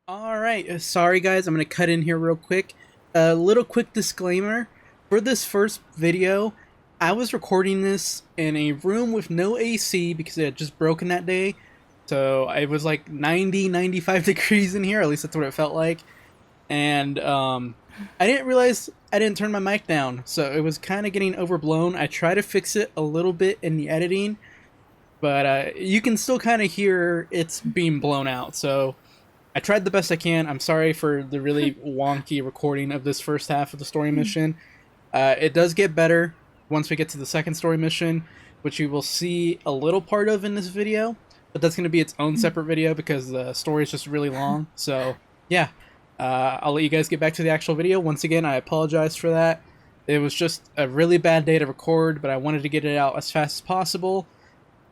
Alright, sorry guys, I'm going to cut in here real quick. A little quick disclaimer. For this first video, I was recording this in a room with no AC because it had just broken that day. So it was like 95 degrees in here, at least that's what it felt like. And I didn't realize I didn't turn my mic down, so it was kind of getting overblown. I tried to fix it a little bit in the editing, but you can still kind of hear it's being blown out, so I tried the best I can. I'm sorry for the really wonky recording of this first half of the story mission. It does get better once we get to the second story mission, which you will see a little part of in this video, but that's going to be its own separate video because the story is just really long. So, yeah, I'll let you guys get back to the actual video. Once again, I apologize for that. It was just a really bad day to record, but I wanted to get it out as fast as possible,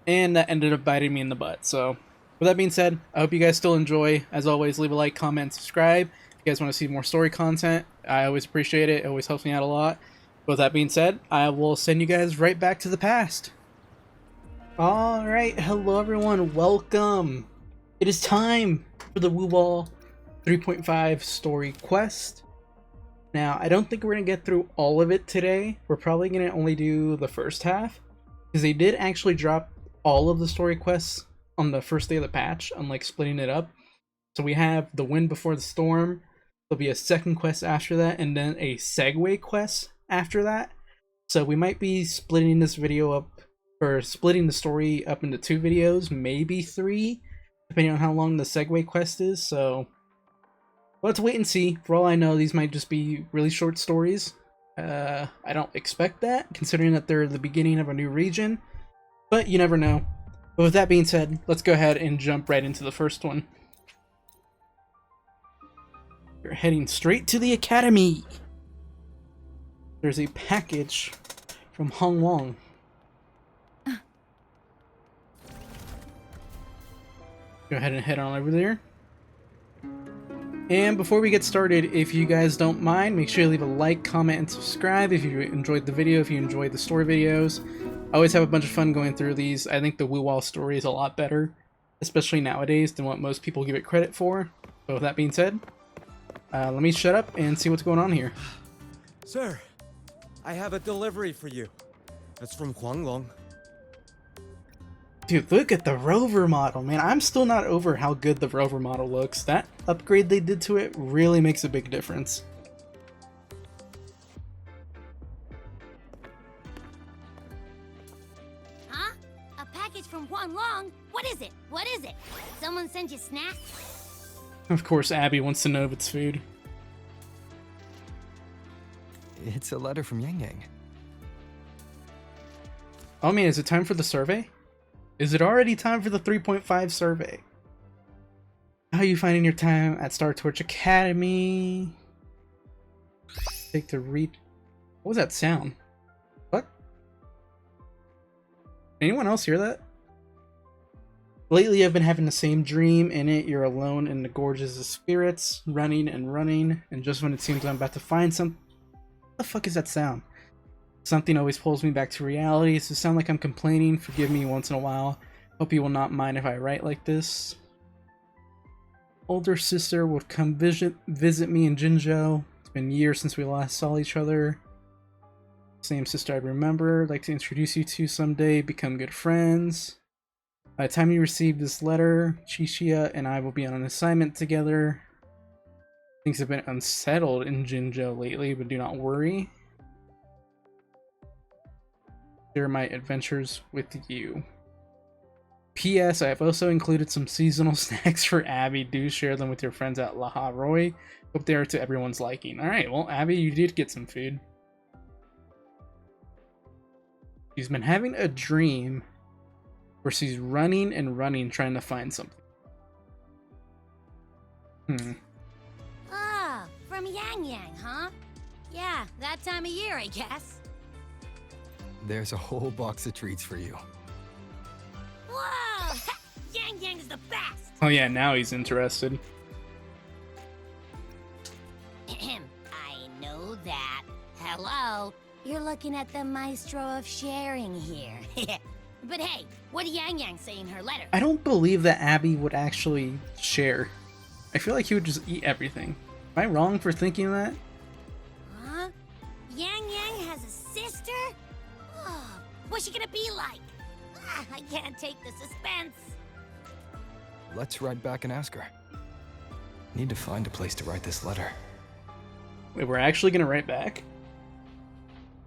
and that ended up biting me in the butt. So, with that being said, I hope you guys still enjoy. As always, leave a like, comment, subscribe. If you guys want to see more story content, I always appreciate it. It always helps me out a lot. But with that being said, I will send you guys right back to the past. Alright, hello everyone, welcome. It is time for the Wuwa 3.5 story quest. Now, I don't think we're going to get through all of it today. We're probably going to only do the first half, because they did actually drop all of the story quests on the first day of the patch, unlike splitting it up. So we have the wind before the storm, there'll be a second quest after that, and then a segue quest after that. So we might be splitting this video up, or splitting the story up into 2 videos, maybe 3, depending on how long the segue quest is. So let's wait and see. For all I know, these might just be really short stories. I don't expect that, considering that they're the beginning of a new region, but you never know. But with that being said, let's go ahead and jump right into the first one. We're heading straight to the academy. There's a package from Huanglong. Go ahead and head on over there. And before we get started, if you guys don't mind, make sure you leave a like, comment, and subscribe if you enjoyed the video, if you enjoyed the story videos. I always have a bunch of fun going through these. I think the Wuwa story is a lot better, especially nowadays, than what most people give it credit for. But with that being said, let me shut up and see what's going on here. Sir, I have a delivery for you. It's from Huanglong. Dude, look at the Rover model, man. I'm still not over how good the Rover model looks. That upgrade they did to it really makes a big difference. Huh? A package from Huanglong? What is it? What is it? Someone send you snacks? Of course, Abby wants to know if it's food. It's a letter from Yangyang. Oh man, is it time for the survey? Is it already time for the 3.5 survey? How are you finding your time at Startorch Academy? Take the read. What was that sound? What? Anyone else hear that? Lately, I've been having the same dream. In it, you're alone in the gorges of spirits, running and running, and just when it seems I'm about to find some... What the fuck is that sound? Something always pulls me back to reality. Does it sound like I'm complaining? Forgive me once in a while. Hope you will not mind if I write like this. Older sister will come visit me in Jinzhou. It's been years since we last saw each other. Same sister I remember. I'd like to introduce you to someday. Become good friends. By the time you receive this letter, Chixia and I will be on an assignment together. Things have been unsettled in Jinzhou lately, but do not worry. Share my adventures with you. P.S. I have also included some seasonal snacks for Abby. Do share them with your friends at La Roy. Hope they are to everyone's liking. Alright, well, Abby, you did get some food. She's been having a dream where she's running and running trying to find something. Ah, from Yangyang, huh? Yeah, that time of year, I guess. There's a whole box of treats for you. Whoa! Yangyang is the best! Oh yeah, now he's interested. I know that. Hello? You're looking at the maestro of sharing here. But hey, what did Yangyang say in her letter? I don't believe that Abby would actually share. I feel like he would just eat everything. Am I wrong for thinking that? Huh? Yangyang has a sister? Oh, what's she gonna be like? I can't take the suspense. Let's write back and ask her. Need to find a place to write this letter. Wait, we're actually gonna write back?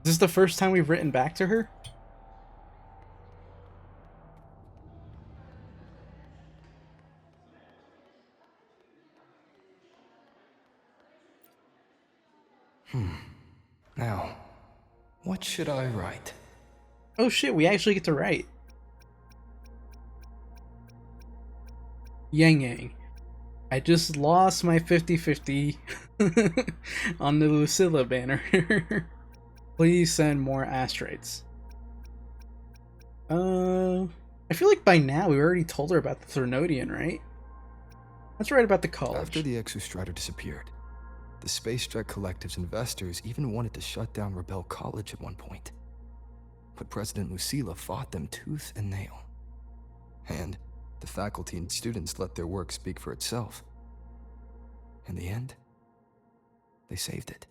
Is this the first time we've written back to her? Now, what should I write? Oh shit, we actually get to write. Yangyang, I just lost my 50-50 on the Lucilla banner. Please send more asteroids. I feel like by now we already told her about the Thernodian, right? Let's write about the college. After the Exostrator disappeared, the Space Jet Collective's investors even wanted to shut down Rebel College at one point. But President Lucilla fought them tooth and nail. And the faculty and students let their work speak for itself. In the end, they saved it.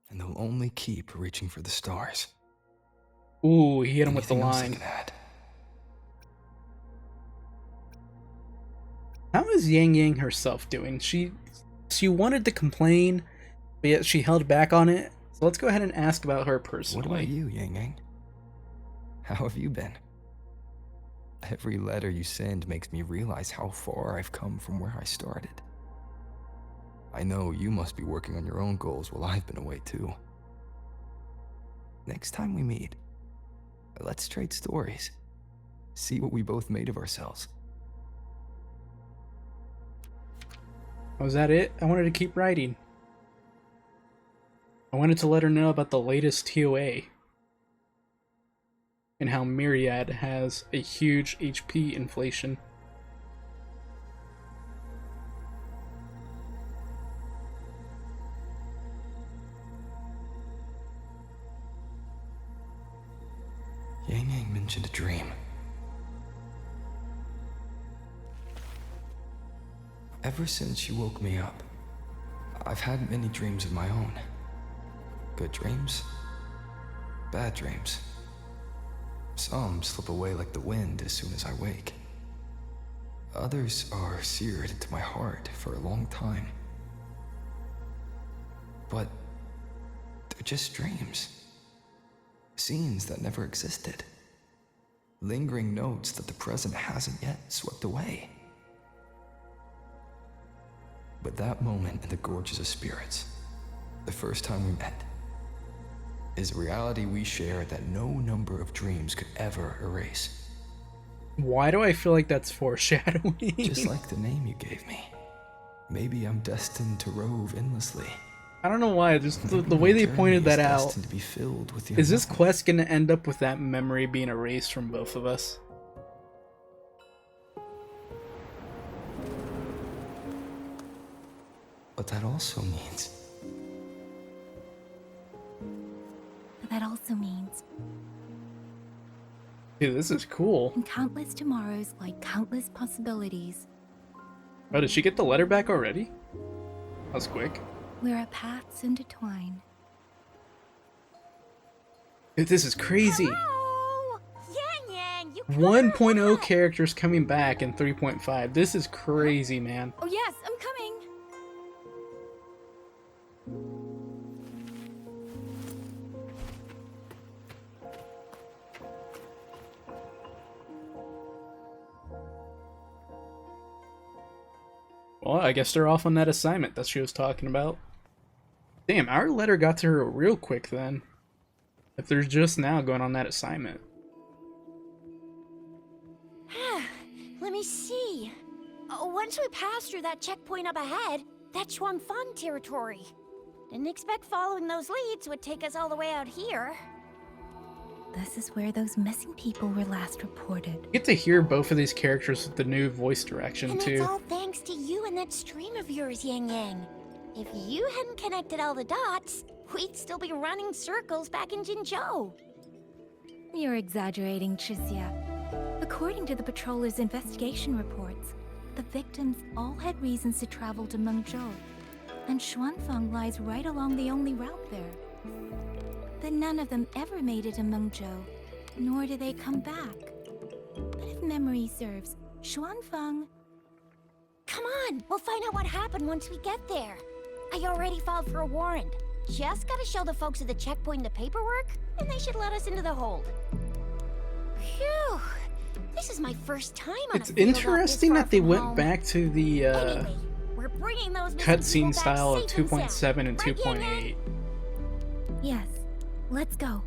And they'll only keep reaching for the stars. Ooh, he hit him with the Anything else I line. can add? How is Yangyang herself doing? She wanted to complain, but yet she held back on it. So let's go ahead and ask about her personally. What about you, Yangyang? How have you been? Every letter you send makes me realize how far I've come from where I started. I know you must be working on your own goals while I've been away too. Next time we meet, let's trade stories. See what we both made of ourselves. Was that it? I wanted to keep writing. I wanted to let her know about the latest TOA. And how Myriad has a huge HP inflation. Yangyang mentioned a dream. Ever since she woke me up, I've had many dreams of my own. Good dreams, bad dreams. Some slip away like the wind as soon as I wake. Others are seared into my heart for a long time. But they're just dreams. Scenes that never existed. Lingering notes that the present hasn't yet swept away. But that moment in the Gorges of Spirits, the first time we met, is a reality we share that no number of dreams could ever erase. Why do I feel like that's foreshadowing? Just like the name you gave me. Maybe I'm destined to rove endlessly. I don't know why, just the way they pointed that out. To be filled with the Is this unknown. quest gonna end up with that memory being erased from both of us? But that also means That also means Dude, this is cool. in countless tomorrows lie countless possibilities. Oh, did she get the letter back already? That was quick. Where our paths intertwine. Dude, this is crazy. Hello? Yangyang, you 1.0 characters coming back in 3.5. This is crazy, man. Oh yes, I'm coming! Well, I guess they're off on that assignment that she was talking about. Damn, our letter got to her real quick then. If they're just now going on that assignment. Let me see. Once we pass through that checkpoint up ahead, that's Shuanfan territory. Didn't expect following those leads would take us all the way out here. This is where those missing people were last reported. You get to hear both of these characters with the new voice direction And too. it's all thanks to you and that stream of yours, Yangyang. If you hadn't connected all the dots, we'd still be running circles back in Jinzhou. You're exaggerating, Tricia. According to the patroller's investigation reports, the victims all had reasons to travel to Mengzhou, and Huanglong lies right along the only route there. But none of them ever made it to Mengzhou, nor did they come back. But if memory serves, Huanglong... Come on, we'll find out what happened once we get there. I already filed for a warrant. Just gotta show the folks at the checkpoint the paperwork, and they should let us into the hold. Phew! This is my first time on It's a field interesting this far that they from went home. back to the Anyway, we're bringing those missing people cutscene back style of safe and 2.7 sound. and Right, Yangyang? 2.8. Yes, let's go.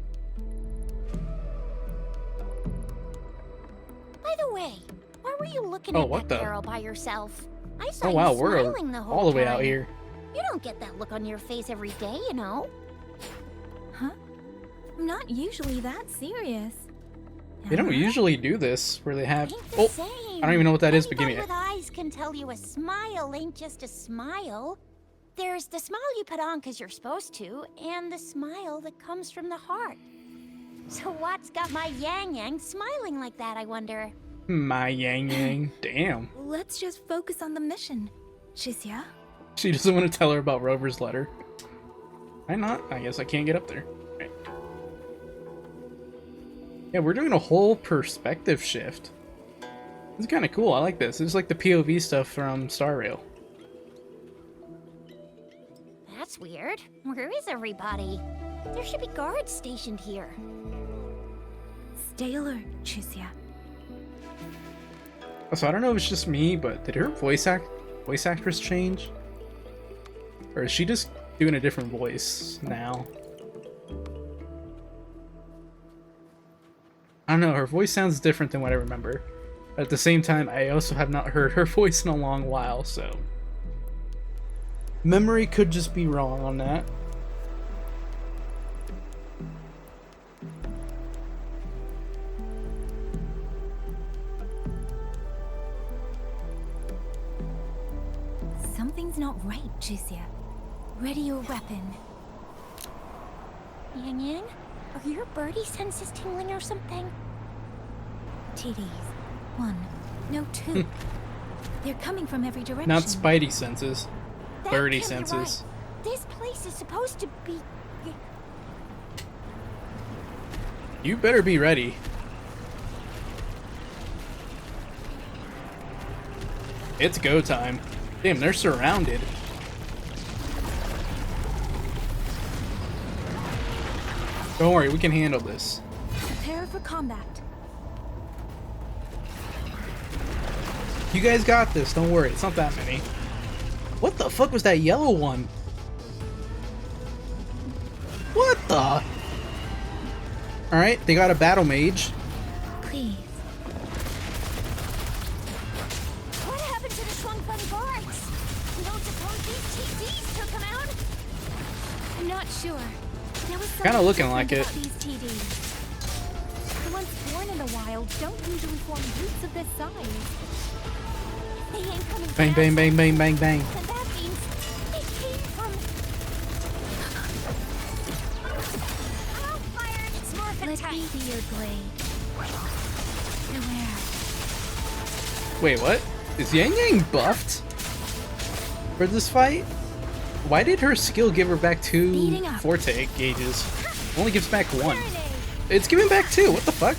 By the way, why were you looking Oh, at what that the- barrel by yourself? I saw Oh wow, you we're smiling the whole all the way out time. here. You don't get that look on your face every day, you know. Huh? I'm not usually that serious. They don't Am I? usually do this where they have. Ain't the Oh, same. I don't even know what that is, but give me Anybody it. with eyes can tell you a smile ain't just a smile. There's the smile you put on because you're supposed to, and the smile that comes from the heart. So what's got my Yangyang smiling like that, I wonder? My Yangyang. Damn. Let's just focus on the mission. Chixia? She doesn't want to tell her about Rover's letter. Why not? I guess I can't get up there. Right. Yeah, we're doing a whole perspective shift. It's kind of cool. I like this. It's like the POV stuff from Star Rail. That's weird. Where is everybody? There should be guards stationed here. Stay alert, Chixia. So I don't know if it's just me, but did her voice actress change? Or is she just doing a different voice now? I don't know, her voice sounds different than what I remember. At the same time, I also have not heard her voice in a long while, so... Memory could just be wrong on that. Something's not right, Chixia. Ready your weapon. Yangyang, are your birdie senses tingling or something? TDs. 1. No, 2. They're coming from every direction. Not spidey senses. That Birdie can't be senses. right. This place is supposed to be... You better be ready. It's go time. Damn, they're surrounded. Don't worry, we can handle this. Prepare for combat. You guys got this, don't worry, it's not that many. What the fuck was that yellow one? What the? Alright, they got a battle mage. Please. What happened to the Shuangfeng guards? You don't suppose these TDs took them out? I'm not sure. There was Kinda something looking different like it. about these TDs. The ones born in the wild don't usually form groups of this size. They ain't coming Bang, from bang, outside. bang, bang, bang, bang. And that means they came from... I'll fire its morphin' Let type. me be your blade. Beware. Wait, what? Is Yangyang buffed for this fight? Why did her skill give her back 2 Speeding up. forte gauges? Only gives back 1. Serenade. It's giving back 2, what the fuck?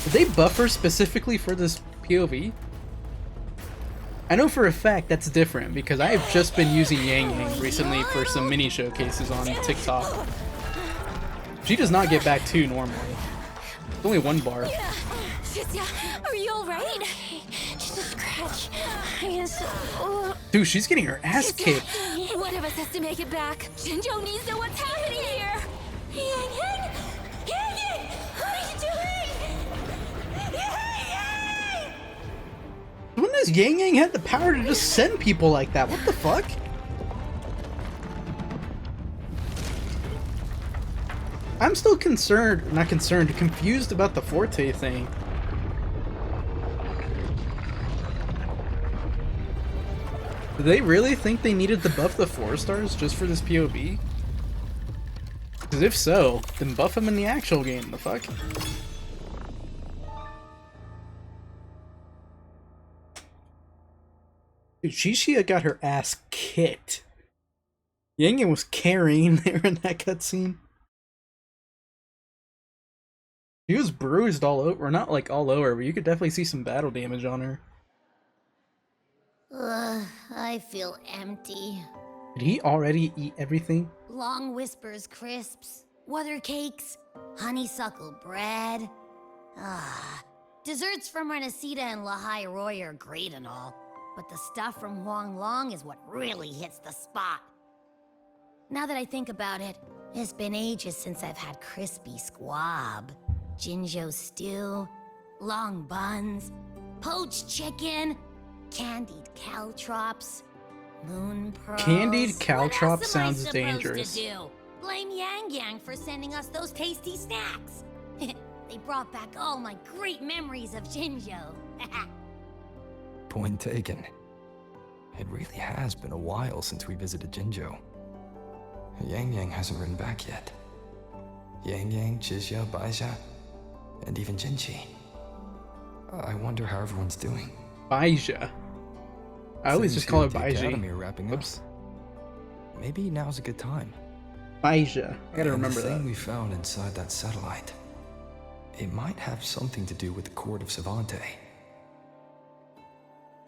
Did they buff her specifically for this POV? I know for a fact that's different because I have just been using Yangyang recently for some mini showcases on TikTok. She does not get back 2 normally. It's only 1 bar. Chixia, are you alright? Just a scratch. I Dude, she's getting her ass kicked. One of us has to make it back. Jinzhou needs to know what's happening here. Yangyang! Yangyang! What are you doing? Yangyang! When does Yangyang have the power to just send people like that? What the fuck? I'm still confused about the Forte thing. Did they really think they needed to buff the 4 stars just for this POV? Because if so, then buff them in the actual game, the fuck? Dude, Shishia got her ass kicked. Yangyang was carrying there in that cutscene. She was bruised all over, or not like all over, but you could definitely see some battle damage on her. Ugh, I feel empty. Did he already eat everything? Long whispers crisps, weather cakes, honeysuckle bread. Ah, desserts from Renacita and Lahai Roy are great and all, but the stuff from Huanglong is what really hits the spot. Now that I think about it, it's been ages since I've had crispy squab, Jinzhou stew, long buns, poached chicken, candied caltrops, moon pearls. Candied caltrop What else am I sounds supposed dangerous. to do? Blame Yangyang for sending us those tasty snacks. They brought back all my great memories of Jinzhou. Point taken. It really has been a while since we visited Jinzhou. Yangyang hasn't written back yet. Yangyang, Jizya, Baizha, and even Jinchi. I wonder how everyone's doing. Baizha. I always Things just call here her at the Baizhi. Academy are wrapping up. Oops. Maybe now's a good time. Baizha. I gotta And remember the thing that. we found inside that satellite, it might have something to do with the court of Savante.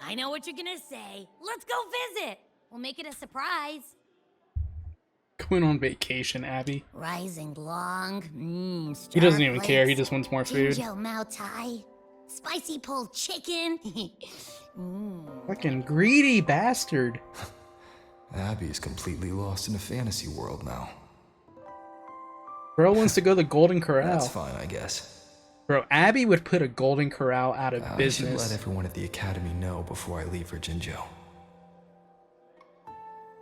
I know what you're gonna say. Let's go visit. We'll make it a surprise. Going on vacation, Abby. Rising long, He doesn't even care. He just wants more food. Jinzhou Mao Tai, spicy pulled chicken. Fucking greedy bastard. Abby is completely lost in a fantasy world now. Bro wants to go to the Golden Corral. That's fine, I guess. Bro, Abby would put a Golden Corral out of I should business. let everyone at the Academy know before I leave for Jinzhou.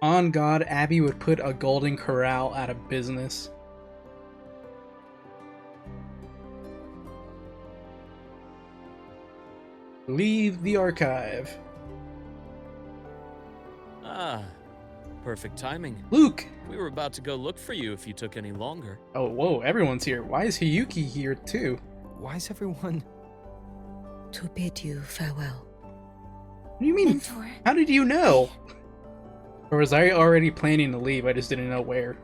On God, Abby would put a Golden Corral out of business. Leave the archive. Ah, perfect timing. Luke! We were about to go look for you if you took any longer. Oh, whoa, everyone's here. Why is Hiyuki here too? Why is everyone... To bid you farewell. What do you mean? Mentor. How did you know? Or was I already planning to leave? I just didn't know where.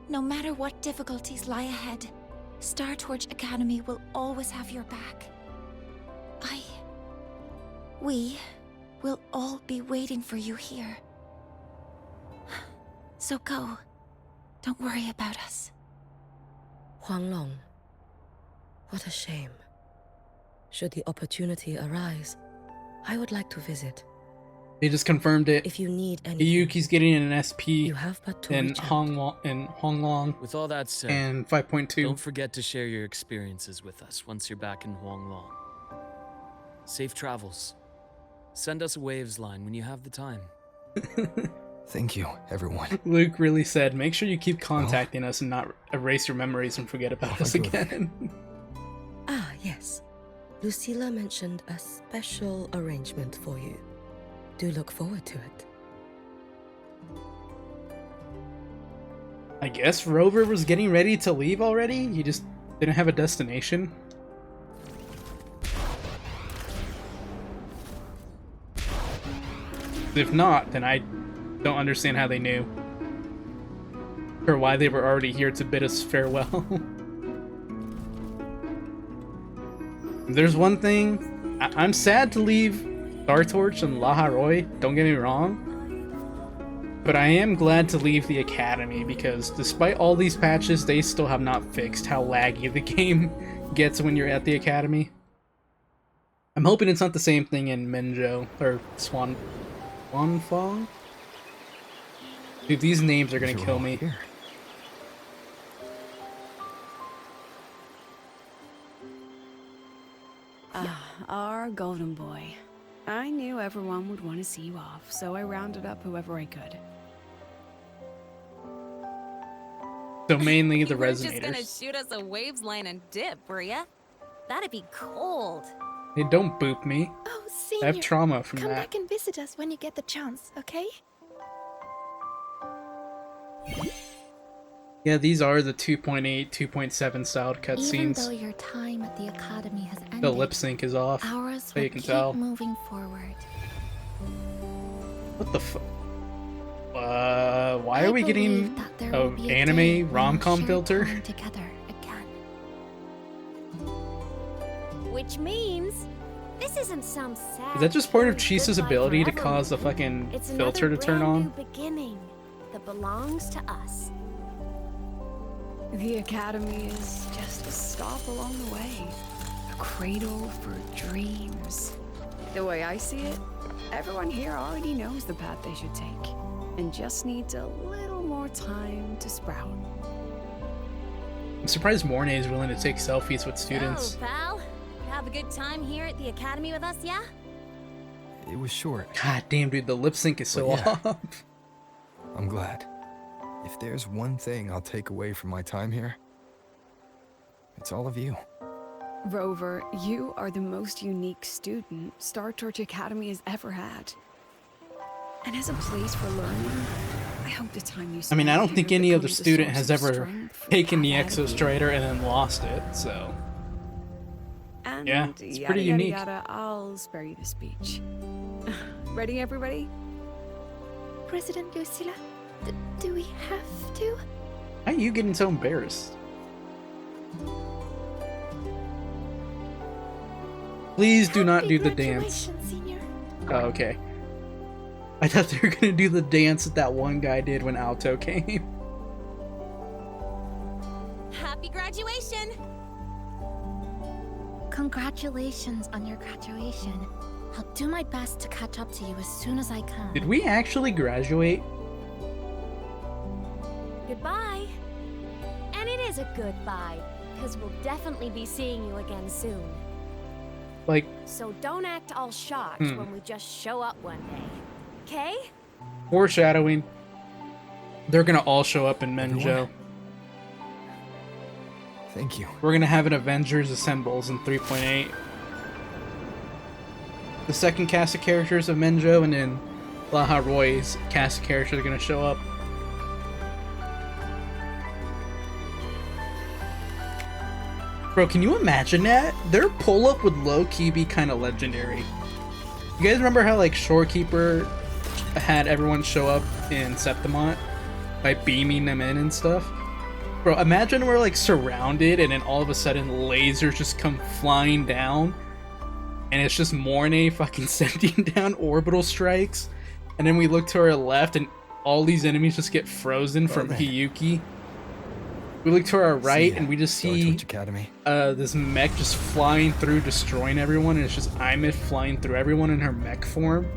No matter what difficulties lie ahead, Startorch Academy will always have your back. We will all be waiting for you here. So go. Don't worry about us. Huanglong. What a shame. Should the opportunity arise, I would like to visit. They just confirmed it. If you need anything, Hiyuki's getting an SP you have but to in reach out. Huanglong With all that said, and 5.2. don't forget to share your experiences with us once you're back in Huanglong. Safe travels. Send us a waves line when you have the time. Thank you, everyone. Luke really said, make sure you keep contacting us and not erase your memories and forget about us forgive me. again. Ah, yes. Lucilla mentioned a special arrangement for you. Do look forward to it. I guess Rover was getting ready to leave already? He just didn't have a destination? If not, then I don't understand how they knew. Or why they were already here to bid us farewell. There's one thing, I'm sad to leave Startorch and Laharoy, don't get me wrong. But I am glad to leave the Academy because despite all these patches, they still have not fixed how laggy the game gets when you're at the Academy. I'm hoping it's not the same thing in Mengzhou, or Huanglong? Dude, these names are gonna You're kill all me. here. Our golden boy. I knew everyone would want to see you off, so I rounded up whoever I could. So mainly the You were just gonna resonators. shoot us a waves line and dip, were ya? That'd be cold. Hey, don't boop me. Oh, I Senior, have trauma from come that. back and visit us when you get the chance, okay? Yeah, these are the 2.8, 2.7 styled Even cutscenes. though your time at the academy has ended, The lip sync is off, ours so will you can keep tell. moving forward. What the fu- why I are we believe getting that there a will be a day anime when rom-com we'll share filter? time together again. Which means this isn't some sad. Is that just part of fairy Chisa's goodbye ability to forever cause the movie. fucking It's filter another to turn brand on? new beginning that belongs to us. The Academy is just a stop along the way. A cradle for dreams. The way I see it, everyone here already knows the path they should take. And just needs a little more time to sprout. I'm surprised Mornay is willing to take selfies with students. So, pal, you have a good time here at the academy with us, yeah? It was short. God damn, dude, the lip sync is so But yeah. off. I'm glad. If there's one thing I'll take away from my time here, it's all of you. Rover, you are the most unique student Startorch Academy has ever had. And as a place for learning, I hope the time you I spend mean, I don't here think any other becomes a student source has of ever strength for taken the path ahead of you. Exostrider and then lost it, so. And Yeah, it's yada, pretty yada, unique. Yada, I'll spare you the speech. Ready, everybody? President Lucilla, do we have to? Why are you getting so embarrassed? Please do not do the dance. Graduation, Senior. Oh, okay. I thought they were gonna do the dance that that one guy did when Alto came. Happy graduation! Congratulations on your graduation. I'll do my best to catch up to you as soon as I can. Did we actually graduate? Goodbye. And it is a goodbye, because we'll definitely be seeing you again soon. Like, So don't act all shocked when we just show up one day. Okay? foreshadowing. They're gonna all show up in Mengzhou. Everyone. Thank you. We're gonna have an Avengers Assembles in 3.8. The second cast of characters of Mengzhou, and then Laha Roy's cast of characters are gonna show up. Bro, can you imagine that? Their pull-up would low-key be kind of legendary. You guys remember how, like, Shorekeeper had everyone show up in Septimont by beaming them in and stuff? Bro, imagine we're, like, surrounded and then all of a sudden lasers just come flying down and it's just Mornay fucking sending down orbital strikes, and then we look to our left and all these enemies just get frozen from man. Hiyuki. We look to our right ya, and we just see Startorch Academy. this mech just flying through, destroying everyone, and it's just Imith flying through everyone in her mech form.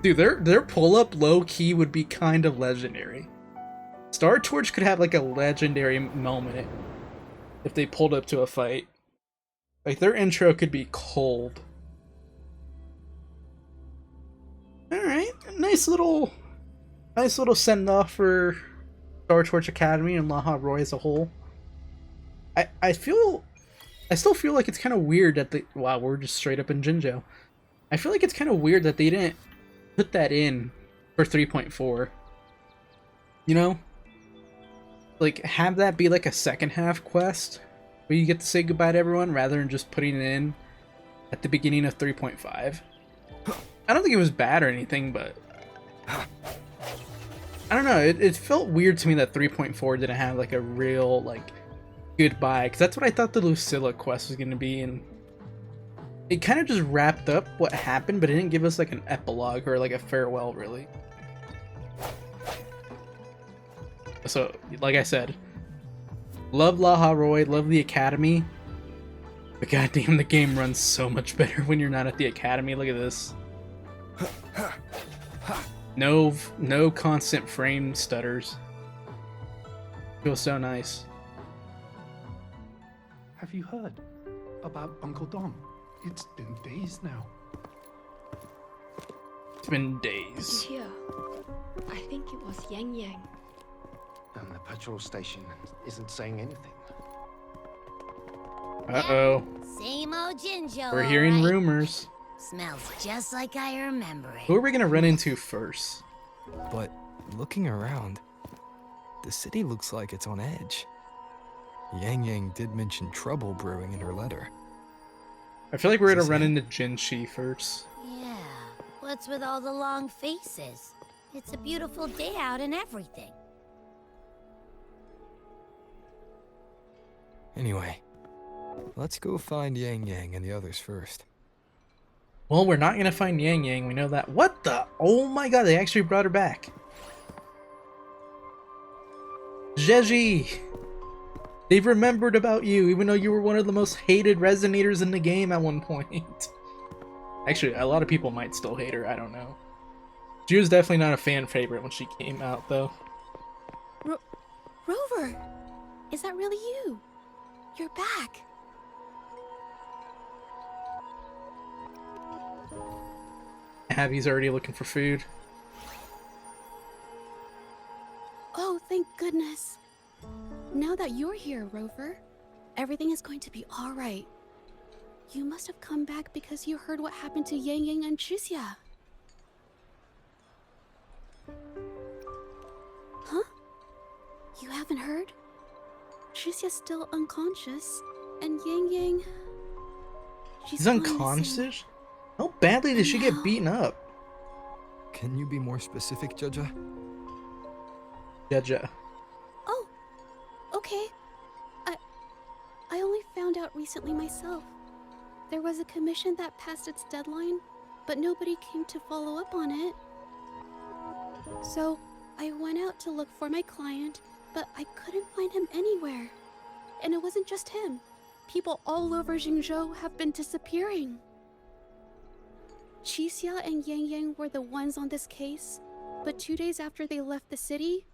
Dude, their pull-up low-key would be kind of legendary. Startorch could have like a legendary moment if they pulled up to a fight. Like, their intro could be cold. Alright, nice little send-off for Startorch Academy and Laha Roy as a whole. I still feel like it's kind of weird that wow, we're just straight up in Jinzhou. I feel like it's kind of weird that they didn't put that in for 3.4. You know? Like, have that be like a second half quest where you get to say goodbye to everyone rather than just putting it in at the beginning of 3.5. I don't think it was bad or anything, but I don't know, it felt weird to me that 3.4 didn't have like a real like goodbye, because that's what I thought the Lucilla quest was going to be, and it kind of just wrapped up what happened, but it didn't give us like an epilogue or like a farewell, really. So, like I said, love Laha Roy, love the Academy, but goddamn, the game runs so much better when you're not at the Academy. Look at this. No constant frame stutters. Feels so nice. Have you heard about Uncle Dom? It's been days now. It's been days. Here, I think it was Yangyang. And the patrol station isn't saying anything. Uh-oh. Same old Jinzhou. We're hearing alright. rumors. Smells just like I remember it. Who are we gonna run into first? But looking around, The city looks like it's on edge. Yangyang did mention trouble brewing in her letter. I feel like we're Is gonna this run it? into Jinshi first. Yeah, what's with all the long faces? It's a beautiful day out and everything. Anyway, let's go find Yangyang and the others first. Well, we're not gonna find Yangyang, we know that. What the? Oh my god, they actually brought her back. Jeji! They've remembered about you, even though you were one of the most hated Resonators in the game at one point. Actually, a lot of people might still hate her, I don't know. She was definitely not a fan favorite when she came out, though. Rover! Is that really you? You're back! Abby's already looking for food. Oh, thank goodness. Now that you're here, Rover, everything is going to be alright. You must have come back because you heard what happened to Yangyang and Chixia. Huh? You haven't heard? Chixia's still unconscious, and Yangyang... She's unconscious? How badly did she get beaten up? Can you be more specific, Jaja? Jaja. Oh, okay. I only found out recently myself. There was a commission that passed its deadline, but nobody came to follow up on it. So, I went out to look for my client, but I couldn't find him anywhere. And it wasn't just him. People all over Mengzhou have been disappearing. Chixia and Yangyang were the ones on this case, but 2 days after they left the city,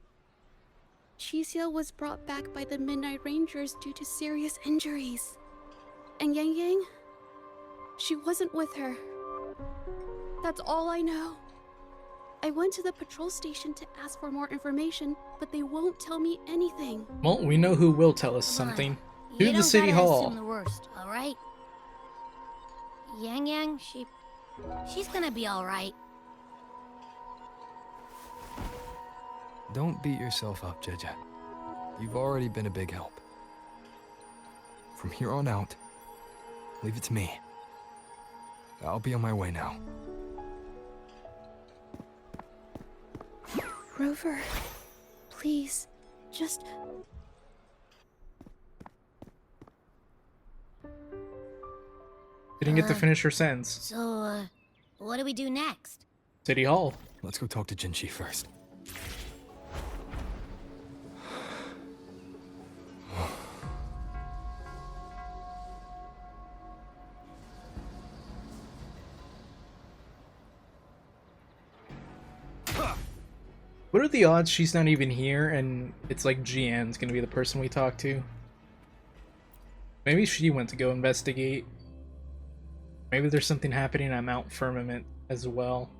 Chixia was brought back by the Midnight Rangers due to serious injuries. And Yangyang, she wasn't with her. That's all I know. I went to the patrol station to ask for more information, but they won't tell me anything. Well, we know who will tell us something. To the city hall. Assume the worst, all right? Yangyang, she's gonna be all right. Don't beat yourself up, Jaja. You've already been a big help. From here on out, leave it to me. I'll be on my way now. Rover, please, just... Didn't get to finish her sentence. So, what do we do next? City hall. Let's go talk to Jinshi first. What are the odds she's not even here and it's like GN's gonna be the person we talk to? Maybe she went to go investigate. Maybe there's something happening at Mount Firmament as well.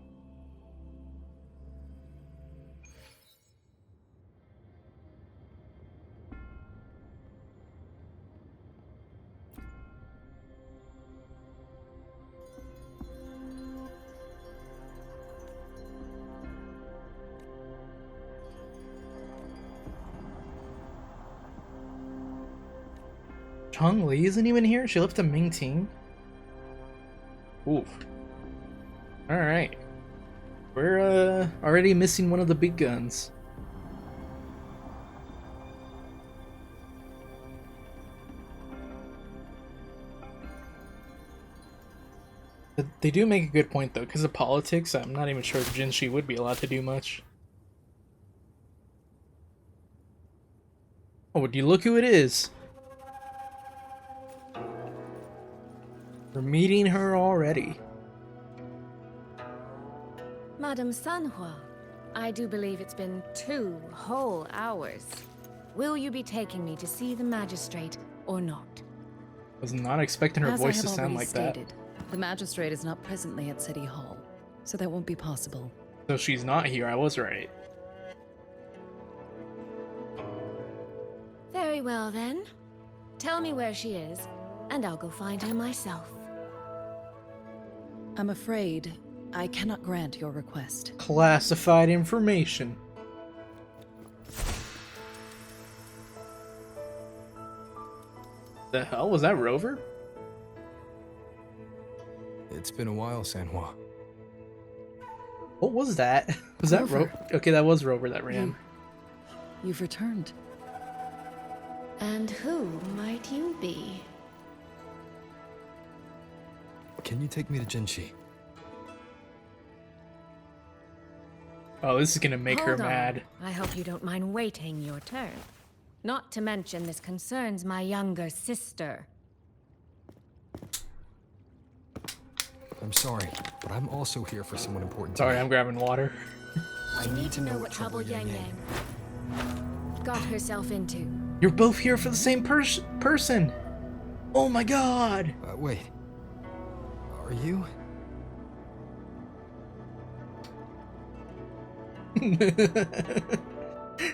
Chong Li isn't even here? She left to Mingting? Oof. Alright. We're already missing one of the big guns. They do make a good point though, because of politics, I'm not even sure if Jinshi would be allowed to do much. Oh, would you look who it is? We're meeting her already. Madame Sanhua, I do believe it's been 2 whole hours. Will you be taking me to see the magistrate or not? Was not expecting her voice to sound like that. The magistrate is not presently at City Hall, so that won't be possible. So she's not here, I was right. Very well then. Tell me where she is, and I'll go find her myself. I'm afraid I cannot grant your request. Classified information. The hell was that, Rover? It's been a while, Sanhua. What was that? Was that Rover? Okay, that was Rover that ran. You've returned. And who might you be? Can you take me to Jinshi? Oh, this is gonna make her Hold on. mad. I hope you don't mind waiting your turn. Not to mention this concerns my younger sister. I'm sorry, but I'm also here for someone important. Sorry, I'm grabbing water. I need to know what trouble Yangyang got herself into. You're both here for the same person. Oh my god. Wait. Are you?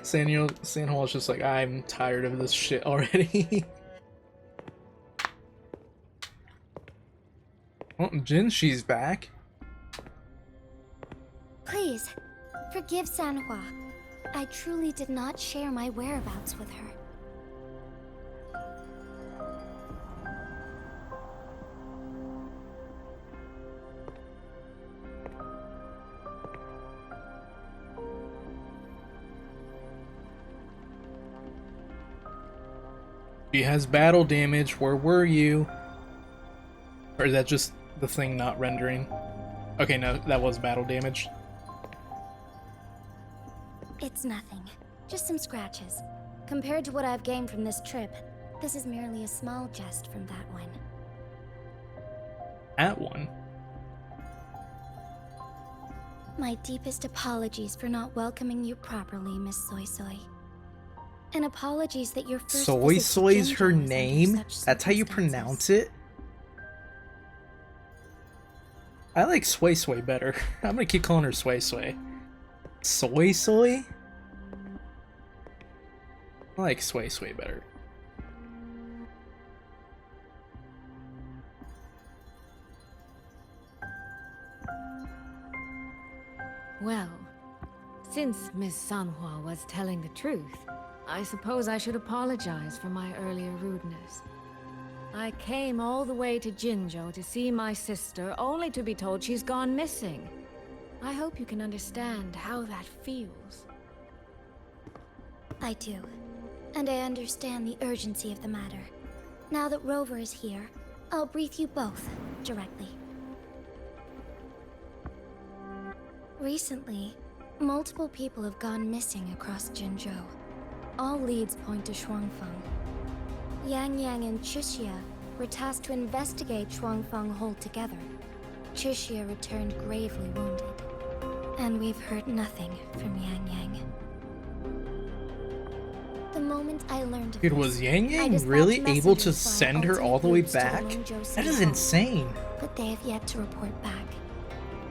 Sanhua is just like, I'm tired of this shit already. Oh, Jinshi's back. Please, forgive Sanhua. I truly did not share my whereabouts with her. She has battle damage. Where were you? Or is that just the thing not rendering? Okay, no, that was battle damage. It's nothing. Just some scratches. Compared to what I've gained from this trip, this is merely a small jest from that one. That one? My deepest apologies for not welcoming you properly, Miss Soy Soy. And apologies that your first Soy visit to Soy is her Jinzhou was under name? such That's how you pronounce it? I like Sway Sway better. I'm gonna keep calling her Sway Sway. Soy Soy? I like Sway Sway better. Well, since Miss Sanhua was telling the truth, I suppose I should apologize for my earlier rudeness. I came all the way to Jinzhou to see my sister, only to be told she's gone missing. I hope you can understand how that feels. I do. And I understand the urgency of the matter. Now that Rover is here, I'll brief you both directly. Recently, multiple people have gone missing across Jinzhou. All leads point to Huanglong. Yangyang and Chixia were tasked to investigate Huanglong Hold together. Chixia returned gravely wounded. And we've heard nothing from Yangyang. The moment I learned of Dude, this, was I Yangyang dispatched really able to messengers via send her all the alternate way routes to the back? Mengzhou That is City Hall, insane. but they have yet to report back.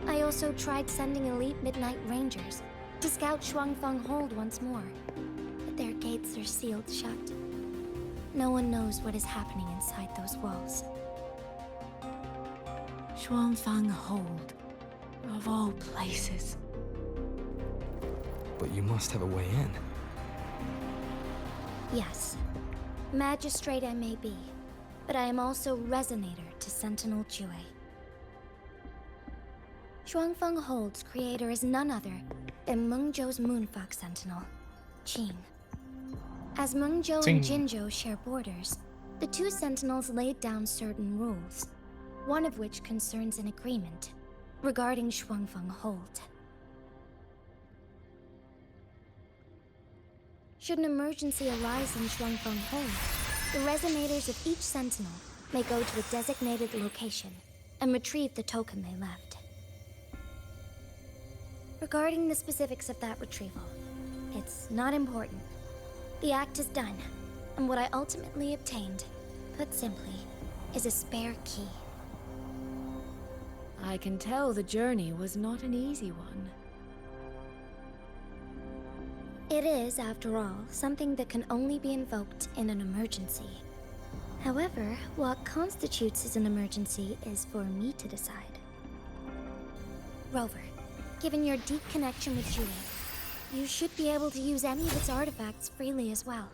I also tried sending elite Midnight Rangers to scout Huanglong Hold once more, but their gates are sealed shut. No one knows what is happening inside those walls. Huanglong Hold, of all places. But you must have a way in. Yes, magistrate I may be, but I am also resonator to Sentinel Jue. Huanglong Hold's creator is none other than Mengzhou's Moonfox Sentinel, Qing. As Mengzhou and Jinzhou share borders, the two Sentinels laid down certain rules, one of which concerns an agreement regarding Huanglong Hold. Should an emergency arise in Huanglong Hold, the resonators of each Sentinel may go to a designated location and retrieve the token they left. Regarding the specifics of that retrieval, it's not important. The act is done, and what I ultimately obtained, put simply, is a spare key. I can tell the journey was not an easy one. It is, after all, something that can only be invoked in an emergency. However, what constitutes as an emergency is for me to decide. Rover, given your deep connection with Jue, you should be able to use any of its artifacts freely as well.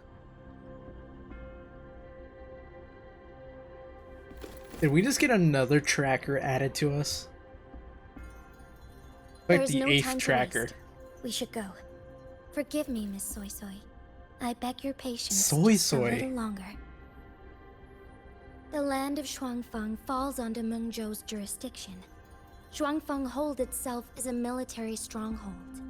Did we just get another tracker added to us? Like There's the no 8th time to tracker. waste. We should go. Forgive me, Miss Soy Soy. I beg your patience Soy just a Soy. little longer. The land of Shuangfeng falls under Mengzhou's jurisdiction. Shuangfeng Hold itself is a military stronghold.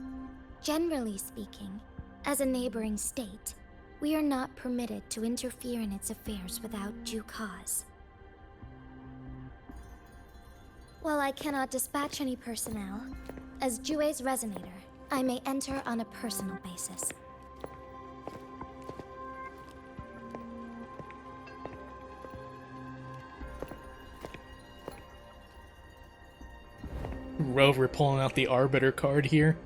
Generally speaking, as a neighboring state, we are not permitted to interfere in its affairs without due cause. While I cannot dispatch any personnel, as Jue's resonator, I may enter on a personal basis. Rover pulling out the Arbiter card here.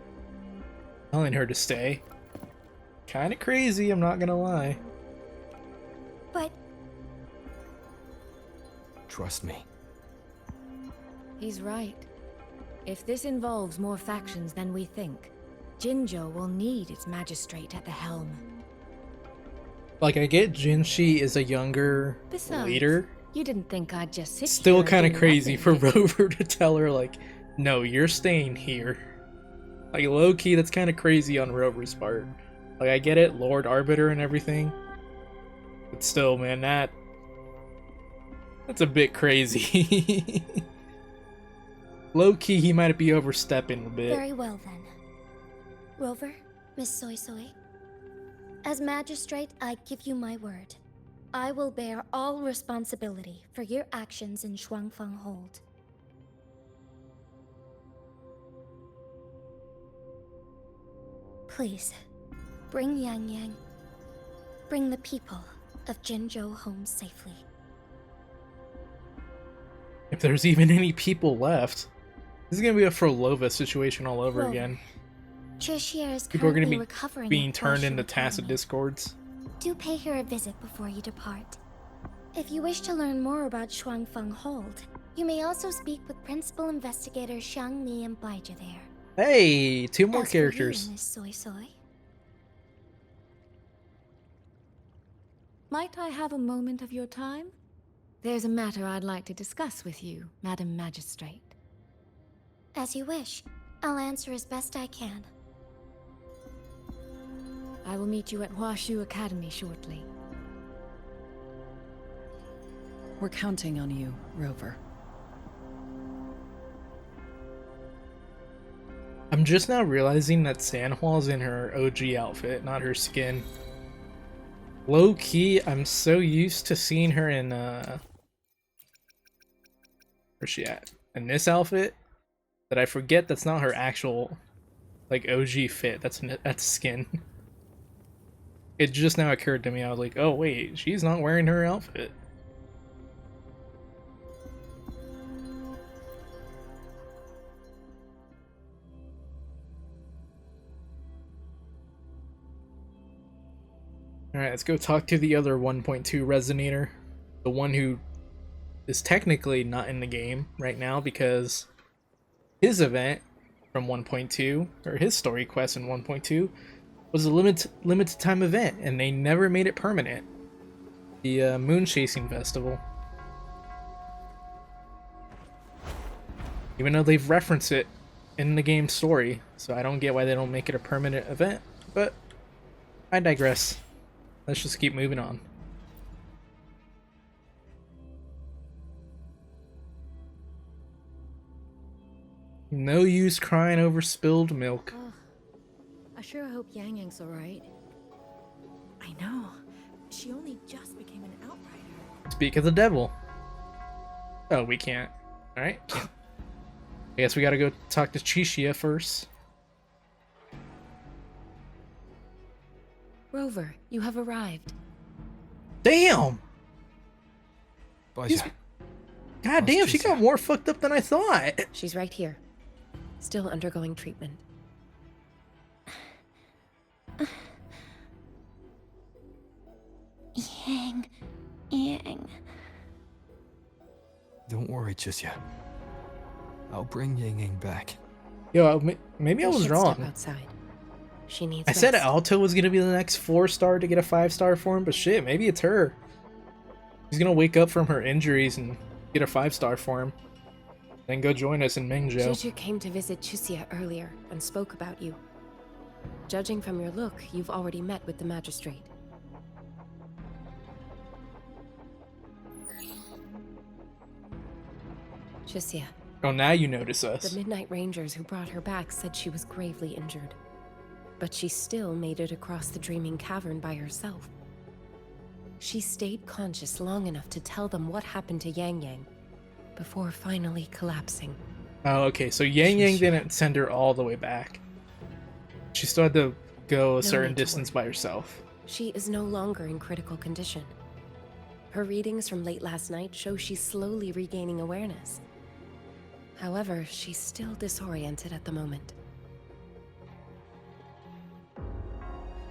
Telling her to stay. Kinda crazy, I'm not gonna lie. But... Trust me. He's right. If this involves more factions than we think, Jinzhou will need its magistrate at the helm. Like, I get Jinshi is a younger Besides, leader. You didn't think I'd just sit Still here kind of and do crazy nothing, for did you? Rover to tell her, like, no, you're staying here. Like, low-key, that's kind of crazy on Rover's part. Like, I get it, Lord Arbiter and everything. But still, man, that's a bit crazy. Low-key, he might be overstepping a bit. Very well then. Rover, Miss Soy Soy. As magistrate, I give you my word. I will bear all responsibility for your actions in Shuangfeng Hold. Please, bring Yangyang. Bring the people of Jinzhou home safely. If there's even any people left. This is gonna be a Frolova situation all over Rover, again. Cheshire is People are gonna currently be recovering being at turned Huashu into tacit Academy. discords. Do pay her a visit before you depart. If you wish to learn more about Shuangfeng Hold, you may also speak with Principal Investigator Xiang Li and Baizhi there. Hey, 2 more As for you, characters. Miss Soy Soy. Might I have a moment of your time? There's a matter I'd like to discuss with you, Madam Magistrate. As you wish. I'll answer as best I can. I will meet you at Huashu Academy shortly. We're counting on you, Rover. I'm just now realizing that Sanhua's in her OG outfit, not her skin. Low key, I'm so used to seeing her in where's she at? In this outfit that I forget that's not her actual like OG fit. That's skin. It just now occurred to me. I was like, oh wait, she's not wearing her outfit. Alright, let's go talk to the other 1.2 Resonator. The one who is technically not in the game right now because his event from 1.2, or his story quest in 1.2, was a limited time event, and they never made it permanent. The Moon Chasing Festival. Even though they've referenced it in the game story, so I don't get why they don't make it a permanent event, but I digress. Let's just keep moving on. No use crying over spilled milk. Oh, I sure hope Yangyang's alright. I know. She only just became an outrider. Speak of the devil. Oh, we can't. Alright. I guess we gotta go talk to Chishia first. Rover, you have arrived. Damn! Baizhi, God damn, she got more fucked up than I thought. She's right here. Still undergoing treatment. Yang. don't worry just yet. I'll bring Yangyang back. Yo, maybe I We was should wrong. Step outside. She needs I said rest. Alto was gonna be the next 4-star to get a 5-star for him, but shit, maybe it's her. She's gonna wake up from her injuries and Get a 5-star for him. Then go join us in Mengzhou. Juju came to visit Chuxia earlier and spoke about you. Judging from your look, you've already met with the magistrate. Chuxia. Oh, now you notice The us. Midnight Rangers who brought her back said she was gravely injured. But she still made it across the Dreaming Cavern by herself. She stayed conscious long enough to tell them what happened to Yangyang, before finally collapsing. Oh, okay, so Yangyang didn't send her all the way back. She still had to go a certain distance by herself. She is no longer in critical condition. Her readings from late last night show she's slowly regaining awareness. However, she's still disoriented at the moment.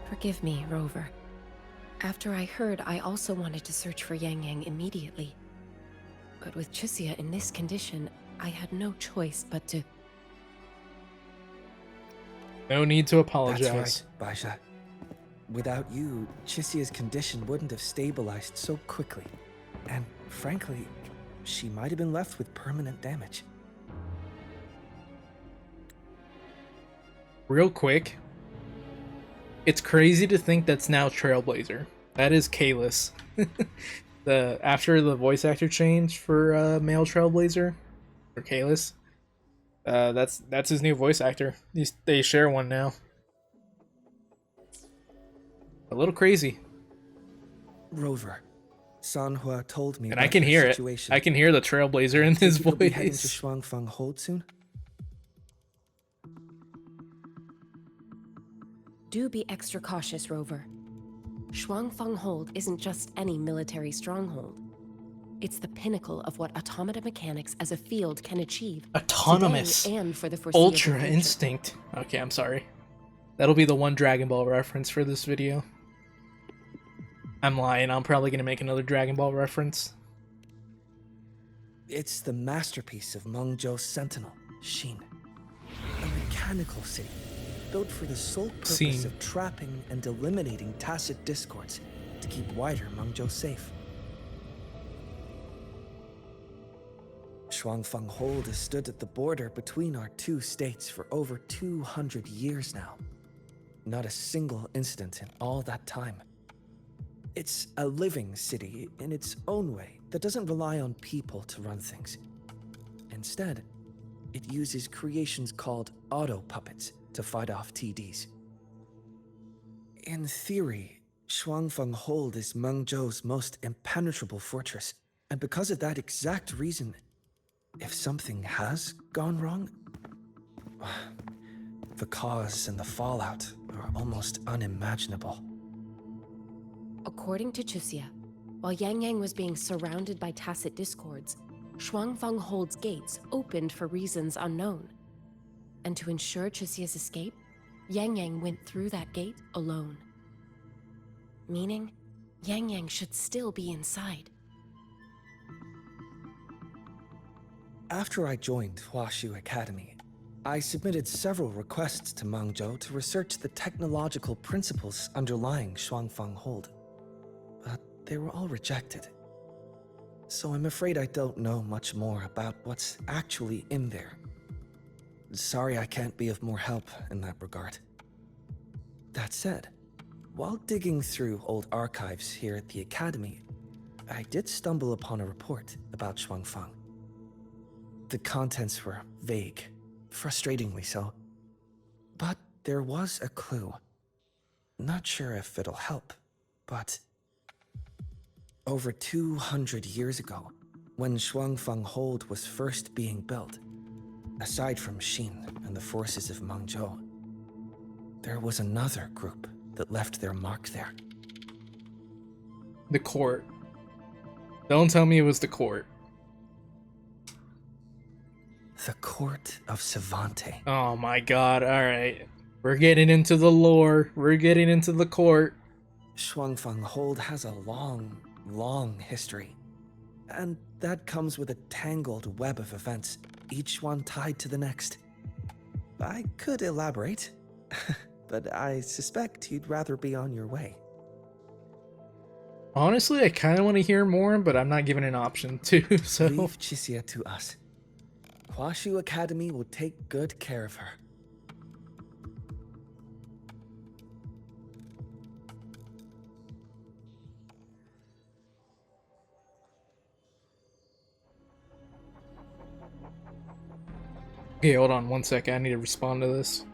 Forgive me, Rover. After I heard, I also wanted to search for Yangyang immediately. But with Chuxia in this condition, I had no choice but to... No need to apologize. That's right, Baisha. Without you, Chuxia's condition wouldn't have stabilized so quickly. And frankly, she might have been left with permanent damage. Real quick, it's crazy to think that's now Trailblazer. That is Kalis. After the voice actor change for male Trailblazer, for Kalis, that's his new voice actor. They share one now. A little crazy. Rover, Sanhua told me. And I can hear it. I can hear the Trailblazer in his You'll be heading to voice. Shuangfeng Hold soon? Do be extra cautious, Rover. Shuangfeng Hold isn't just any military stronghold. It's the pinnacle of what automata mechanics as a field can achieve. Autonomous. Today and for the foreseeable Ultra future. Instinct. Okay, I'm sorry. That'll be the one Dragon Ball reference for this video. I'm lying. I'm probably going to make another Dragon Ball reference. It's the masterpiece of Mengzhou's Sentinel, Xin. A mechanical city, built for the sole purpose Xin. of trapping and eliminating tacit discords to keep wider Mengzhou safe. Shuangfeng Hold has stood at the border between our two states for over 200 years now. Not a single incident in all that time. It's a living city in its own way that doesn't rely on people to run things. Instead, it uses creations called auto-puppets to fight off TDs. In theory, Shuangfeng Hold is Mengzhou's most impenetrable fortress, and because of that exact reason, if something has gone wrong, the cause and the fallout are almost unimaginable. According to Chuxia, while Yangyang was being surrounded by tacit discords, Shuangfeng Hold's gates opened for reasons unknown. And to ensure Chuxia's escape, Yangyang went through that gate alone. Meaning, Yangyang should still be inside. After I joined Startorch Academy, I submitted several requests to Mengzhou to research the technological principles underlying Shuangfeng Hold. But they were all rejected. So I'm afraid I don't know much more about what's actually in there. Sorry I can't be of more help in that regard. That said, while digging through old archives here at the Academy, I did stumble upon a report about Shuangfeng. The contents were vague, frustratingly so. But there was a clue. Not sure if it'll help, but... Over 200 years ago, when Shuangfeng Hold was first being built, aside from Xin and the forces of Mengzhou, there was another group that left their mark there. The court. Don't tell me it was the court. The court of Savante. Oh my god, alright. We're getting into the lore. We're getting into the court. Shuangfeng Hold has a long history. And that comes with a tangled web of events, each one tied to the next. I could elaborate, but I suspect you'd rather be on your way. Honestly, I kind of want to hear more, but I'm not given an option to, so... Leave Chixia to us. Huashu Academy will take good care of her. Okay, hold on one second. I need to respond to this.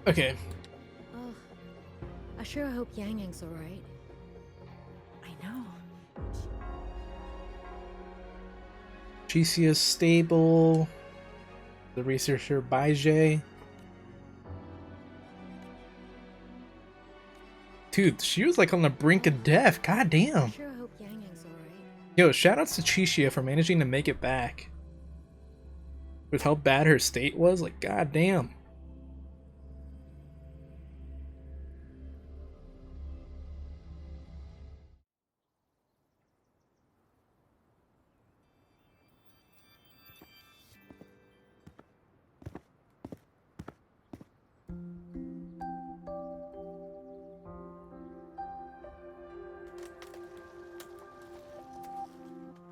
Okay. Oh, I sure hope Yangyang's alright. I know. Chixia stable. The researcher Baizhe. Dude, she was like on the brink of death. God damn. I sure hope Yangyang's alright. Yo, shoutouts to Chixia for managing to make it back. With how bad her state was, like, god damn.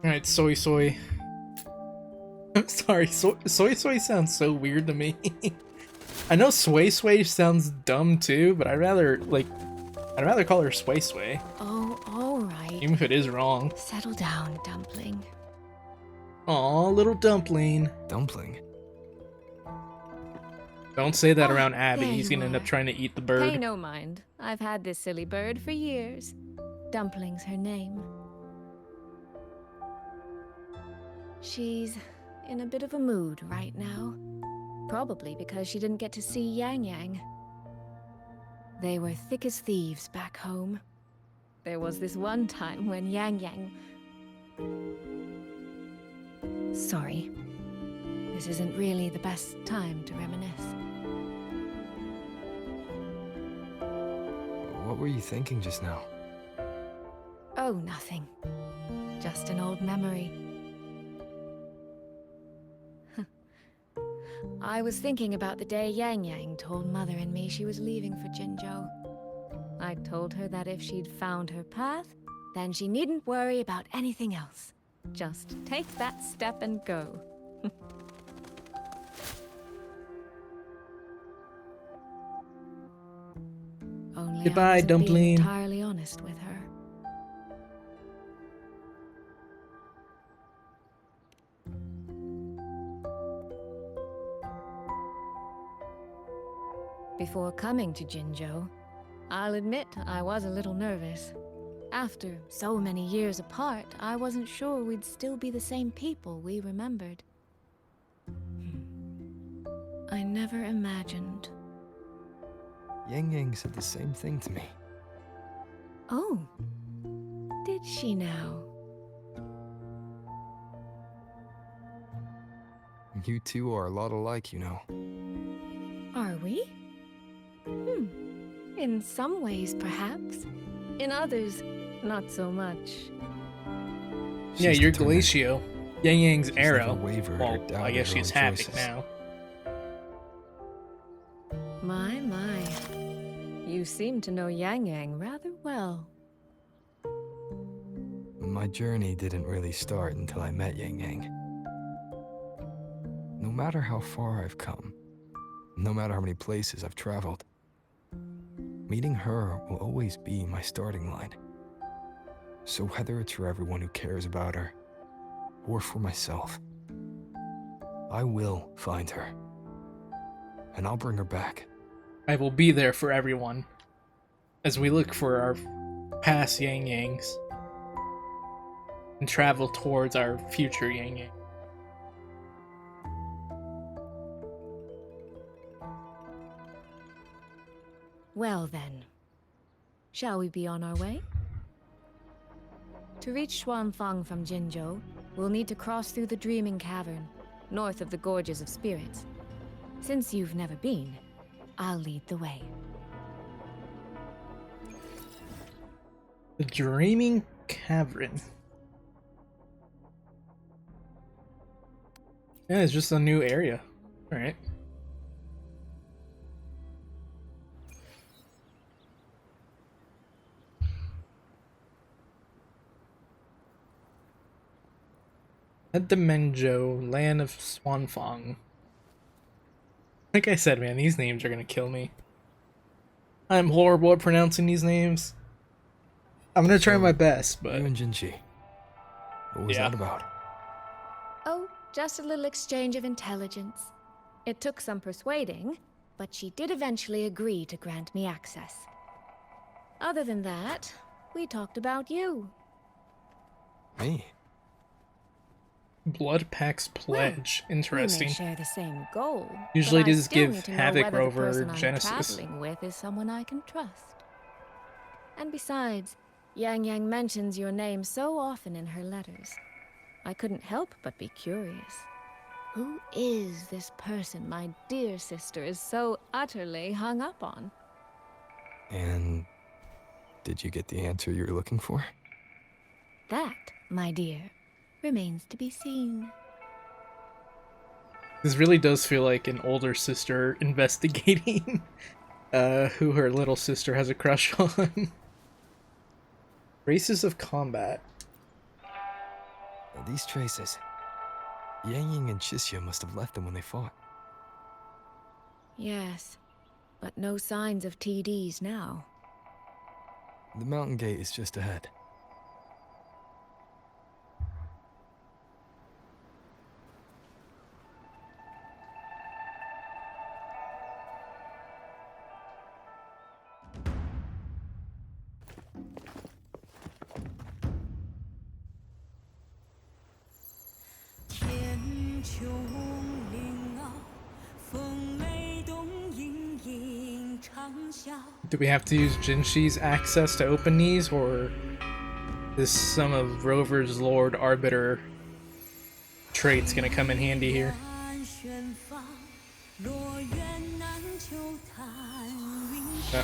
Alright, soy soy. I'm sorry, soy soy sounds so weird to me. I know sway sway sounds dumb too, but I'd rather call her sway sway. Oh, alright. Even if it is wrong. Settle down, Dumpling. Aw, little dumpling. Dumpling? Don't say that around Abby, there he's you gonna end up trying to eat the bird. Pay no mind. I've had this silly bird for years. Dumpling's her name. She's in a bit of a mood right now. Probably because she didn't get to see Yangyang. They were thick as thieves back home. There was this one time when Yangyang... Sorry. This isn't really the best time to reminisce. What were you thinking just now? Oh, nothing. Just an old memory. I was thinking about the day Yangyang told Mother and me she was leaving for Jinzhou. I told her that if she'd found her path, then she needn't worry about anything else. Just take that step and go. Only Goodbye, I wasn't Dumpling. being entirely honest with her. Before coming to Jinzhou, I'll admit I was a little nervous. After so many years apart, I wasn't sure we'd still be the same people we remembered. I never imagined. Yangyang said the same thing to me. Oh, did she now? You two are a lot alike, you know. Are we? In some ways, perhaps. In others, not so much. Yeah, you're Glacio. Yangyang's arrow. Wavered or Well, doubted I guess her she's own happy choices. now. My. You seem to know Yangyang rather well. My journey didn't really start until I met Yangyang. No matter how far I've come, no matter how many places I've traveled, meeting her will always be my starting line. So whether it's for everyone who cares about her, or for myself, I will find her. And I'll bring her back. I will be there for everyone as we look for our past Yangyangs and travel towards our future Yangyang. Well then, Shall we be on our way? To reach Xuanfang from Jinzhou, we'll need to cross through the Dreaming Cavern, north of the Gorges of Spirits. Since you've never been, I'll lead the way. The Dreaming Cavern. Yeah, it's just a new area. Alright. Head to Mengzhou, land of Xuanfang. Like I said, man, these names are gonna kill me. I'm horrible at pronouncing these names. I'm gonna try my best, but... You and Jinchi. What was that about? Oh, just a little exchange of intelligence. It took some persuading, but she did eventually agree to grant me access. Other than that, we talked about you. Me? Blood Pack's Pledge. Interesting. We may share the same goal. Usually but I does still give need to know Havoc whether Rover the person I'm Genesis. traveling with is someone I can trust. And besides, Yangyang mentions your name so often in her letters. I couldn't help but be curious. Who is this person my dear sister is so utterly hung up on? And did you get the answer you were looking for? That, my dear, remains to be seen. This really does feel like an older sister investigating who her little sister has a crush on. Races of combat. These traces. Yangyang and Chixia must have left them when they fought. Yes, but no signs of TDs now. The mountain gate is just ahead. Do we have to use Jinshi's access to open these, or is some of Rover's Lord Arbiter traits gonna come in handy here? No,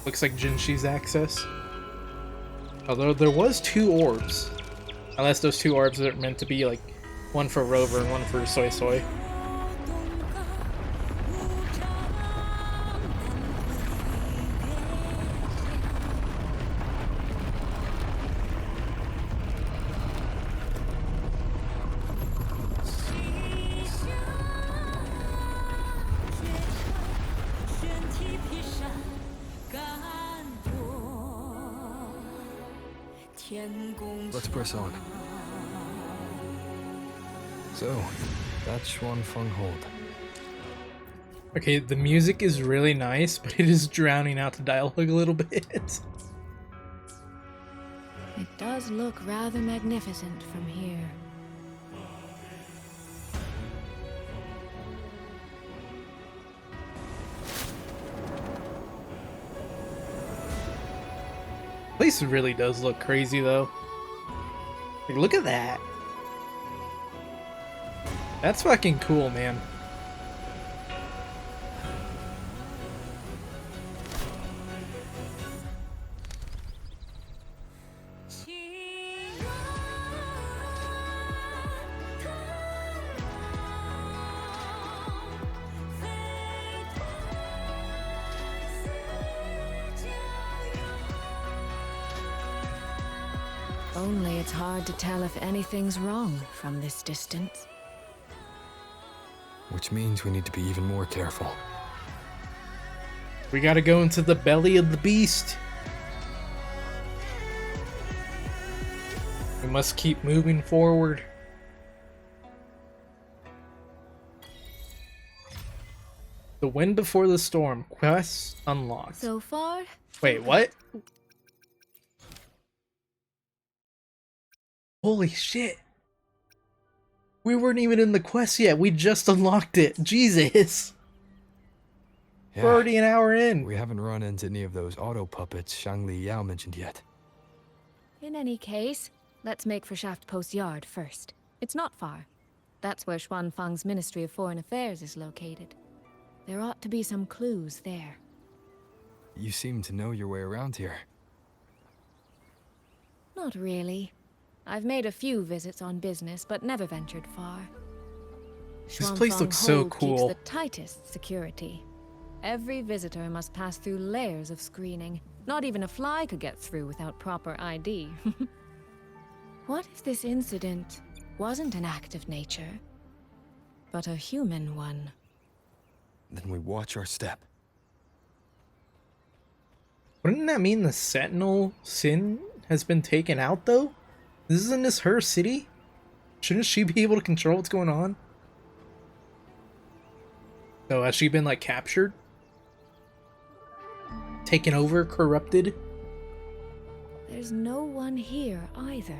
looks like Jinshi's access. Although there was 2 orbs. Unless those 2 orbs are meant to be like one for Rover and one for Soy Soy. Let's press on. So, that's Xuanfang Hold. Okay, the music is really nice, but it is drowning out the dialogue a little bit. It does look rather magnificent from here. Place really does look crazy though. Like, look at that. That's fucking cool, man. Only it's hard to tell if anything's wrong from this distance. Which means we need to be even more careful. We gotta go into the belly of the beast. We must keep moving forward. The Wind Before the Storm. Quest unlocked. So far? Wait, what? Holy shit. We weren't even in the quest yet. We just unlocked it. Jesus. We're already an hour in. We haven't run into any of those auto puppets Shangli Yao mentioned yet. In any case, let's make for Shaft Post Yard first. It's not far. That's where Xuanfang's Ministry of Foreign Affairs is located. There ought to be some clues there. You seem to know your way around here. Not really. I've made a few visits on business, but never ventured far. This place looks so Hold cool. keeps the tightest security. Every visitor must pass through layers of screening. Not even a fly could get through without proper ID. What if this incident wasn't an act of nature, but a human one? Then we watch our step. Wouldn't that mean the Sentinel Sin has been taken out, though? Isn't this her city? Shouldn't she be able to control what's going on? So has she been, like, captured? Taken over? Corrupted? There's no one here either.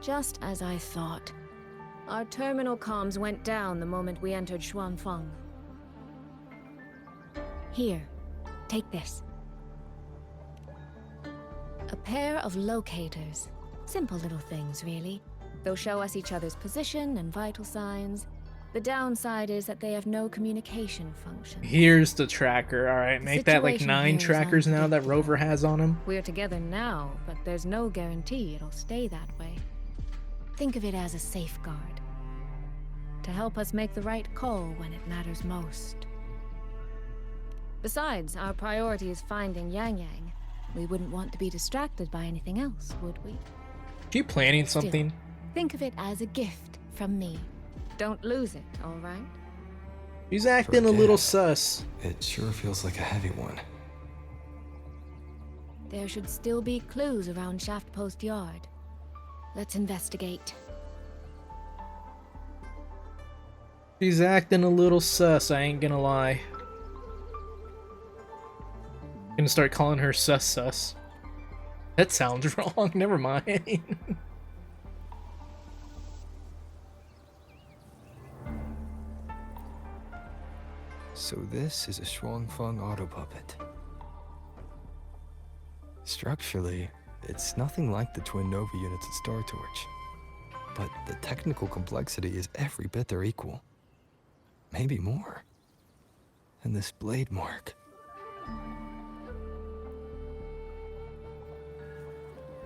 Just as I thought. Our terminal comms went down the moment we entered Xuanfang. Here, take this. A pair of locators. Simple little things, really. They'll show us each other's position and vital signs. The downside is that they have no communication function. Here's the tracker. Alright, make that like 9 trackers now that Rover has on him. We're together now, but there's no guarantee it'll stay that way. Think of it as a safeguard. To help us make the right call when it matters most. Besides, our priority is finding Yangyang. We wouldn't want to be distracted by anything else, would we? You planning something? Still, think of it as a gift from me. Don't lose it, all right? He's acting a little sus. It sure feels like a heavy one. There should still be clues around Shaft Post Yard. Let's investigate. He's acting a little sus, I ain't gonna lie. Gonna start calling her sus. That sounds wrong, never mind. So this is a Xuanfang auto puppet. Structurally, it's nothing like the twin Nova units at Startorch. But the technical complexity is every bit their equal. Maybe more. And this blade mark.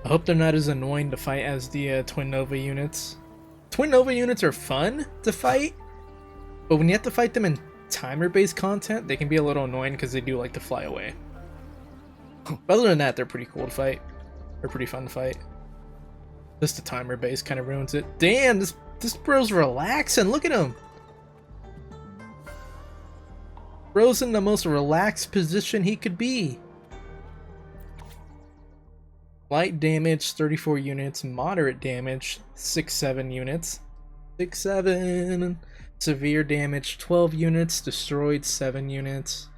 I hope they're not as annoying to fight as the Twin Nova units. Twin Nova units are fun to fight, but when you have to fight them in timer-based content, they can be a little annoying because they do like to fly away. But other than that, they're pretty cool to fight. They're pretty fun to fight. Just the timer-based kind of ruins it. Damn, this bro's relaxing. Look at him. Bro's in the most relaxed position he could be. Light damage, 34 units. Moderate damage, 6-7 units. 6-7. Severe damage, 12 units. Destroyed, 7 units.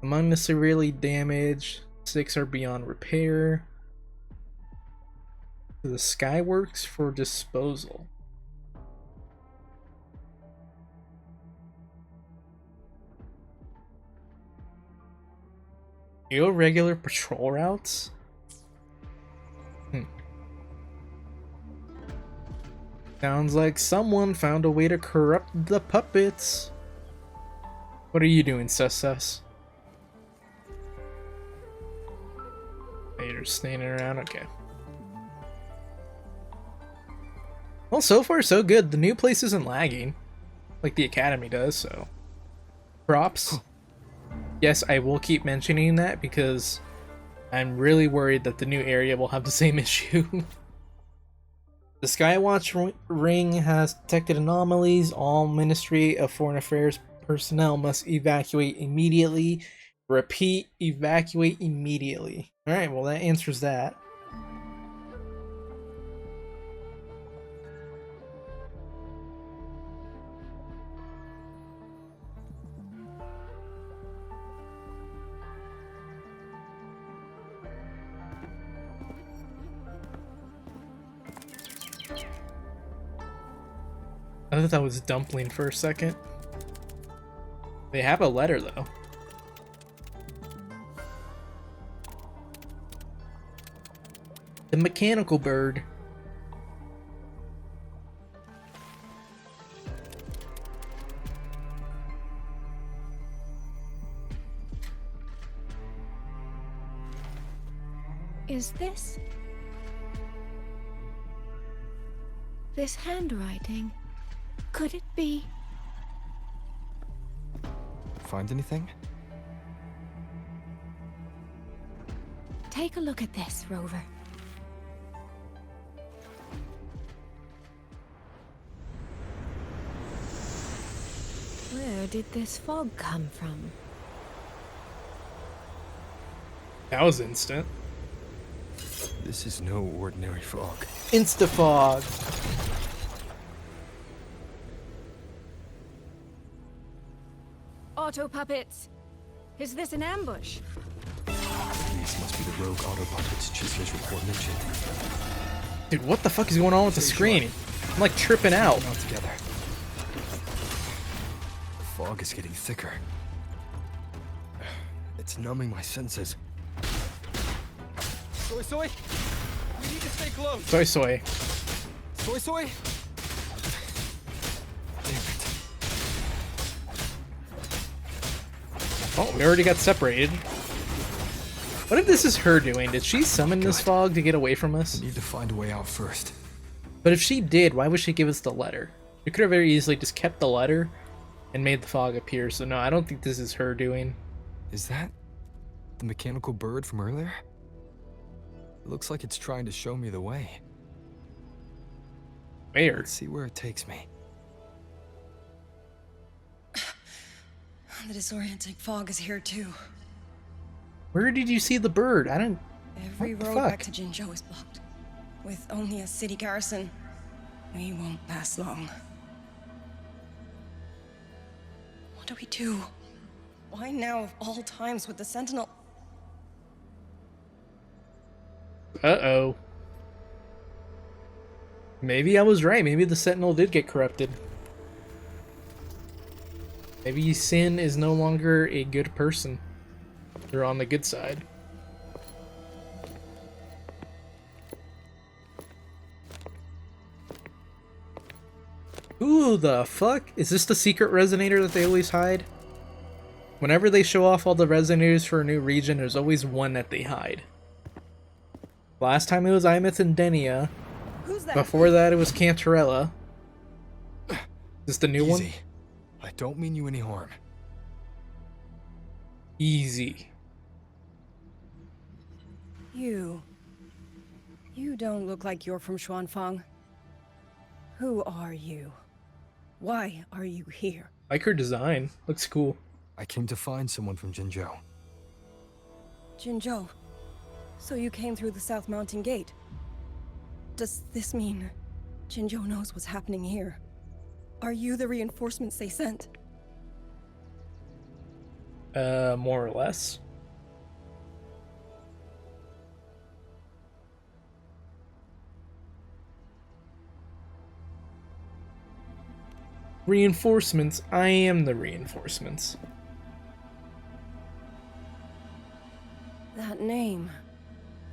Among the severely damaged, 6 are beyond repair. The Skyworks for disposal. Irregular patrol routes? Sounds like someone found a way to corrupt the puppets. What are you doing, sus? You're just standing around? Okay. Well, so far so good. The new place isn't lagging like the Academy does, so props. Yes, I will keep mentioning that because I'm really worried that the new area will have the same issue. The Skywatch ring has detected anomalies. All Ministry of Foreign Affairs personnel must evacuate immediately. Repeat, evacuate immediately. Alright, well that answers that. I thought that was dumpling for a second. They have a letter though. The mechanical bird. Is this handwriting? Could it be? Find anything? Take a look at this, Rover. Where did this fog come from? That was instant. This is no ordinary fog. Insta-fog. Auto puppets! Is this an ambush? These must be the rogue auto puppets Chisya's report mentioned. Dude, what the fuck is going on with the screen? I'm like tripping out. Not together. The fog is getting thicker. It's numbing my senses. Soy soy! We need to stay close! Soy soy. Soy soy! Oh, we already got separated. What if this is her doing? Did she summon this fog to get away from us? I need to find a way out first. But if she did, why would she give us the letter? She could have very easily just kept the letter and made the fog appear. So no, I don't think this is her doing. Is that the mechanical bird from earlier? It looks like it's trying to show me the way. Where? Let's see where it takes me. The disorienting fog is here too. Where did you see the bird? I don't... Every what the road fuck? back to Jinzhou is blocked. With only a city garrison, we won't last long. What do we do? Why now of all times with the Sentinel? Uh-oh. Maybe I was right. Maybe the Sentinel did get corrupted. Maybe Sin is no longer a good person. They're on the good side. Who the fuck? Is this the secret resonator that they always hide? Whenever they show off all the resonators for a new region, there's always one that they hide. Last time it was Imeth and Denia. Who's that? Before that it was Cantarella. Is this the new one? Easy. I don't mean you any harm. Easy. You don't look like you're from Xuanfang. Who are you? Why are you here? Like her design. Looks cool. I came to find someone from Jinzhou. Jinzhou. So you came through the South Mountain Gate. Does this mean Jinzhou knows what's happening here? Are you the reinforcements they sent? More or less. Reinforcements. I am the reinforcements. That name.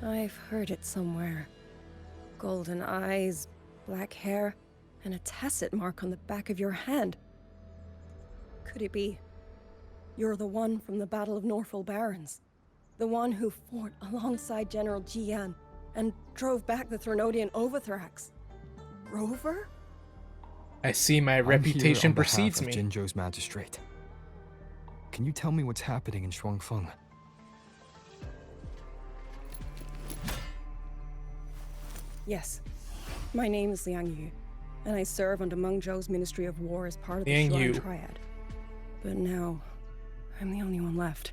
I've heard it somewhere. Golden eyes, black hair, and a tacit mark on the back of your hand. Could it be? You're the one from the Battle of Norfolk Barrens. The one who fought alongside General Jiyan and drove back the Threnodian Overthrax. Rover? I see my reputation precedes me. Jinzhou's magistrate. Can you tell me what's happening in Shuangfeng? Yes. My name is Liang, and I serve under Mengzhou's Ministry of War as part of the Liang Yu. Shuan Triad. But now, I'm the only one left.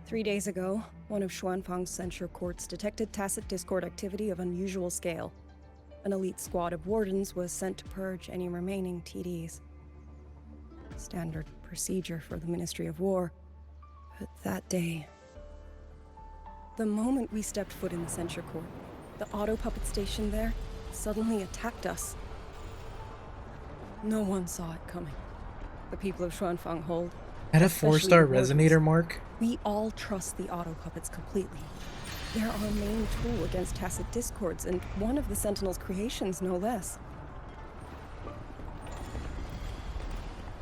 Three days ago, one of Xuanfang's censure courts detected tacit discord activity of unusual scale. An elite squad of wardens was sent to purge any remaining TDs. Standard procedure for the Ministry of War. But that day, The moment we stepped foot in the censure court, the auto puppet station there suddenly attacked us. No one saw it coming. The people of Xuanfang Hold. At a especially 4-star the wardens. resonator mark. We all trust the auto puppets completely. They're our main tool against tacit discords, and one of the Sentinel's creations, no less.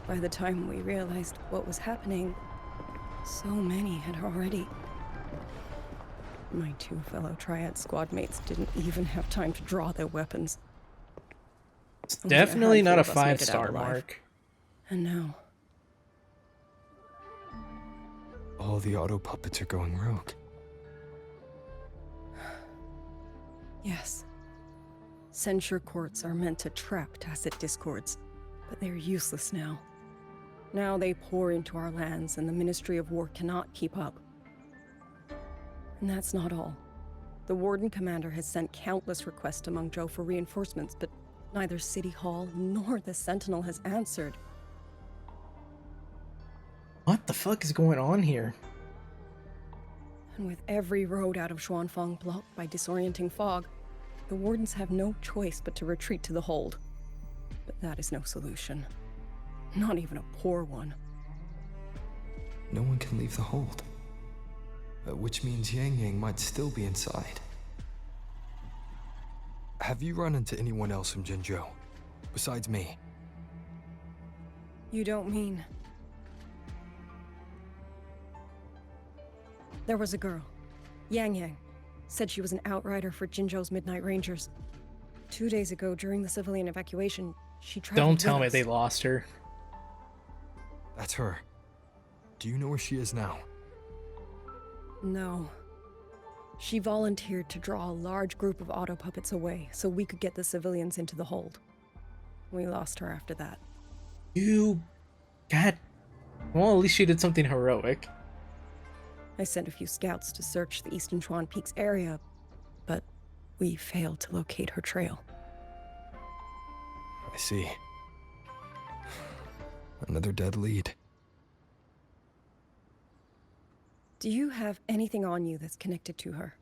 By the time we realized what was happening, so many had already... My 2 fellow Triad squad mates didn't even have time to draw their weapons. It's Only definitely not a handful of us made it out 5-star alive. mark. And now... All the auto puppets are going rogue. Yes. Censure courts are meant to trap tacit discords, but they're useless now. Now they pour into our lands, and the Ministry of War cannot keep up. And that's not all. The Warden Commander has sent countless requests to Mengzhou for reinforcements, but neither City Hall nor the Sentinel has answered. What the fuck is going on here? And with every road out of Xuanfang blocked by disorienting fog, the Wardens have no choice but to retreat to the hold. But that is no solution. Not even a poor one. No one can leave the hold. Which means Yangyang might still be inside. Have you run into anyone else from Jinzhou, besides me? You don't mean... There was a girl, Yangyang. Said she was an outrider for Jinzhou's Midnight Rangers. 2 days ago, during the civilian evacuation, she traveled Don't tell with me us. they lost her. That's her. Do you know where she is now? No. She volunteered to draw a large group of auto puppets away so we could get the civilians into the hold. We lost her after that. You... God... Well, at least she did something heroic. I sent a few scouts to search the Eastern Chuan Peaks area, but we failed to locate her trail. I see. Another dead lead. Do you have anything on you that's connected to her?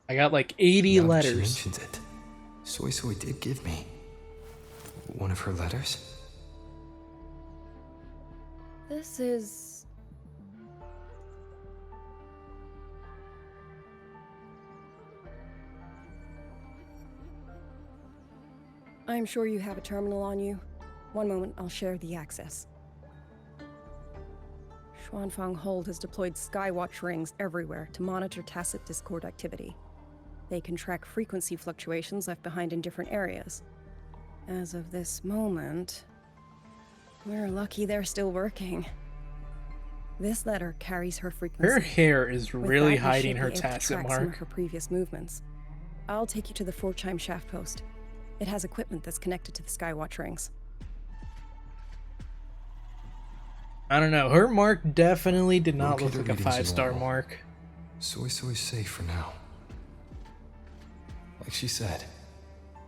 I got like 80 Now that she letters. mentions it, Soy Soy did give me one of her letters. This is... I'm sure you have a terminal on you. One moment, I'll share the access. Xuanfang Hold has deployed skywatch rings everywhere to monitor tacit discord activity. They can track frequency fluctuations left behind in different areas. As of this moment, we're lucky they're still working. This letter carries her frequency. Her hair is With really that, we hiding should her be able to tacit track some of mark. her previous movements. I'll take you to the 4-chime shaft post. It has equipment that's connected to the skywatch rings. I don't know. Her mark definitely did not Locate look her like a readings in 5-star normal. mark. Soy Soy's safe for now. Like she said,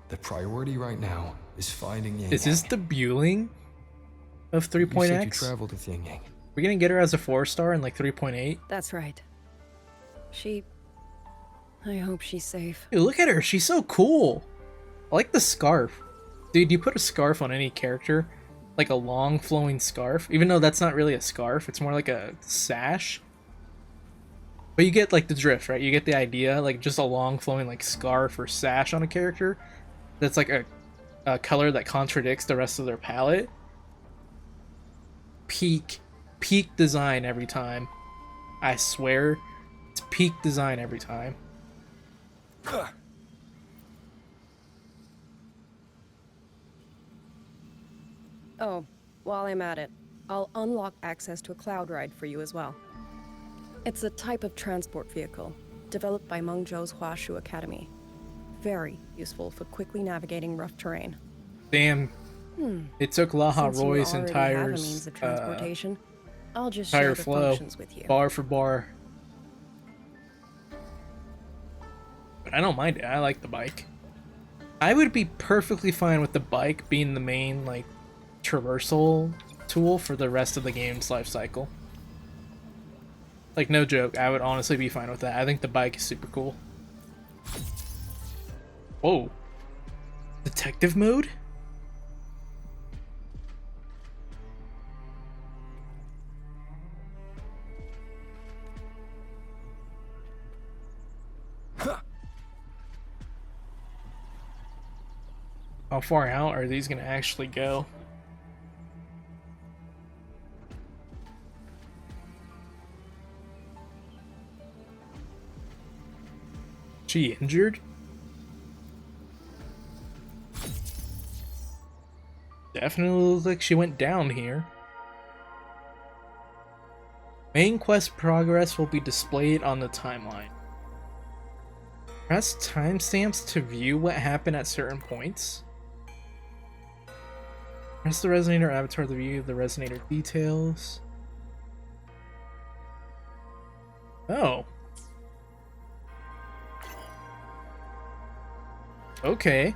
the priority right now is finding Yangyang. Is this the Bueling of You said you 3.x? traveled with Yangyang. We're gonna get her as a 4-star in like 3.8. That's right. I hope she's safe. Dude, look at her. She's so cool. I like the scarf. Dude, you put a scarf on any character, like a long flowing scarf, even though that's not really a scarf, it's more like a sash. But you get like the drift, right? You get the idea, like just a long flowing like scarf or sash on a character that's like a color that contradicts the rest of their palette. Peak design every time. I swear, it's peak design every time. Oh, while I'm at it, I'll unlock access to a cloud ride for you as well. It's a type of transport vehicle, developed by Mengzhou's Startorch Academy. Very useful for quickly navigating rough terrain. Damn. It took Laha Since you Roy's already have a entire means of transportation, I'll just share the flow, functions with you. bar for bar. But I don't mind it. I like the bike. I would be perfectly fine with the bike being the main like traversal tool for the rest of the game's life cycle. Like, no joke, I would honestly be fine with that. I think the bike is super cool. Whoa. Detective mode? How far out are these gonna actually go? She injured? Definitely looks like she went down here. Main quest progress will be displayed on the timeline. Press timestamps to view what happened at certain points. Press the resonator avatar to view the resonator details. Oh. Okay.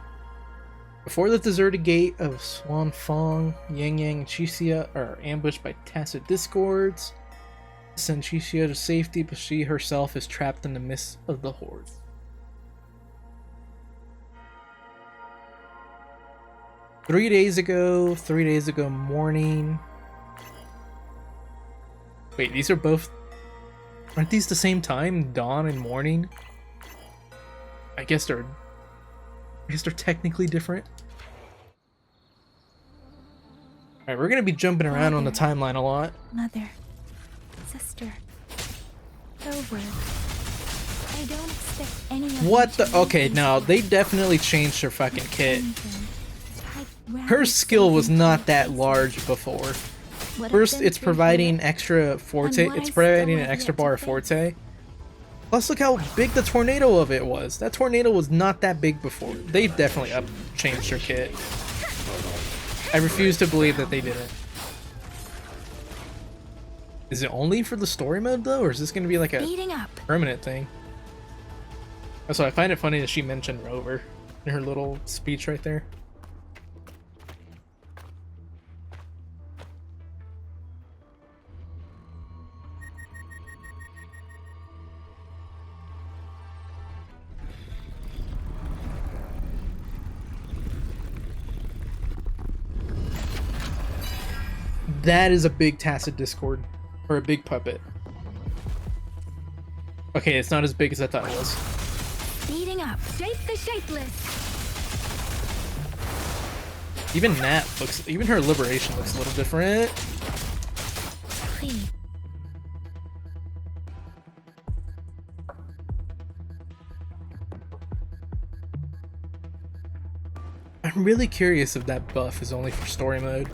Before the deserted gate of Huanglong, Yangyang and Chuxia are ambushed by tacit discords. Send Chuxia to safety, but she herself is trapped in the midst of the horde. Three days ago morning. Wait, these are both... Aren't these the same time? Dawn and morning? I guess they're technically different. Alright, we're gonna be jumping around on the timeline a lot. Mother, sister, Rover. I don't expect any of What the? Okay, now they definitely changed her fucking kit. Her skill was not that large before. First, it's providing extra forte. It's providing an extra bar of forte. Plus, look how big the tornado of it was. That tornado was not that big before. They've definitely changed her kit. I refuse to believe that they didn't. Is it only for the story mode though, or is this going to be like a permanent thing? Also, I find it funny that she mentioned Rover in her little speech right there. That is a big tacit discord, or a big puppet. Okay, it's not as big as I thought it was. Speeding up, shape the shapeless. Even that looks, even her liberation looks a little different. Please. I'm really curious if that buff is only for story mode.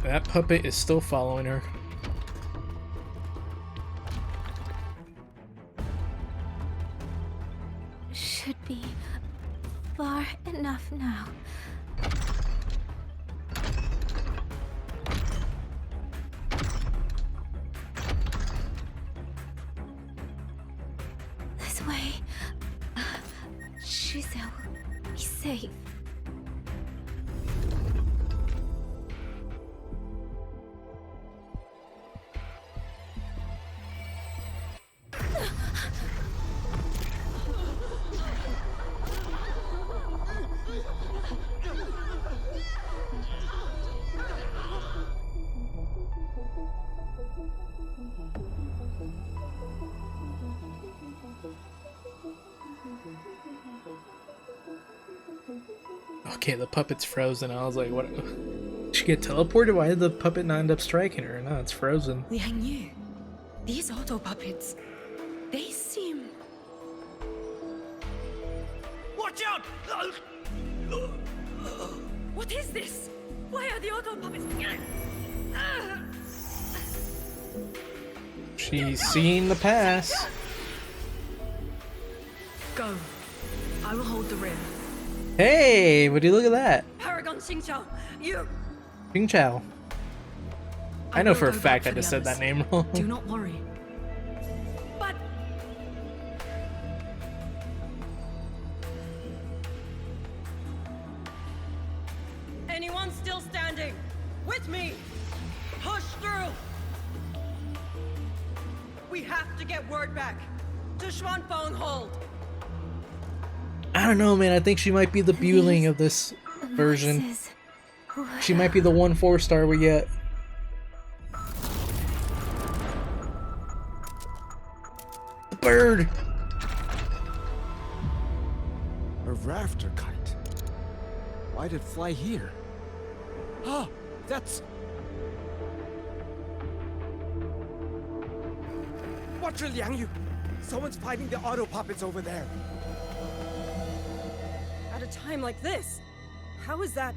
That puppet is still following her. Should be far enough now. This way. Chuxia will be safe. Okay, the puppet's frozen. I was like, what? Did she get teleported? Why did the puppet not end up striking her? No, it's frozen. Liang, these auto puppets, they seem... Watch out! What is this? Why are the auto puppets... She's seen the pass. Go. I will hold the rear. Hey, would you look at that? Paragon Xingqiao, you... Xingqiao. I know for a fact I just said that name wrong. Do not worry. But... Anyone Anyone still standing? With me! Push through! We have to get word back to Xuanfeng Hold. I don't know, man. I think she might be the Bueling of this version. She might be the 1 4-star we get. The bird! A rafter kite. Why'd it fly here? Ah, that's... Watch your Liangyu! Someone's fighting the auto puppets over there. At a time like this, how is that?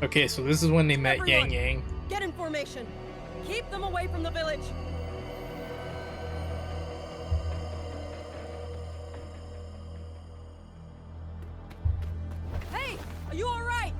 Okay, so this is when they met Everyone, Yangyang. Get in formation. Keep them away from the village. Hey, are you all right?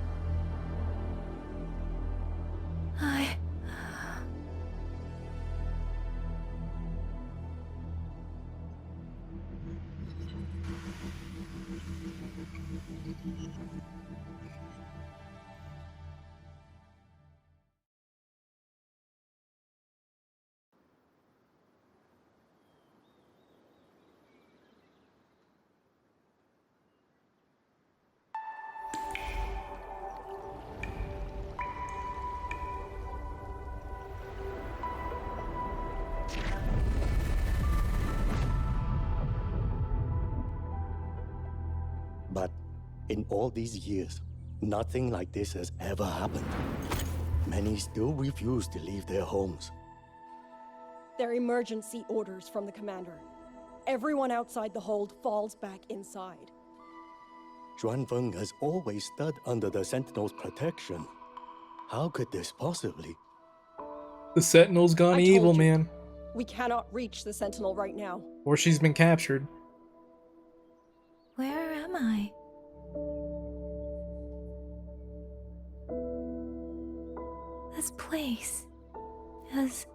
But in all these years, nothing like this has ever happened. Many still refuse to leave their homes. They're emergency orders from the commander. Everyone outside the hold falls back inside. Xuanfeng has always stood under the Sentinel's protection. How could this possibly? The Sentinel's gone evil, man. We cannot reach the Sentinel right now. Or she's been captured. Where am I? This place is...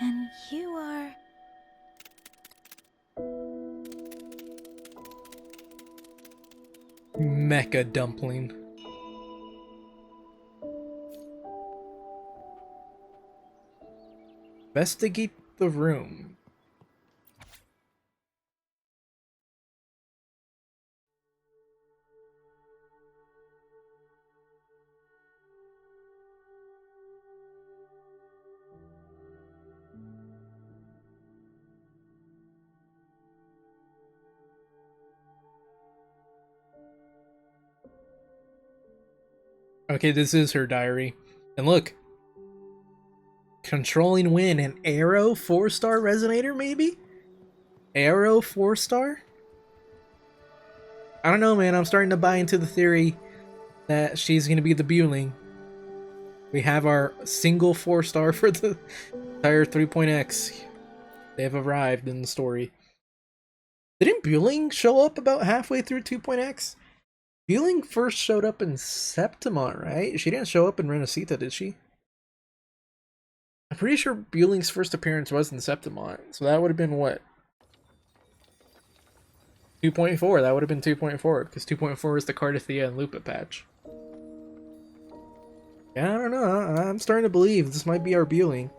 And you are... Mecha dumpling. Investigate the room. Okay, this is her diary. And look. Controlling wind and arrow 4-star resonator, maybe? Arrow 4-star? I don't know, man. I'm starting to buy into the theory that she's going to be the Bueling. We have our single 4-star for the entire 3.x. They have arrived in the story. Didn't Bueling show up about halfway through 2.x? Bueling first showed up in Septimont, right? She didn't show up in Renacita, did she? I'm pretty sure Bueling's first appearance was in Septimont, so that would have been what? 2.4, that would have been 2.4, because 2.4 is the Cardathia and Lupa patch. Yeah, I don't know, I'm starting to believe this might be our Bueling.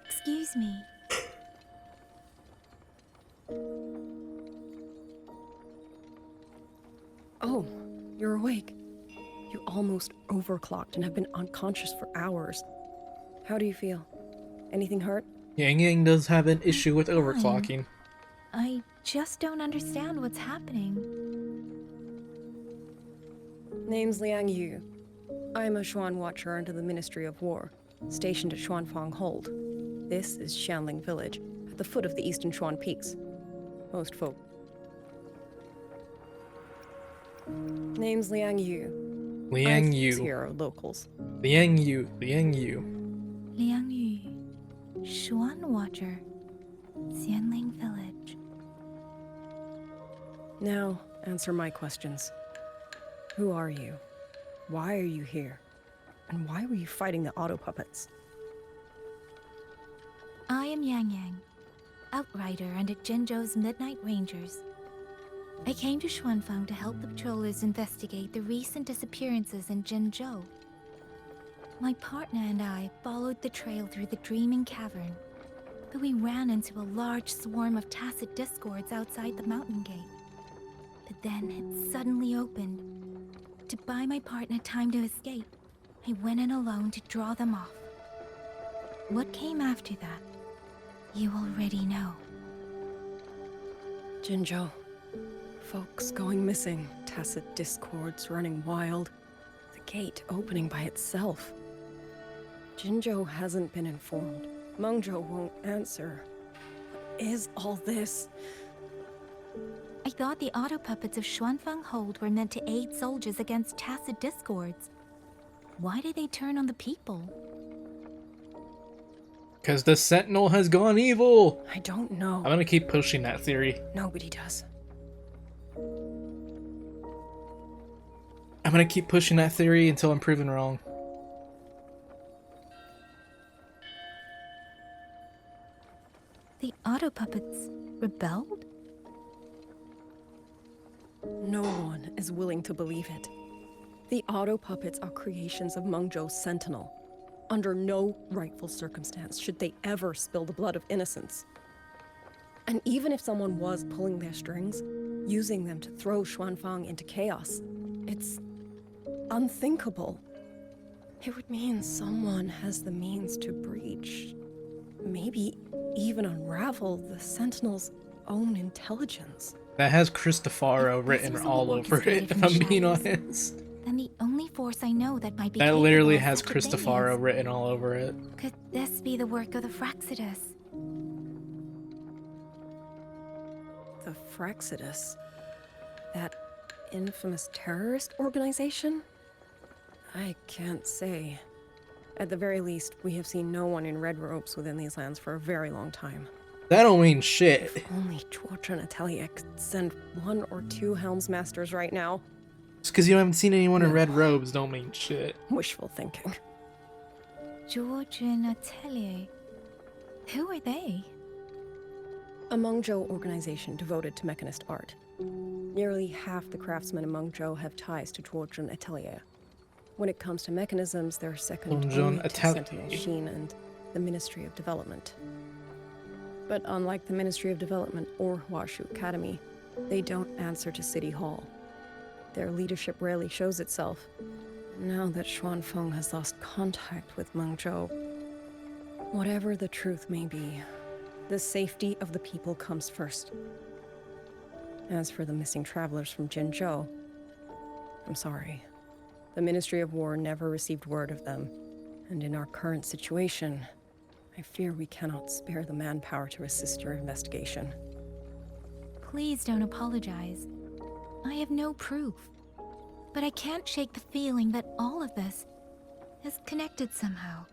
Excuse me. Oh, you're awake. You almost overclocked and have been unconscious for hours. How do you feel? Anything hurt? Yangyang does have an issue with overclocking. I just don't understand what's happening. Name's Liang Yu. I'm a Xuan Watcher under the Ministry of War, stationed at Xuanfeng Hold. This is Xianling Village, at the foot of the Eastern Xuan Peaks. Most folk. Name's Liang Yu. Liang Yu. Here are locals. Liang Yu. Liang Yu. Liang Yu. Xuan Watcher. Xianling Village. Now, answer my questions. Who are you? Why are you here? And why were you fighting the auto puppets? I am Yangyang, outrider under Jinzhou's Midnight Rangers. I came to Xuanfang to help the patrollers investigate the recent disappearances in Jinzhou. My partner and I followed the trail through the Dreaming Cavern, but we ran into a large swarm of tacit discords outside the mountain gate. But then it suddenly opened. To buy my partner time to escape, I went in alone to draw them off. What came after that, you already know. Jinzhou. Folks going missing, tacit discords running wild, the gate opening by itself. Jinzhou hasn't been informed. Mengzhou won't answer. What is all this? I thought the auto puppets of Xuanfang Hold were meant to aid soldiers against tacit discords. Why did they turn on the people? Because the Sentinel has gone evil! I don't know. I'm gonna keep pushing that theory. Nobody does. I'm gonna keep pushing that theory until I'm proven wrong. The auto puppets rebelled? No one is willing to believe it. The auto puppets are creations of Mengzhou's Sentinel. Under no rightful circumstance should they ever spill the blood of innocents. And even if someone was pulling their strings, using them to throw Xuanfang into chaos, it's unthinkable. It would mean someone has the means to breach, maybe even unravel the Sentinel's own intelligence. That has Cristofaro written all over it, if I'm being honest. Then the only force I know that might be That literally has capable of such a thing Cristofaro is- written all over it. Could this be the work of the Fraxidus? The Fraxidus? That infamous terrorist organization? I can't say. At the very least, we have seen no one in red robes within these lands for a very long time. That don't mean shit. If only Chuochen Atelier could send 1 or 2 Helmsmasters right now. Just because you haven't seen anyone in red robes don't mean shit. Wishful thinking. Georgian Atelier. Who are they? A Mengzhou organization devoted to mechanist art. Nearly half the craftsmen in Mengzhou have ties to Chuochen Atelier. When it comes to mechanisms, they're second only to Sentinel Sheen and the Ministry of Development. But unlike the Ministry of Development or Startorch Academy, they don't answer to City Hall. Their leadership rarely shows itself. Now that Xuanfeng has lost contact with Mengzhou, whatever the truth may be, the safety of the people comes first. As for the missing travelers from Jinzhou, I'm sorry. The Ministry of War never received word of them, and in our current situation, I fear we cannot spare the manpower to assist your investigation. Please don't apologize. I have no proof. But I can't shake the feeling that all of this is connected somehow.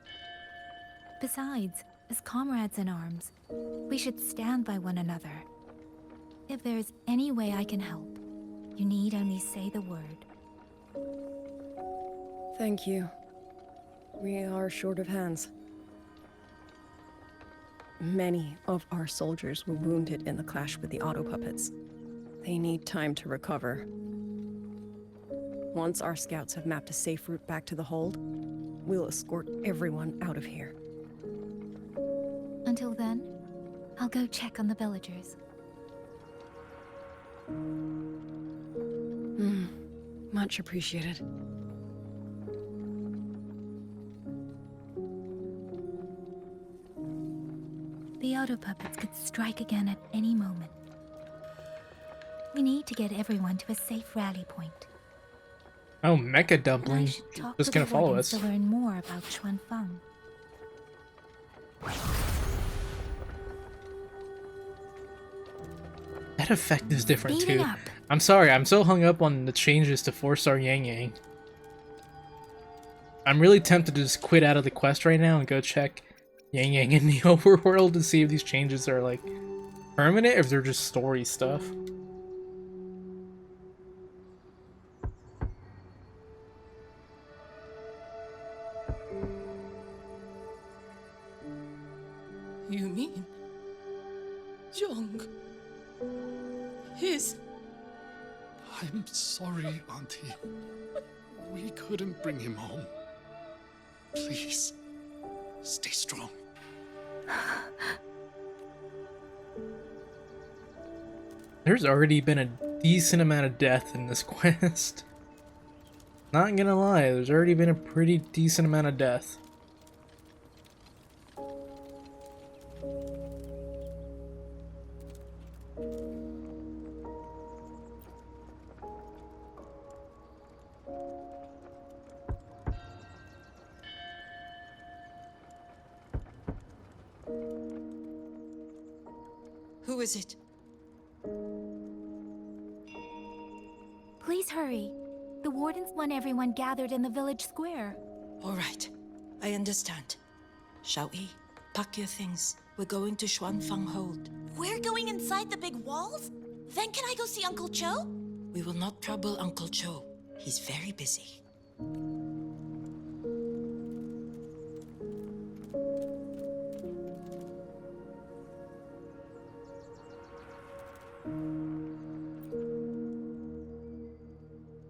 Besides, as comrades in arms, we should stand by one another. If there is any way I can help, you need only say the word. Thank you. We are short of hands. Many of our soldiers were wounded in the clash with the auto puppets. They need time to recover. Once our scouts have mapped a safe route back to the hold, we'll escort everyone out of here. Until then, I'll go check on the villagers. Much appreciated. The auto puppets could strike again at any moment. We need to get everyone to a safe rally point. Oh, Mecha Dumpling. I should talk Just to gonna the follow wardens us. to learn more about Xuanfang. That effect is different Speeding too. up. I'm sorry, I'm so hung up on the changes to 4-star Yangyang. I'm really tempted to just quit out of the quest right now and go check Yangyang in the overworld to see if these changes are like permanent or if they're just story stuff. You mean... Young... His... I'm sorry, Auntie. We couldn't bring him home. Please, stay strong. There's already been a decent amount of death in this quest. Not gonna lie, there's already been a pretty decent amount of death. Who is it? Please hurry. The wardens want everyone gathered in the village square. All right. I understand. Shall we? Pack your things. We're going to Xuanfang Hold. We're going inside the big walls? Then can I go see Uncle Cho? We will not trouble Uncle Cho. He's very busy.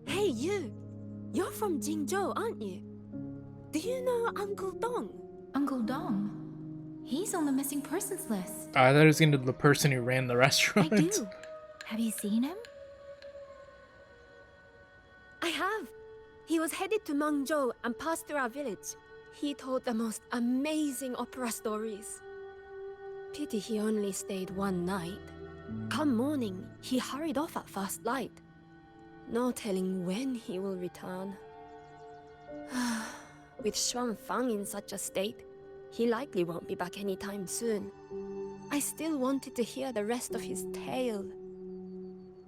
Hey, you! You're from Jingzhou, aren't you? Do you know Uncle Dong? Uncle Dong? He's on the missing persons list. I thought it was gonna be the person who ran the restaurant. I do. Have you seen him? I have. He was headed to Mengzhou and passed through our village. He told the most amazing opera stories. Pity he only stayed one night. Come morning, he hurried off at first light. No telling when he will return. With Xuanfang in such a state, he likely won't be back anytime soon. I still wanted to hear the rest of his tale.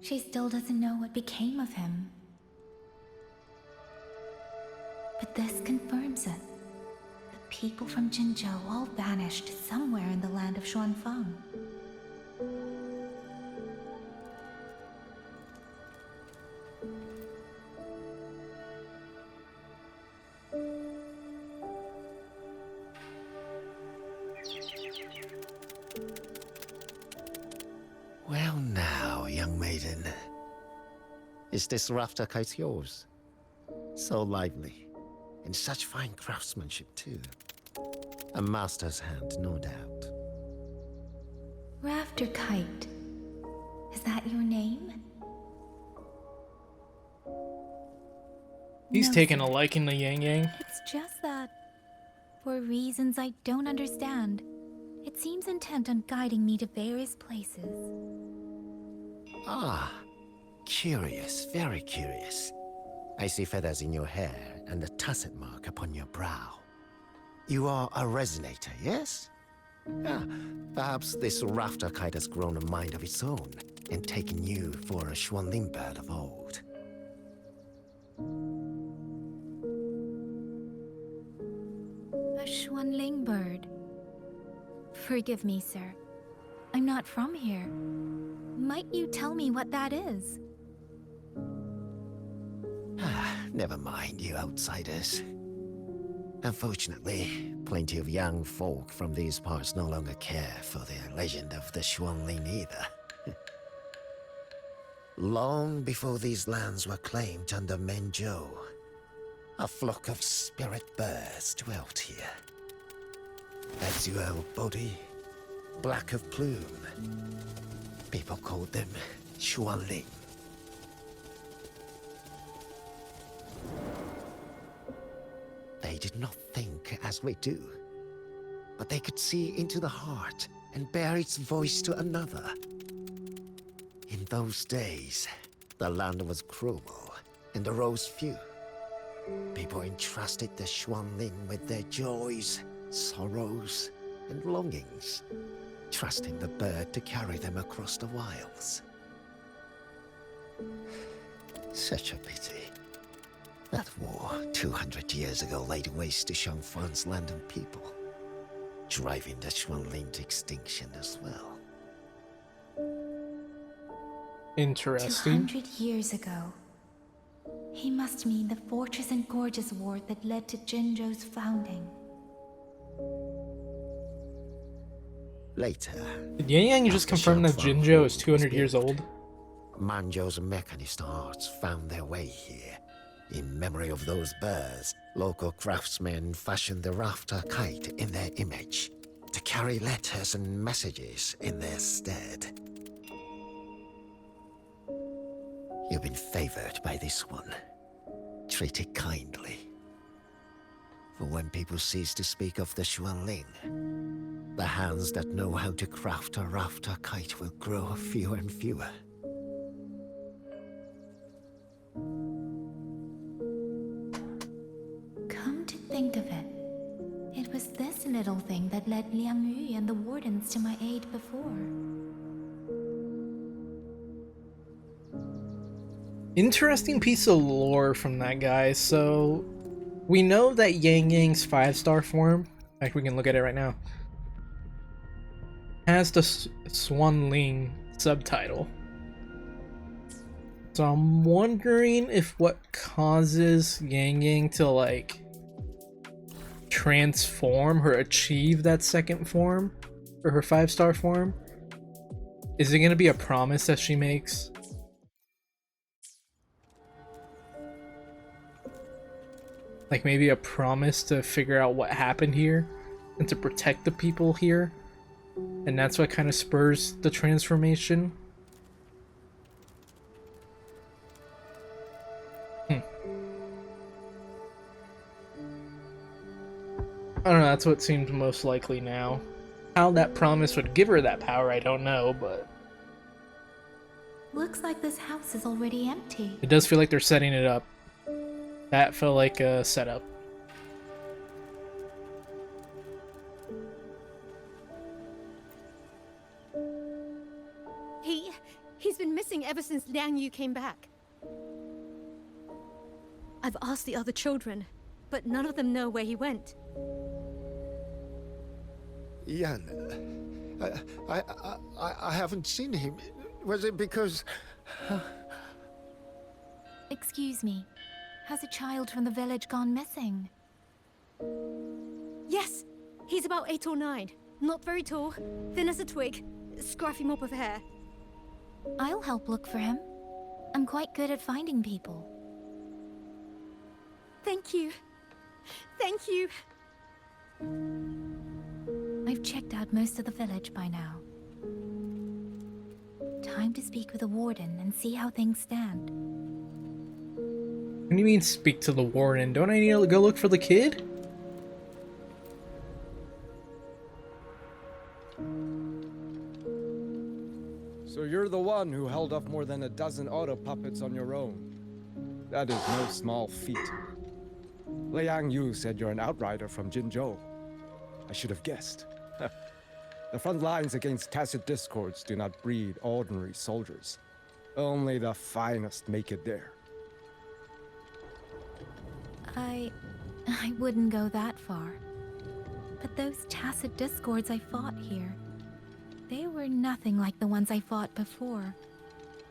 She still doesn't know what became of him. But this confirms it. The people from Jingzhou all vanished somewhere in the land of Xuanfang. Well now, young maiden. Is this rafter kite yours? So lively, and such fine craftsmanship too. A master's hand, no doubt. Rafter Kite. Is that your name? He's No, taking sir. a liking to Yangyang. It's just that, for reasons I don't understand, it seems intent on guiding me to various places. Ah, curious, very curious. I see feathers in your hair and a tacet mark upon your brow. You are a resonator, yes? Ah, perhaps this rafter kite has grown a mind of its own and taken you for a Xuanling bird of old. A Xuanling bird. Forgive me, sir. I'm not from here. Might you tell me what that is? Never mind, you outsiders. Unfortunately, plenty of young folk from these parts no longer care for the legend of the Xuanling either. Long before these lands were claimed under Mengzhou, a flock of spirit birds dwelt here. Azure body, black of plume. People called them Xuanling. They did not think as we do, but they could see into the heart and bear its voice to another. In those days, the land was cruel and the roads few. People entrusted the Xuanling with their joys, sorrows, and longings, trusting the bird to carry them across the wilds. Such a pity. That war 200 years ago laid waste to Xuanfang's land and people, driving the Xuanling to extinction as well. Interesting. 200 years ago. He must mean the Fortress and Gorges War that led to Jingzhou's founding. Later, Did Yangyang just confirm that Jinzhou is 200 years old? Mengzhou's mechanist arts found their way here. In memory of those birds, local craftsmen fashioned the rafter kite in their image, to carry letters and messages in their stead. You've been favored by this one. Treat it kindly. For when people cease to speak of the Xuanling, the hands that know how to craft a rafter kite will grow fewer and fewer. Come to think of it, it was this little thing that led Liang Yu and the wardens to my aid before. Interesting piece of lore from that guy. So we know that Yangyang's 5-star form, like we can look at it right now, has the Xuanling subtitle. So I'm wondering if what causes Yangyang to like transform or achieve that second form, or her 5-star form, is it going to be a promise that she makes? Like maybe a promise to figure out what happened here and to protect the people here, and that's what kind of spurs the transformation. I don't know, that's what seems most likely now. How that promise would give her that power, I don't know, but Looks like this house is already empty. it does feel like they're setting it up. That felt like a setup. He's been missing ever since Liang Yu came back. I've asked the other children, but none of them know where he went. Yan, I haven't seen him. Was it because... Excuse me, has a child from the village gone missing? Yes, he's about 8 or 9. Not very tall, thin as a twig, scruffy mop of hair. I'll help look for him. I'm quite good at finding people. Thank you. Thank you. I've checked out most of the village by now. Time to speak with the warden and see how things stand. What do you mean speak to the warden? Don't I need to go look for the kid? So you're the one who held off more than a dozen auto puppets on your own. That is no small feat. Liang Yu said you're an outrider from Jinzhou. I should have guessed. The front lines against tacit discords do not breed ordinary soldiers. Only the finest make it there. I wouldn't go that far. But those tacit discords I fought here, they were nothing like the ones I fought before.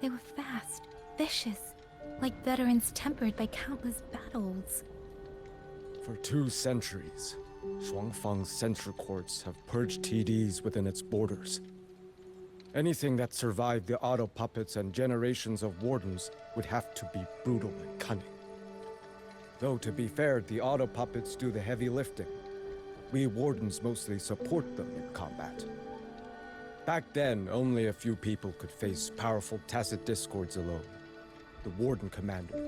They were fast, vicious, like veterans tempered by countless battles. For 2 centuries, Shuangfang's censor courts have purged TDs within its borders. Anything that survived the auto puppets and generations of wardens would have to be brutal and cunning. Though to be fair, the auto puppets do the heavy lifting. We wardens mostly support them in combat. Back then, only a few people could face powerful tacit discords alone. The Warden Commander,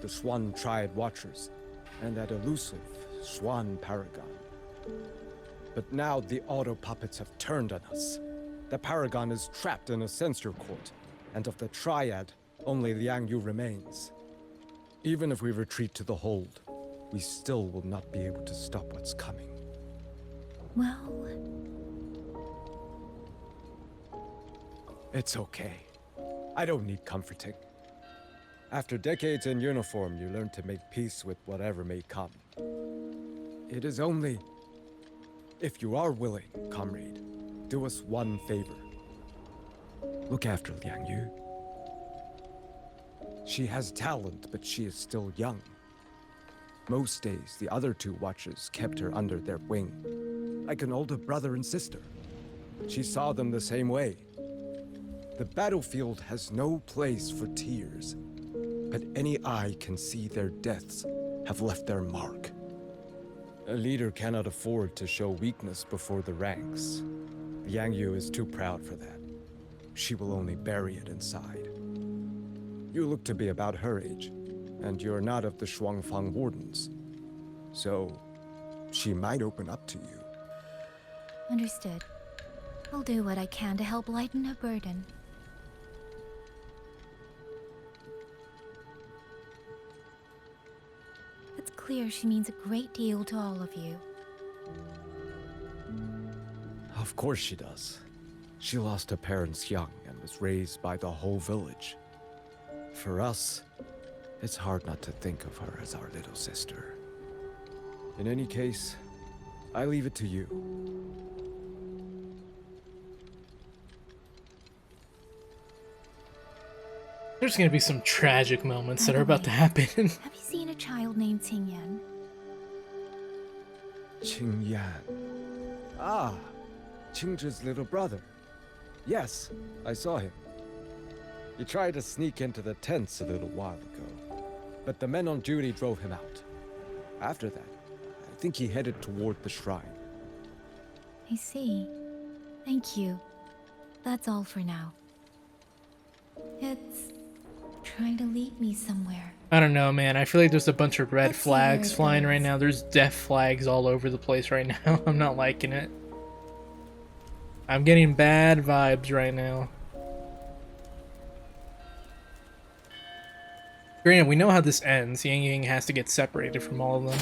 the Xuan Triad Watchers, and that elusive Xuan Paragon. But now the auto puppets have turned on us. The Paragon is trapped in a censor court, and of the Triad, only Liang Yu remains. Even if we retreat to the hold, we still will not be able to stop what's coming. Well... It's okay. I don't need comforting. After decades in uniform, you learn to make peace with whatever may come. It is only... If you are willing, comrade, do us one favor. Look after Liang Yu. She has talent, but she is still young. Most days, the other 2 watchers kept her under their wing, like an older brother and sister. She saw them the same way. The battlefield has no place for tears, but any eye can see their deaths have left their mark. A leader cannot afford to show weakness before the ranks. Yangyang is too proud for that. She will only bury it inside. You look to be about her age, and you're not of the Shuangfang Wardens. So, she might open up to you. Understood. I'll do what I can to help lighten her burden. It's clear she means a great deal to all of you. Of course she does. She lost her parents young and was raised by the whole village. For us, it's hard not to think of her as our little sister. In any case, I leave it to you. There's gonna be some tragic moments that are about to happen. Have you seen a child named Yangyang? Yangyang. Ah, Qingzhi's little brother. Yes, I saw him. He tried to sneak into the tents a little while ago, but the men on duty drove him out. After that, I think he headed toward the shrine. I see. Thank you. That's all for now. It's trying to lead me somewhere. I don't know, man. I feel like there's a bunch of red Let's see flags where it flying goes. right now. There's death flags all over the place right now. I'm not liking it. I'm getting bad vibes right now. Granted, we know how this ends. Yangyang has to get separated from all of them,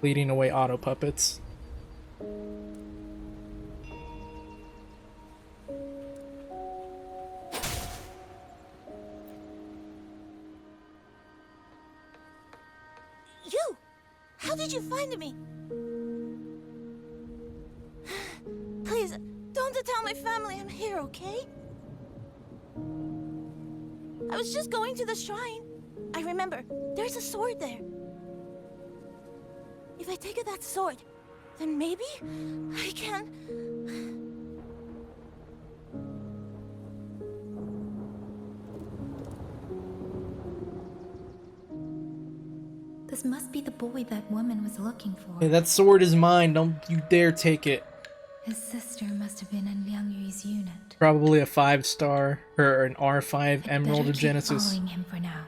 leading away auto puppets. You! How did you find me? Please, don't tell my family I'm here, okay? I was just going to the shrine. I remember, there's a sword there. If I take that sword, then maybe I can... This must be the boy that woman was looking for. Hey, that sword is mine. Don't you dare take it. His sister must have been in Liang Yu's unit. Probably a 5-star or an R5 Emerald Better of keep Genesis. following him for now.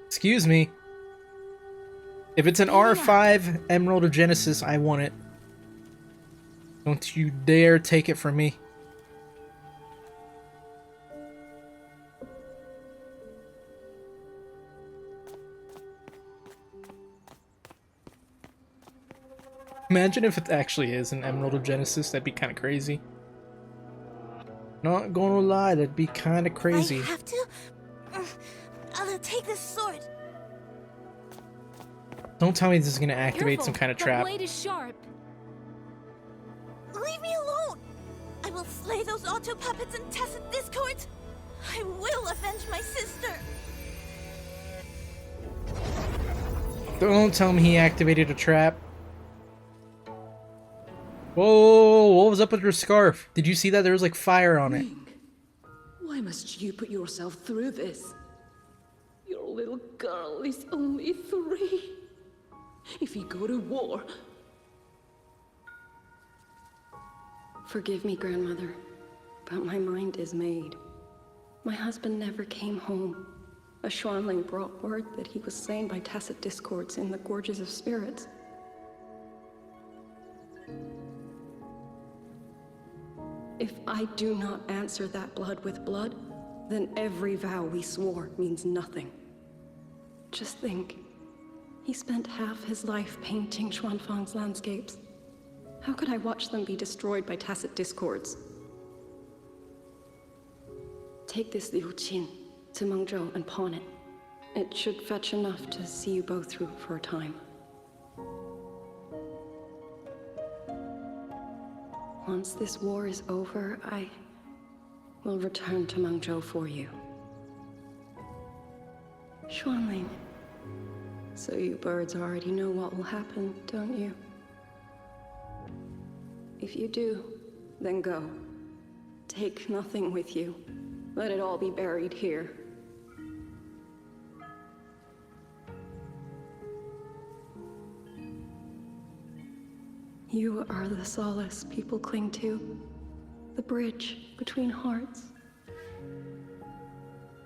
Excuse me. If it's an R5 Emerald of Genesis, I want it. Don't you dare take it from me. Imagine if it actually is an Emerald of Genesis. That'd be kind of crazy. Not gonna lie, that'd be kind of crazy. I have to... I'll take this sword. Don't tell me this is gonna activate some kind of trap. The blade is sharp. Leave me alone! I will slay those auto puppets and tacit discords. I will avenge my sister. Don't tell me he activated a trap. Whoa, what was up with your scarf? Did you see that? There was like fire on it. Why must you put yourself through this? Your little girl is only 3. If you go to war... Forgive me, grandmother, but my mind is made. My husband never came home. A Huanglong brought word that he was slain by tacit discords in the Gorges of Spirits. If I do not answer that blood with blood, then every vow we swore means nothing. Just think, he spent half his life painting Xuanfang's landscapes. How could I watch them be destroyed by tacit discords? Take this Liu Qin to Mengzhou and pawn it. It should fetch enough to see you both through for a time. Once this war is over, I will return to Mengzhou for you. Xuanling, so you birds already know what will happen, don't you? If you do, Then go. Take nothing with you. Let it all be buried here. You are the solace people cling to, the bridge between hearts.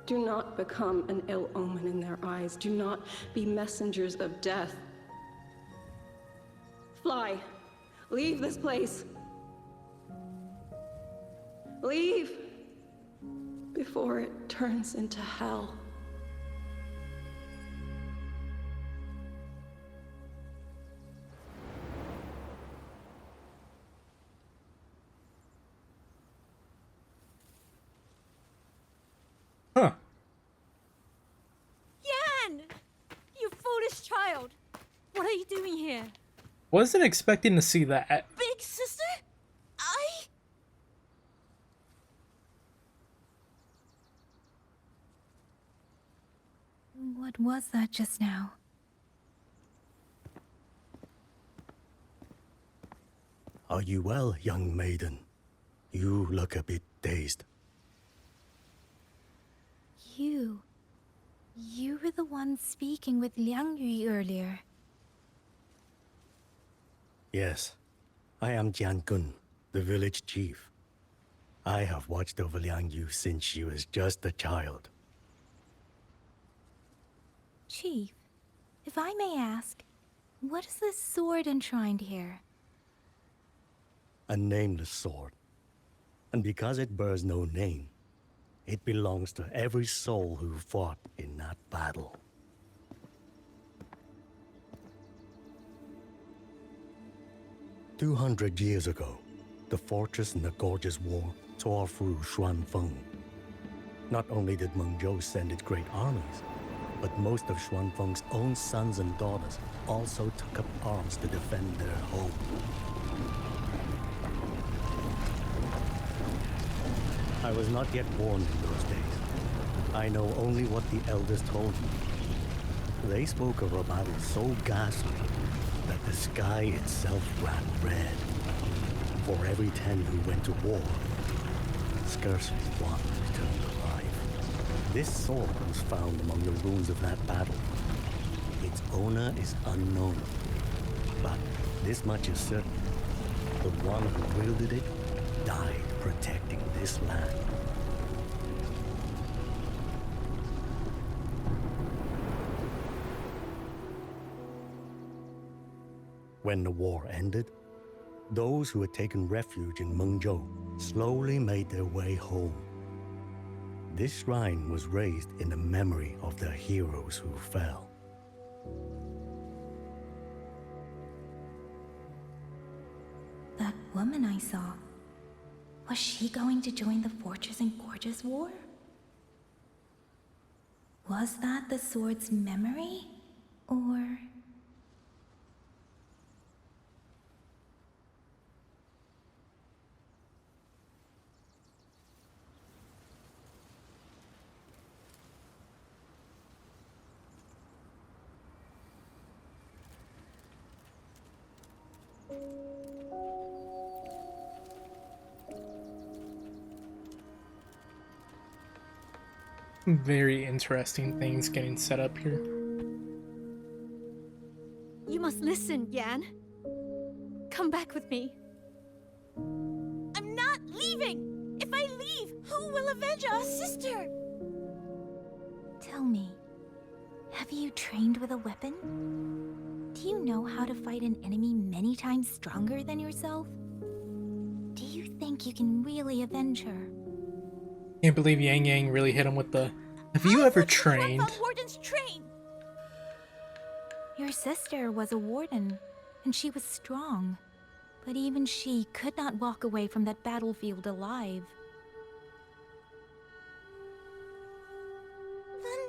Do not become an ill omen in their eyes. Do not be messengers of death. Fly. Leave this place. Leave before it turns into hell. Huh. Yan! You foolish child! What are you doing here? Wasn't expecting to see that. Big sister? What was that just now? Are you well, young maiden? You look a bit dazed. You were the one speaking with Liang Yu earlier. Yes, I am Jian, the village chief. I have watched over Liang Yu since she was just a child. Chief, if I may ask, what is this sword enshrined here? A nameless sword. And because it bears no name, it belongs to every soul who fought in that battle. "200 years ago, the fortress in the Gorgeous War tore through Xuanfeng. Not only did Mengzhou send its great armies, but most of Xuanfeng's own sons and daughters also took up arms to defend their home. I was not yet born in those days. I know only what the elders told me. They spoke of a battle so ghastly that the sky itself ran red. For every 10 who went to war, scarcely one returned alive. This sword was found among the ruins of that battle. Its owner is unknown, but this much is certain. The one who wielded it died protecting this land. When the war ended, those who had taken refuge in Mengzhou slowly made their way home. This shrine was raised in the memory of the heroes who fell. That woman I saw, was she going to join the Fortress and Gorgeous War? Was that the sword's memory? Or... Very interesting things getting set up here. You must listen, Yan. Come back with me. I'm not leaving! If I leave, who will avenge our sister? Tell me, have you trained with a weapon? Do you know how to fight an enemy many times stronger than yourself? Do you think you can really avenge her? Can't believe Yangyang really hit him with the... Have you ever trained? Wardens train. Your sister was a warden, and she was strong. But even she could not walk away from that battlefield alive. Then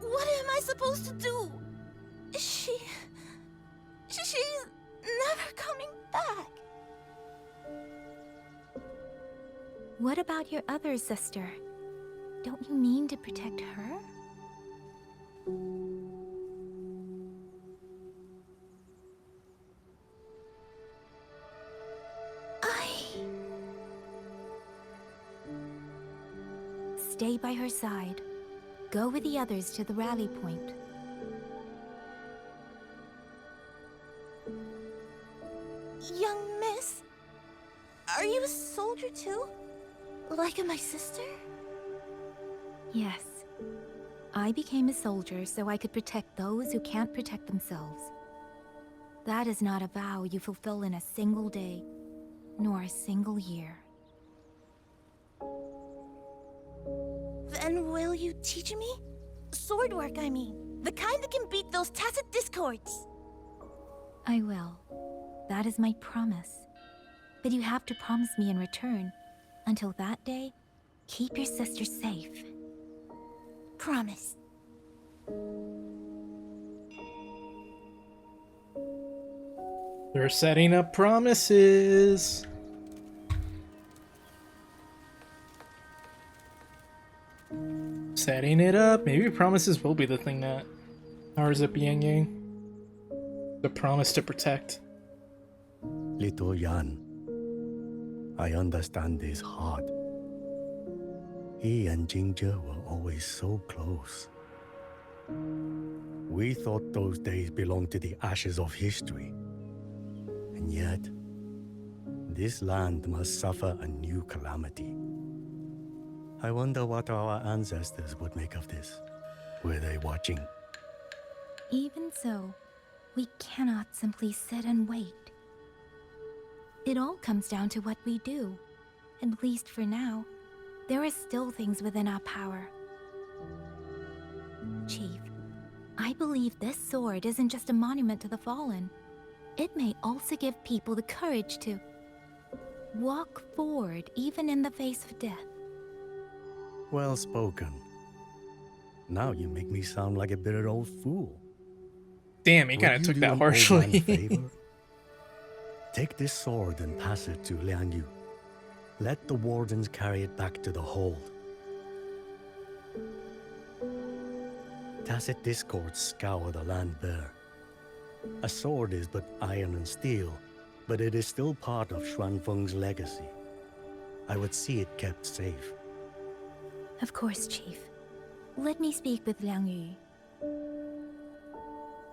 what am I supposed to do? She's never coming back. What about your other sister? Don't you mean to protect her? I stay by her side. Go with the others to the rally point. Young miss, are you a soldier too? Like my sister? Yes. I became a soldier so I could protect those who can't protect themselves. That is not a vow you fulfill in a single day, nor a single year. Then will you teach me? Sword work, I mean. The kind that can beat those tacit discords. I will. That is my promise. But you have to promise me in return. Until that day, keep your sister safe. Promise. They're setting up promises. Setting it up. Maybe promises will be the thing that powers up Yangyang. The promise to protect. Little Yan, I understand this hard. He and Ginger were always so close. We thought those days belonged to the ashes of history. And yet, this land must suffer a new calamity. I wonder what our ancestors would make of this. Were they watching? Even so, we cannot simply sit and wait. It all comes down to what we do. At least for now, there are still things within our power. Chief, I believe this sword isn't just a monument to the fallen. It may also give people the courage to walk forward even in the face of death. Well spoken. Now you make me sound like a bitter old fool. Damn, he kind of took that harshly. Take this sword and pass it to Liang Yu. Let the wardens carry it back to the hold. Tacit discords scour the land bare. A sword is but iron and steel, but it is still part of Xuanfeng's legacy. I would see it kept safe. Of course, Chief. Let me speak with Liang Yu.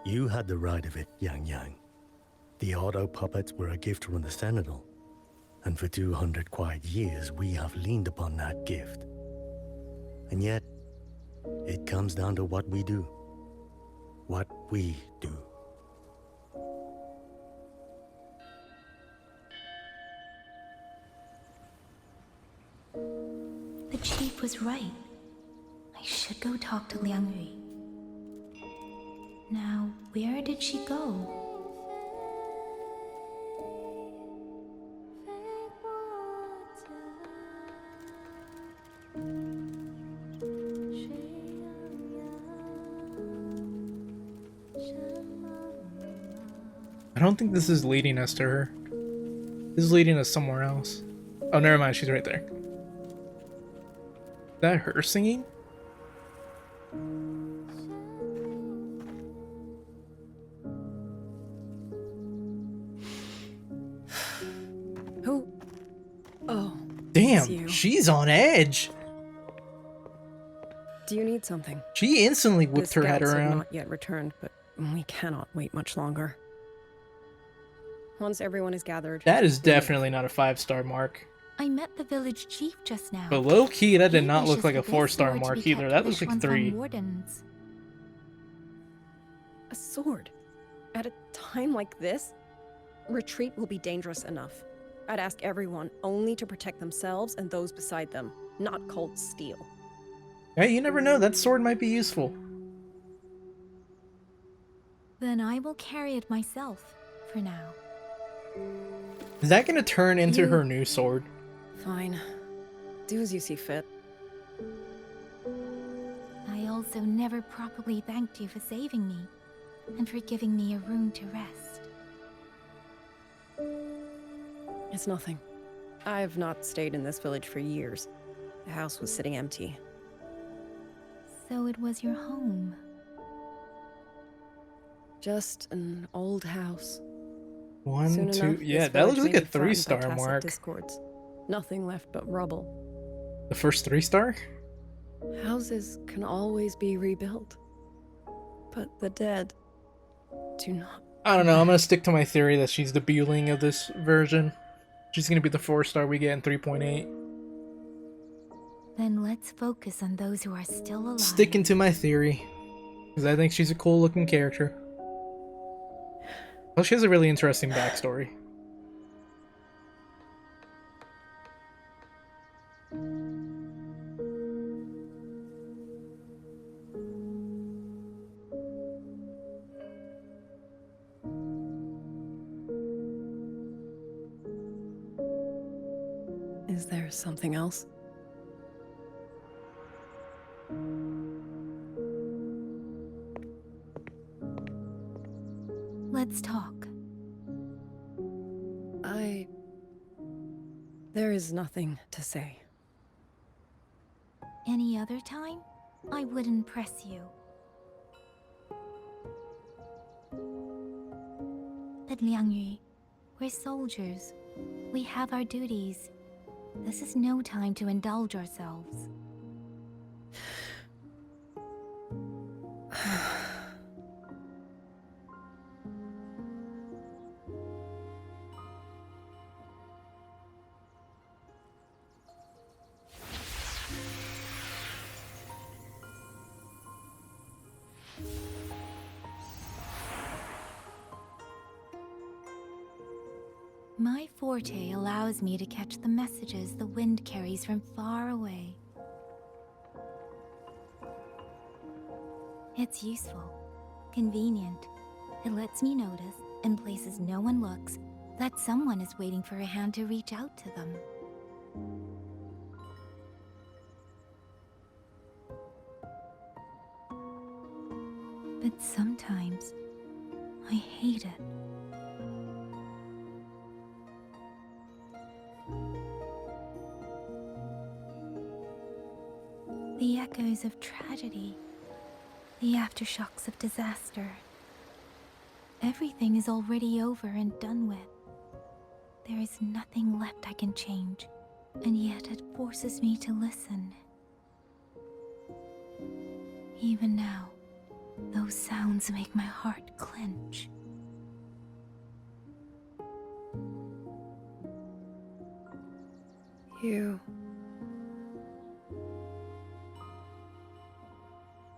You had the right of it, Yangyang. The auto puppets were a gift from the Sentinel, and for 200 quiet years we have leaned upon that gift. And yet, it comes down to what we do. What we do. The Chief was right. I should go talk to Liang Yu. Now, where did she go? I don't think this is leading us to her. This is leading us somewhere else. Oh, never mind. She's right there. Is that her singing? Who? Oh. Damn, she's on edge. Do you need something? She instantly whipped her head The scouts have around. not yet returned, but we cannot wait much longer. Once everyone is gathered... That is definitely not a 5-star mark. I met the village chief just now. But low key, that did He not look wishes like a for this 4-star sword to mark be either. kept That for looks the like Xuanfeng 3. Wardens. A sword? At a time like this? Retreat will be dangerous enough. I'd ask everyone only to protect themselves and those beside them, not cold steel. Hey, you never know. That sword might be useful. Then I will carry it myself, for now. Is that going to turn into her new sword? Fine. Do as you see fit. I also never properly thanked you for saving me, and for giving me a room to rest. It's nothing. I've not stayed in this village for years. The house was sitting empty. So it was your home. Just an old house. One, Soon two, enough, yeah, this that looks village like may a be flattened by 3-star tacit mark. discords. Nothing left but rubble. The first 3-star? Houses can always be rebuilt, but the dead do not. I don't know, I'm gonna stick to my theory that she's the Bueling of this version. She's gonna be the 4-star we get in 3.8. Then let's focus on those who are still alive. Sticking to my theory, because I think she's a cool looking character. Well, she has a really interesting backstory. Is there something else? Let's talk. There is nothing to say. Any other time, I wouldn't press you. But Liangyu, we're soldiers. We have our duties. This is no time to indulge ourselves. My forte allows me to catch the messages the wind carries from far away. It's useful, convenient. It lets me notice, in places no one looks, that someone is waiting for a hand to reach out to them. But sometimes, I hate it. The echoes of tragedy, the aftershocks of disaster. Everything is already over and done with. There is nothing left I can change, and yet it forces me to listen. Even now, those sounds make my heart clench.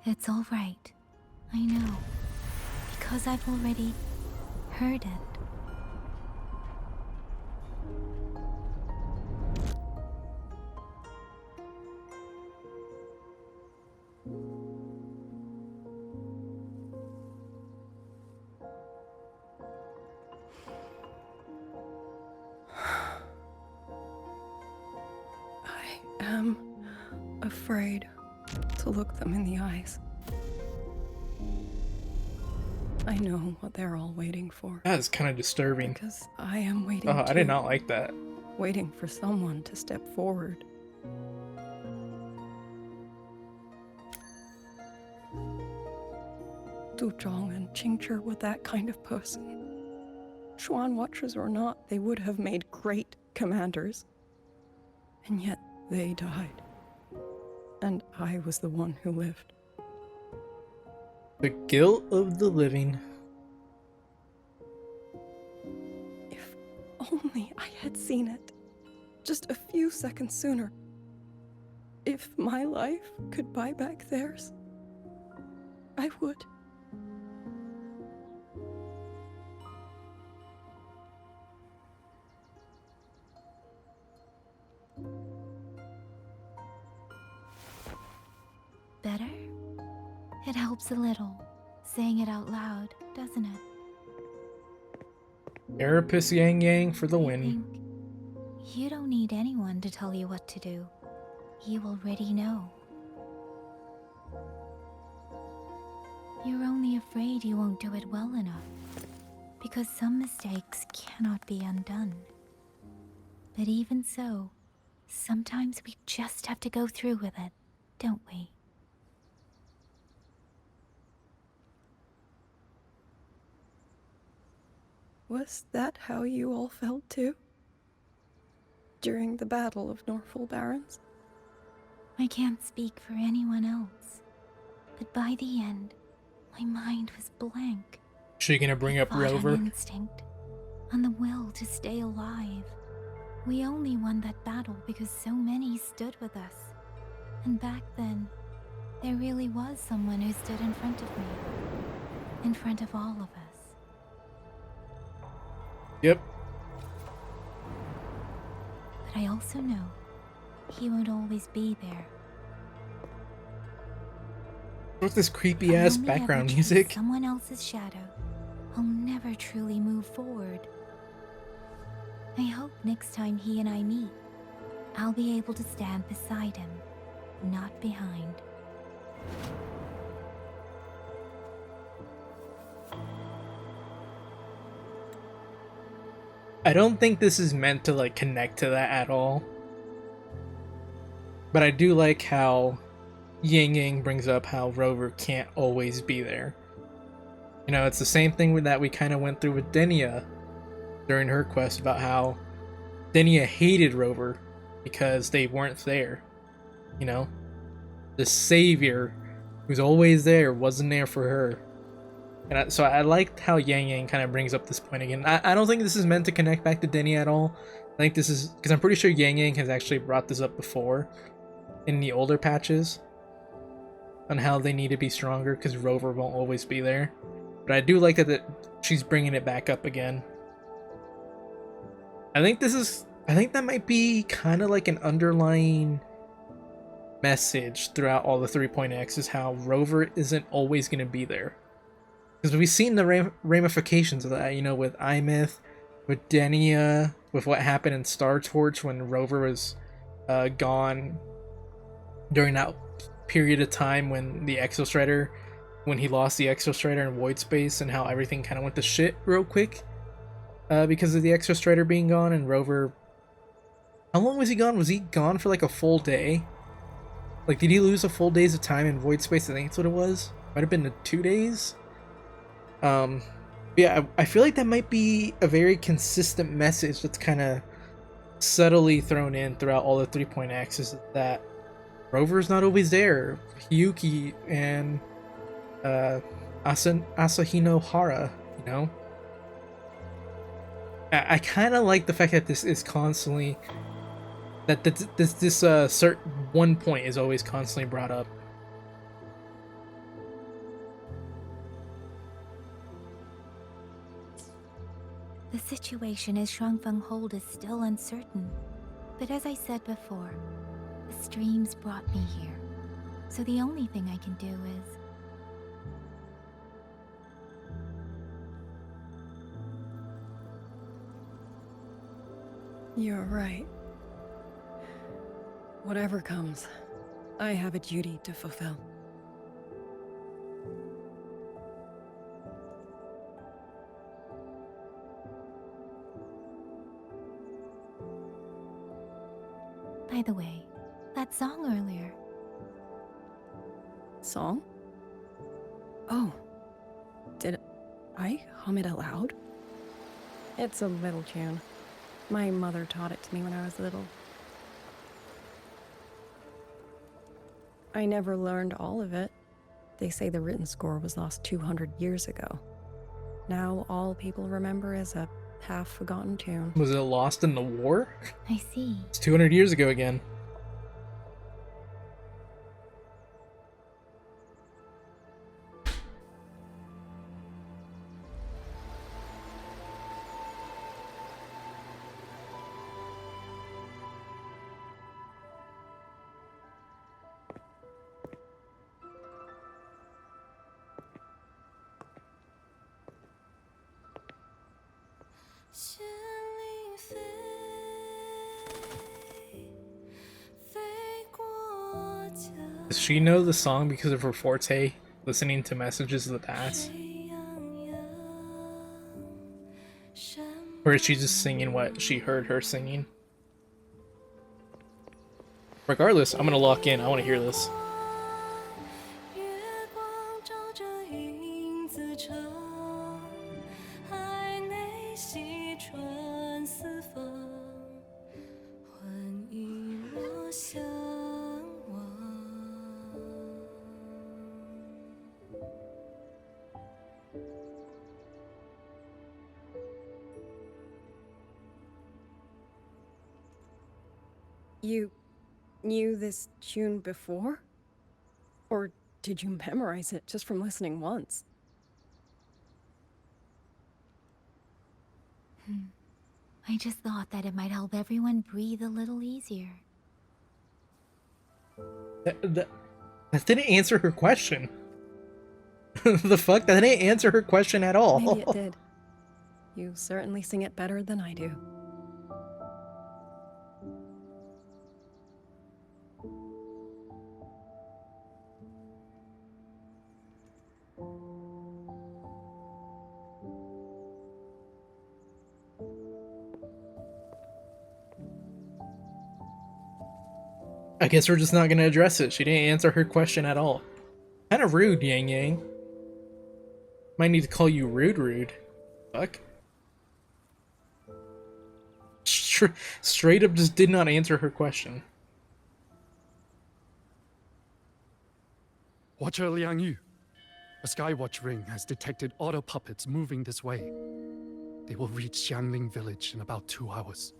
It's all right. I know. Because I've already heard it. I am afraid to look them in the eyes. I know what they're all waiting for. That is kind of disturbing. Because I am waiting I did not like that. Waiting for someone to step forward. Du Zhong and Qingzhi were that kind of person. Xuan Watchers or not, they would have made great commanders. And yet they died. And I was the one who lived. The guilt of the living. If only I had seen it. Just a few seconds sooner. If my life could buy back theirs, I would. Better? It helps a little, saying it out loud, doesn't it? Carapace Yangyang for the win. You don't need anyone to tell you what to do. You already know. You're only afraid you won't do it well enough, because some mistakes cannot be undone. But even so, sometimes we just have to go through with it, don't we? Was that how you all felt too? During the Battle of Norfolk Barrens? I can't speak for anyone else, but by the end, my mind was blank. She gonna bring up Fought Rover? on instinct, on the will to stay alive. We only won that battle because so many stood with us. And back then, there really was someone who stood in front of me. In front of all of us. Yep. But I also know he won't always be there. What's this creepy ass If I only background ever music? chase someone else's shadow, I'll never truly move forward. I hope next time he and I meet, I'll be able to stand beside him, not behind. I don't think this is meant to like connect to that at all. But I do like how Yangyang brings up how Rover can't always be there. You know, it's the same thing that we kind of went through with Denia during her quest about how Denia hated Rover because they weren't there. You know? The savior who's always there wasn't there for her. And so I liked how Yangyang kind of brings up this point again. I don't think this is meant to connect back to Denia at all. I think this is because I'm pretty sure Yangyang has actually brought this up before in the older patches on how they need to be stronger because Rover won't always be there. But I do like that she's bringing it back up again. I think that might be kind of like an underlying message throughout all the 3.x is how Rover isn't always going to be there. Because we've seen the ramifications of that, you know, with Imyth, with Denia, with what happened in Startorch when Rover was gone during that period of time when the Exostrider, when he lost the Exostrider in Void Space, and how everything kind of went to shit real quick because of the Exostrider being gone. And Rover, how long was he gone? Was he gone for like a full day? Like, did he lose a full days of time in Void Space? I think that's what it was. Might have been 2 days. Yeah, I feel like that might be a very consistent message that's kind of subtly thrown in throughout all the 3.x is that Rover's not always there. Hyuki and Asahino Hara, you know? I kind of like the fact that this is constantly that this certain one point is always constantly brought up. The situation as Shuangfeng Hold is still uncertain, but as I said before, the streams brought me here, so the only thing I can do is... You're right. Whatever comes, I have a duty to fulfill. By the way, that song earlier. Song? Oh. Did I hum it aloud? It's a little tune. My mother taught it to me when I was little. I never learned all of it. They say the written score was lost 200 years ago. Now all people remember is a half-forgotten tune. Was it lost in the war? I see. It's 200 years ago again. Does she know the song because of her forte, listening to messages of the past? Or is she just singing what she heard her singing? Regardless, I'm gonna lock in. I want to hear this. You knew this tune before? Or did you memorize it just from listening once? I just thought that it might help everyone breathe a little easier. That didn't answer her question. The fuck? That didn't answer her question at all. Maybe it did. You certainly sing it better than I do. I guess we're just not gonna address it. She didn't answer her question at all. Kind of rude, Yangyang. Might need to call you rude. Fuck. Straight up just did not answer her question. Watcher Liang Yu, a Skywatch ring has detected auto puppets moving this way. They will reach Xiangling village in about 2 hours.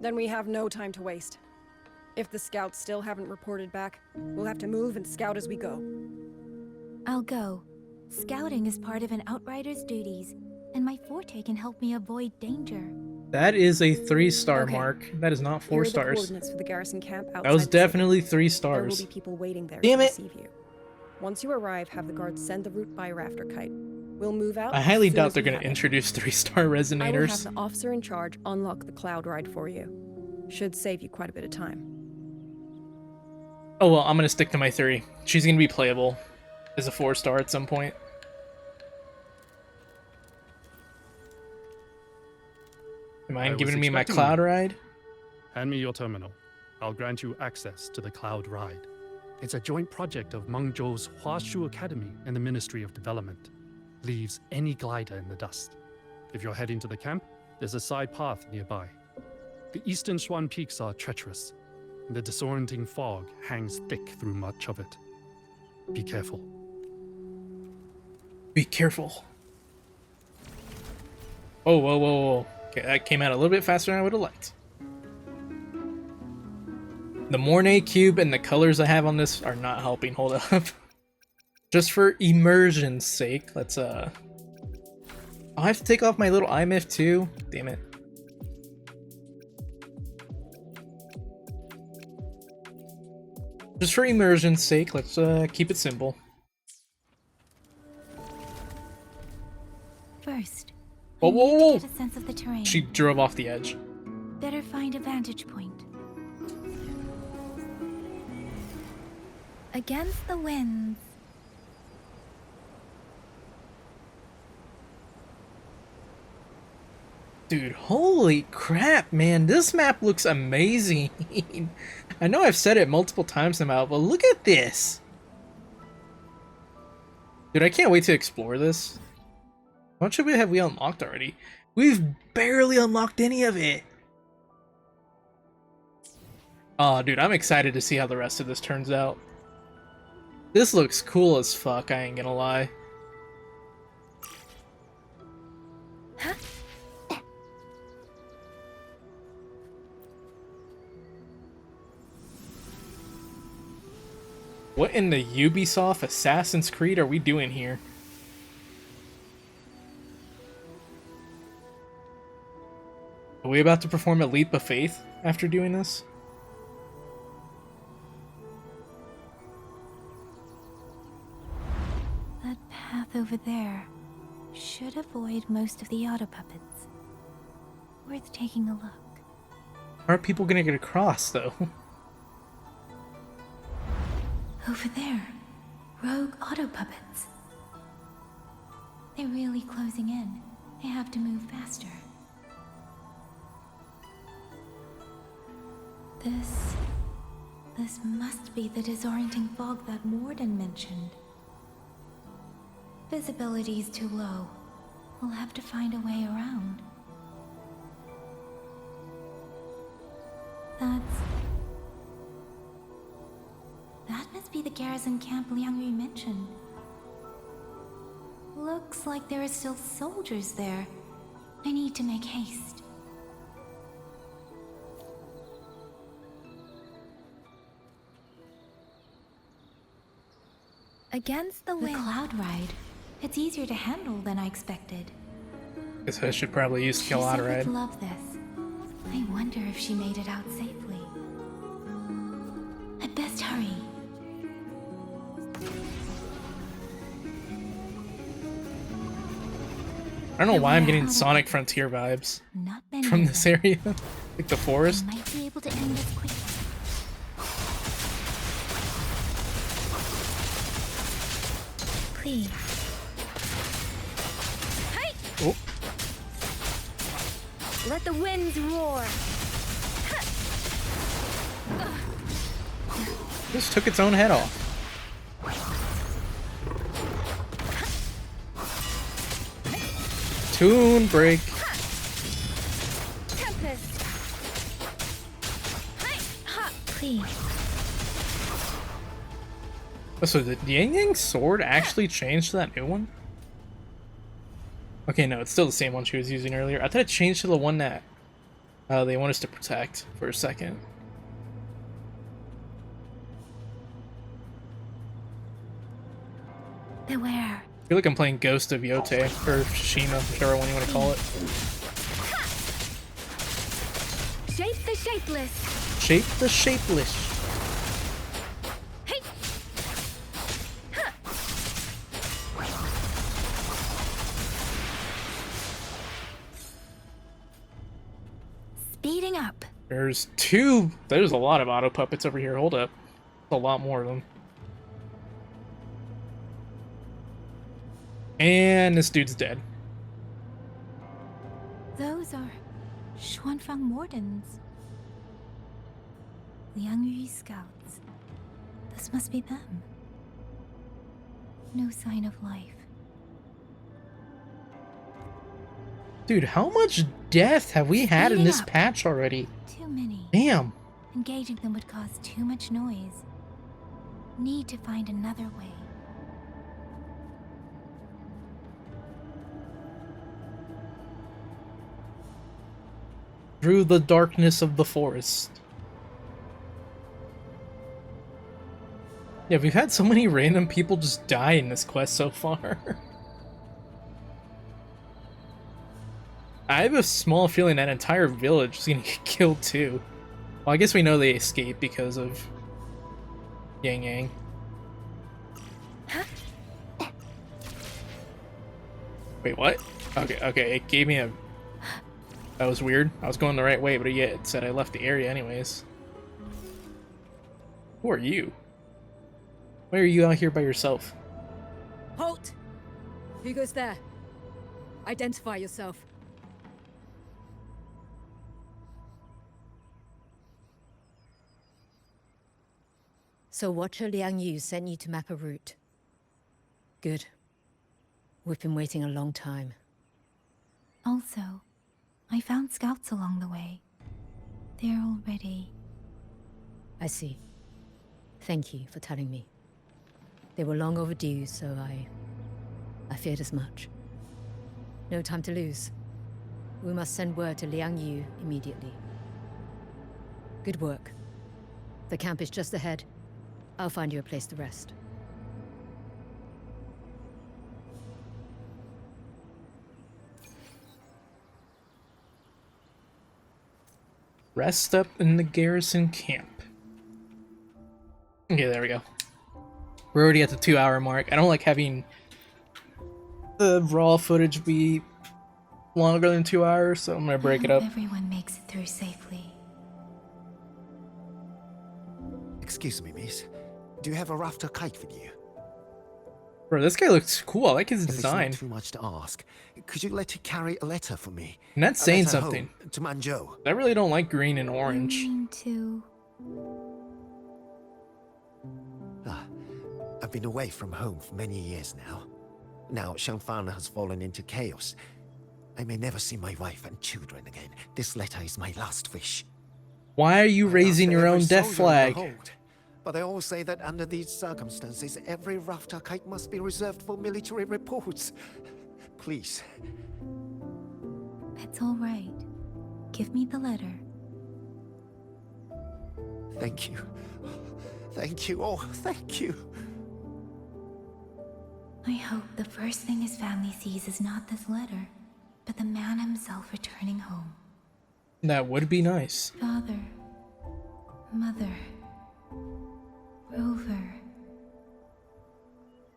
Then we have no time to waste. If the scouts still haven't reported back, we'll have to move and scout as we go. I'll go. Scouting is part of an outrider's duties, and my forte can help me avoid danger. That is a 3-star Okay. mark. That is not 4 Here are the stars. coordinates for the garrison camp outside That was the city. definitely 3 There will stars. be people waiting there Damn to it. receive you. Once you arrive, have the guards send the route by rafter kite. We'll move out. I highly as soon doubt as they're we gonna have it. introduce 3-star I will have resonators. the officer in charge unlock the cloud ride for you. Should save you quite a bit of time. Oh well, I'm gonna stick to my 3. She's gonna be playable as a 4-star at some point. You mind I giving was me my expecting cloud you. ride? Hand me your terminal. I'll grant you access to the cloud ride. It's a joint project of Mengzhou's Startorch Academy and the Ministry of Development. Leaves any glider in the dust. If you're heading to the camp, there's a side path nearby. The eastern Swan Peaks are treacherous, and the disorienting fog hangs thick through much of it. Be careful. Be careful. Oh, whoa. Okay, that came out a little bit faster than I would have liked. The Mornay cube and the colors I have on this are not helping. Hold up. Just for immersion's sake, let's I have to take off my little IMF too. Damn it. Just for immersion's sake, let's keep it simple. First, Whoa, I need whoa. to get a sense of the terrain. She drove off the edge. Better find a vantage point. Against the winds. Dude, holy crap, man. This map looks amazing. I know I've said it multiple times now, but look at this. Dude, I can't wait to explore this. How much of it have we unlocked already? We've barely unlocked any of it. Oh, dude, I'm excited to see how the rest of this turns out. This looks cool as fuck, I ain't gonna lie. What in the Ubisoft Assassin's Creed are we doing here? Are we about to perform a leap of faith after doing this? That path over there should avoid most of the auto puppets. Worth taking a look. How are people gonna get across, though? Over there, rogue auto puppets. They're really closing in. They have to move faster. This must be the disorienting fog that Morden mentioned. Visibility's too low. We'll have to find a way around. That must be the garrison camp Liang Yu mentioned. Looks like there are still soldiers there. I need to make haste. Against the wind. The cloud ride. It's easier to handle than I expected. Guess I should probably use She cloud said ride. we'd love this. I wonder if she made it out safely. I'd best hurry. I don't know why I'm getting Sonic Frontier vibes from this area. Like the forest. I might be able to end this quickly. Please. Oh. Let the winds roar. Just took its own head off. Toon break. Tempest. Please. Oh, so the Yangyang sword actually changed to that new one? Okay, no, it's still the same one she was using earlier. I thought it changed to the one that they want us to protect for a second. Beware. I feel like I'm playing Ghost of Yote, or Shima, whichever one you want to call it. Shape the shapeless. Shape the shapeless. Hey. Speeding up. There's a lot of auto puppets over here. Hold up. A lot more of them. And this dude's dead. Those are Xuanfang Wardens. Liangyu scouts. This must be them. No sign of life. Dude, how much death have we had in this up. patch already? Too many. Damn. Engaging them would cause too much noise. Need to find another way. Through the darkness of the forest. Yeah, we've had so many random people just die in this quest so far. I have a small feeling that entire village is gonna get killed too. Well, I guess we know they escaped because of Yangyang. Wait, what? Okay, it gave me a... That was weird. I was going the right way, but yet it said I left the area anyways. Who are you? Why are you out here by yourself? Halt! Who goes there? Identify yourself. So Watcher Liangyu sent you to map a route. Good. We've been waiting a long time. Also, I found scouts along the way. They're already... I see. Thank you for telling me. They were long overdue, so I feared as much. No time to lose. We must send word to Liangyu immediately. Good work. The camp is just ahead. I'll find you a place to rest. Rest up in the garrison camp. Okay, there we go. We're already at the 2-hour mark. I don't like having the raw footage be longer than 2 hours, so I'm gonna break it up. Everyone makes it through safely. Excuse me, miss. Do you have a rafter kite with you? Bro, this guy looks cool. I like his design. If it's not too much to ask, could you let it carry a letter for me? And that's A saying letter something. home to Mengzhou. I really don't like green and orange. I mean to... I've been away from home for many years now. Now Shangfan has fallen into chaos. I may never see my wife and children again. This letter is my last wish. Why are you raising your own death flag? But they all say that under these circumstances, every rafter kite must be reserved for military reports. Please. It's all right. Give me the letter. Thank you. Thank you. Oh, thank you. I hope the first thing his family sees is not this letter, but the man himself returning home. That would be nice. Father, Mother, Rover.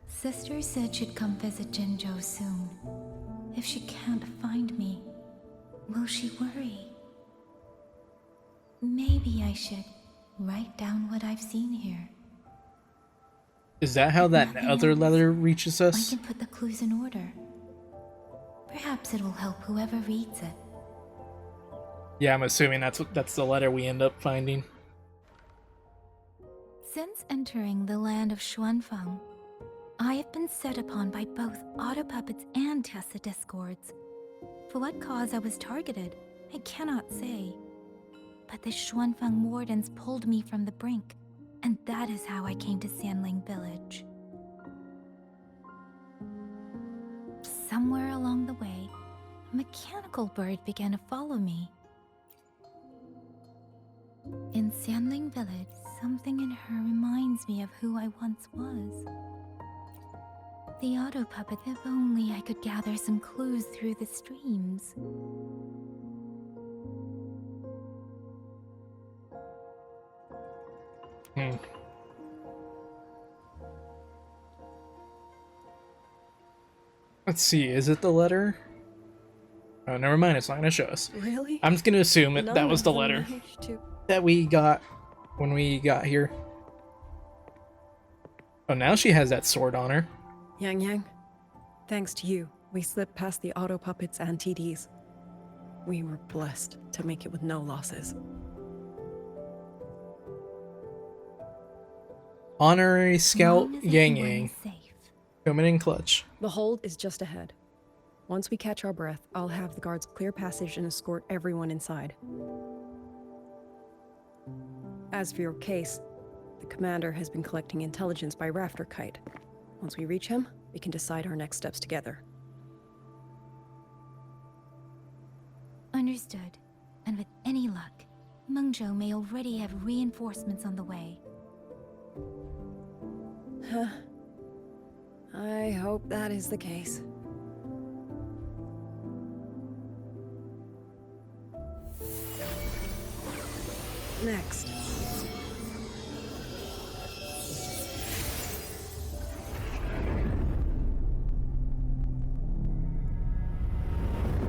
Sister said she'd come visit Jinzhou soon. If she can't find me, will she worry? Maybe I should write down what I've seen here. Is that how that other letter reaches I us? can put the clues in order. Perhaps it will help whoever reads it. Yeah, I'm assuming that's the letter we end up finding. Since entering the land of Xuanfang, I have been set upon by both auto puppets and Tessa discords. For what cause I was targeted, I cannot say. But the Xuanfang wardens pulled me from the brink, and that is how I came to Sanling village. Somewhere along the way, a mechanical bird began to follow me. In Sanling village, something in her reminds me of who I once was. The auto puppet, if only I could gather some clues through the streams. Let's see, is it the letter? Oh, never mind, it's not gonna show us. Really? I'm just gonna assume that None was of the them letter managed to- that we got when we got here. Oh, now she has that sword on her. Yangyang, thanks to you, we slipped past the auto puppets and TDs. We were blessed to make it with no losses. Honorary Scout Long as everyone Yangyang. is safe. Coming in clutch. The hold is just ahead. Once we catch our breath, I'll have the guards clear passage and escort everyone inside. As for your case, the commander has been collecting intelligence by rafter kite. Once we reach him, we can decide our next steps together. Understood. And with any luck, Mengzhou may already have reinforcements on the way. Huh. I hope that is the case. Next.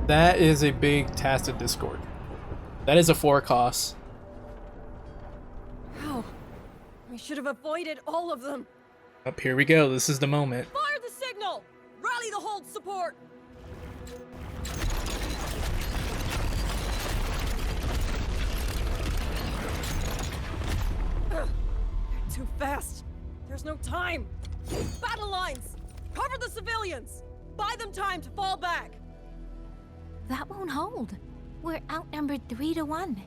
That is a big tacit discord. That is a 4 cost. How? We should have avoided all of them. Up here we go. This is the moment. Fire the signal! Rally the hold support! They're too fast. There's no time. Battle lines! Cover the civilians! Buy them time to fall back! That won't hold. We're outnumbered 3 to 1.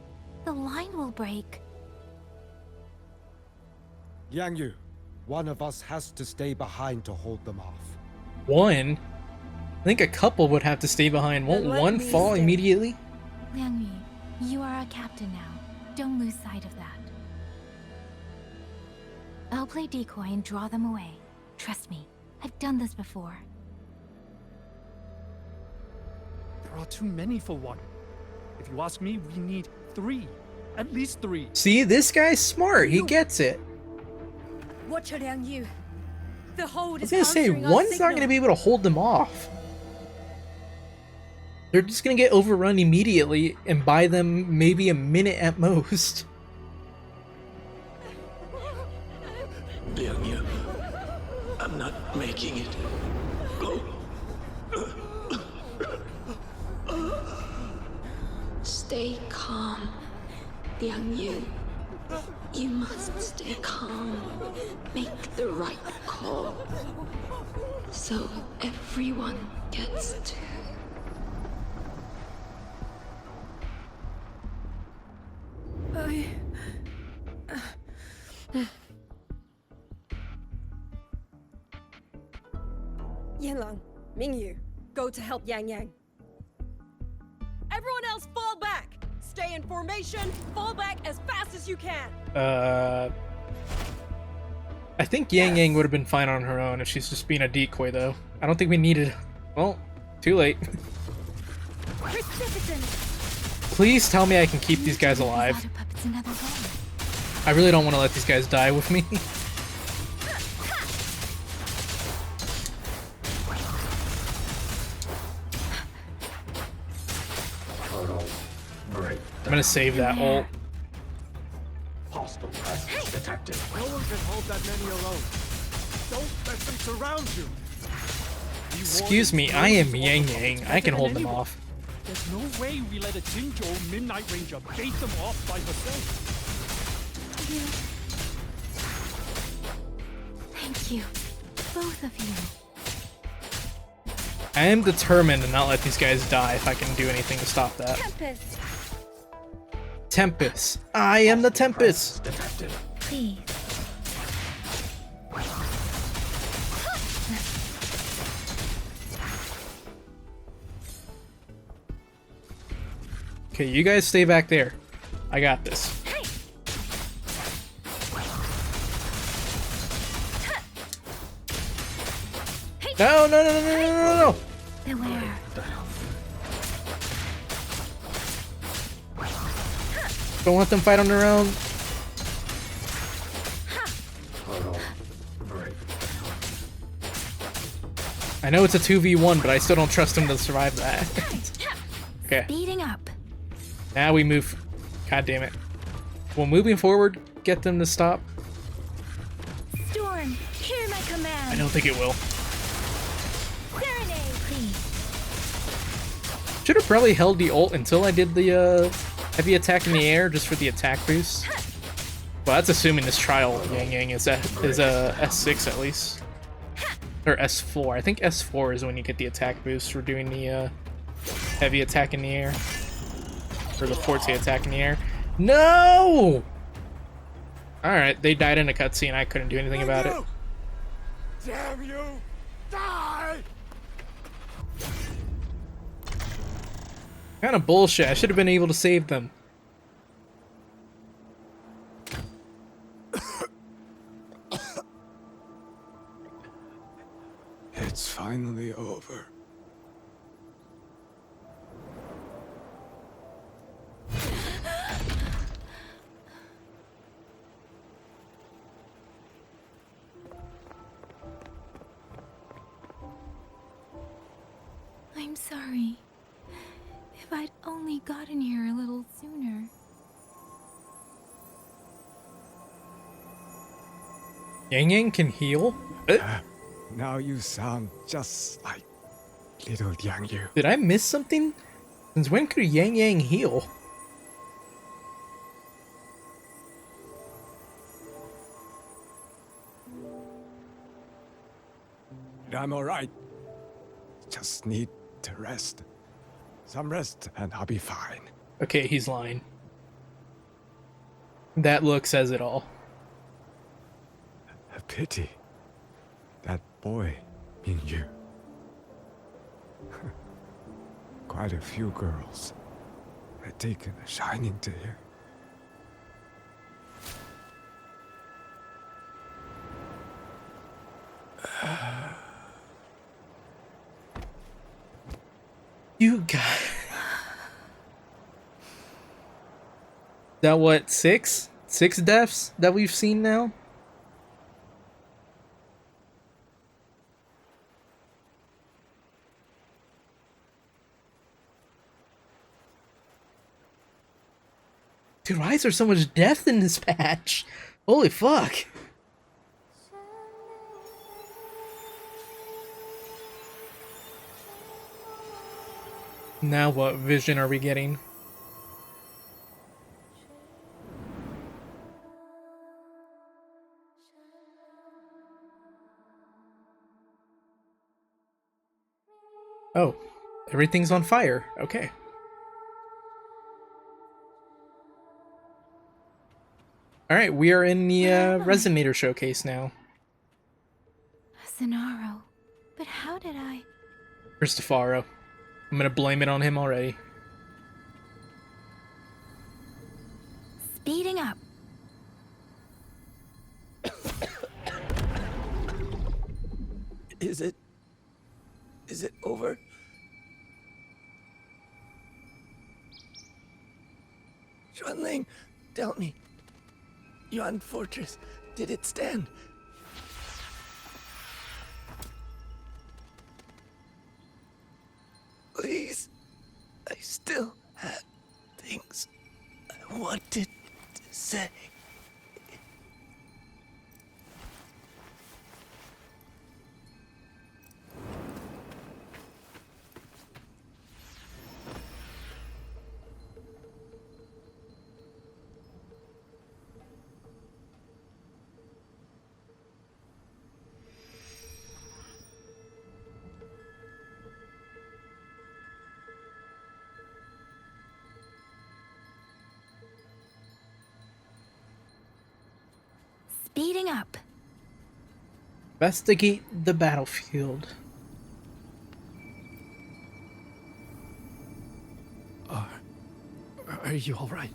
The line will break. Yangyu, one of us has to stay behind to hold them off. One? I think a couple would have to stay behind. Won't Then let one me fall stay. immediately? Liang Yu, you are a captain now. Don't lose sight of that. I'll play decoy and draw them away. Trust me, I've done this before. There are too many for one. If you ask me, we need 3. At least 3. See, this guy's smart. He gets it. Watch out, Liang Yu. The hold I was is gonna say, answering our one's not signal. gonna be able to hold them off. They're just gonna get overrun immediately and buy them maybe a minute at most. Yangyang, I'm not making it. Go. Stay calm, Liang Yu. You must stay calm. Make the right call. So everyone gets to. Yanlang, Mingyu, go to help Yangyang. Everyone else fall back! Stay in formation, fall back as fast as you can! I think Yangyang would have been fine on her own if she's just being a decoy, though. I don't think we needed... Well, too late. Please tell me I can keep these guys alive. I really don't want to let these guys die with me. I'm gonna save that ult. Hostile presence detected. No one can hold that many alone. Don't let them surround you. Excuse me, I am Yangyang. I can hold them off. There's no way we let a Jingzhou Midnight Ranger bait them off by herself. Thank you, both of you. I am determined to not let these guys die if I can do anything to stop that. Tempest. Tempest. I am the Tempest. Please. Okay, you guys stay back there. I got this. No, no, no, no, no, no, no, no. Beware. Don't let them fight on their own. I know it's a 2v1, but I still don't trust them to survive that. Okay. Speeding up. Now we move. God damn it. Well, moving forward, get them to stop. Storm, hear my command. I don't think it will. Serenade, please. Should have probably held the ult until I did the heavy attack in the air just for the attack boost. Well, that's assuming this trial Yangyang is a S6 at least. Or S4. I think S4 is when you get the attack boost for doing the heavy attack in the air. Or the forte attack in the air. No! Alright, they died in a cutscene. I couldn't do anything about it. Damn you! Die! Kind of bullshit. I should have been able to save them. It's finally over. I'm sorry. If I'd only gotten here a little sooner. Yangyang can heal? Now you sound just like little Yangyang. Did I miss something? Since when could Yangyang heal? I'm alright. Just need to rest. Some rest and I'll be fine. Okay, he's lying. That look says it all. A pity. That boy, Mingyu. Quite a few girls had taken a shining to him. You got... That what, 6? 6 deaths that we've seen now? Dude, why is there so much death in this patch? Holy fuck. Now what vision are we getting? Oh, everything's on fire. Okay. Alright, we are in the Resonator Showcase now. Cenaro, But how did I? Cristofaro. I'm gonna blame it on him already. Speeding up. Is it over? Xuanling, tell me. Yuan Fortress, did it stand? Please, I still had things I wanted to say. Speeding up. Investigate the battlefield. Are you all right?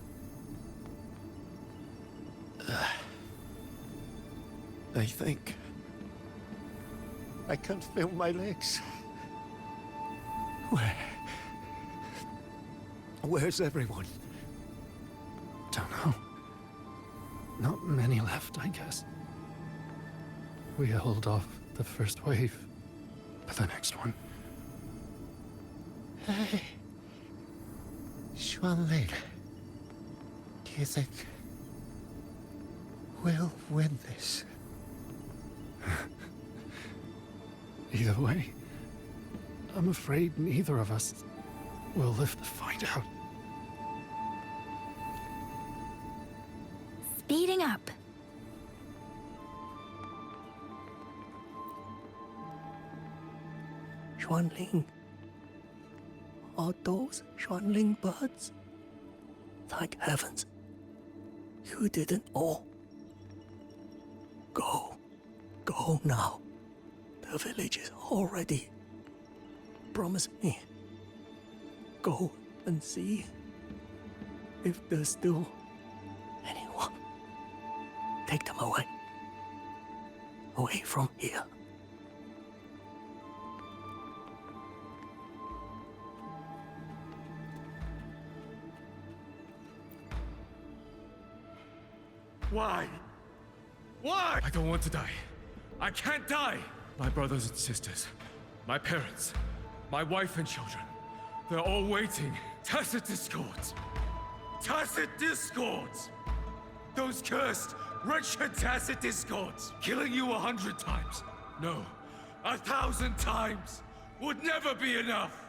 I think I can't feel my legs. Where's everyone? Don't know. Not many left, I guess. We held off the first wave, but the next one. Hey, Xuanling, do you think we'll win this? Either way, I'm afraid neither of us will live to find out. Speeding up. Xuanling. Are those Xuanling birds? Thank heavens. You didn't all. Go. Go now. The village is all ready. Promise me. Go and see if there's still anyone. Take them away. Away from here. Why? Why? I don't want to die. I can't die! My brothers and sisters, my parents, my wife and children, they're all waiting. Tacit discords! Tacit discords! Those cursed, wretched tacit discords! Killing you 100 times, no, 1,000 times, would never be enough!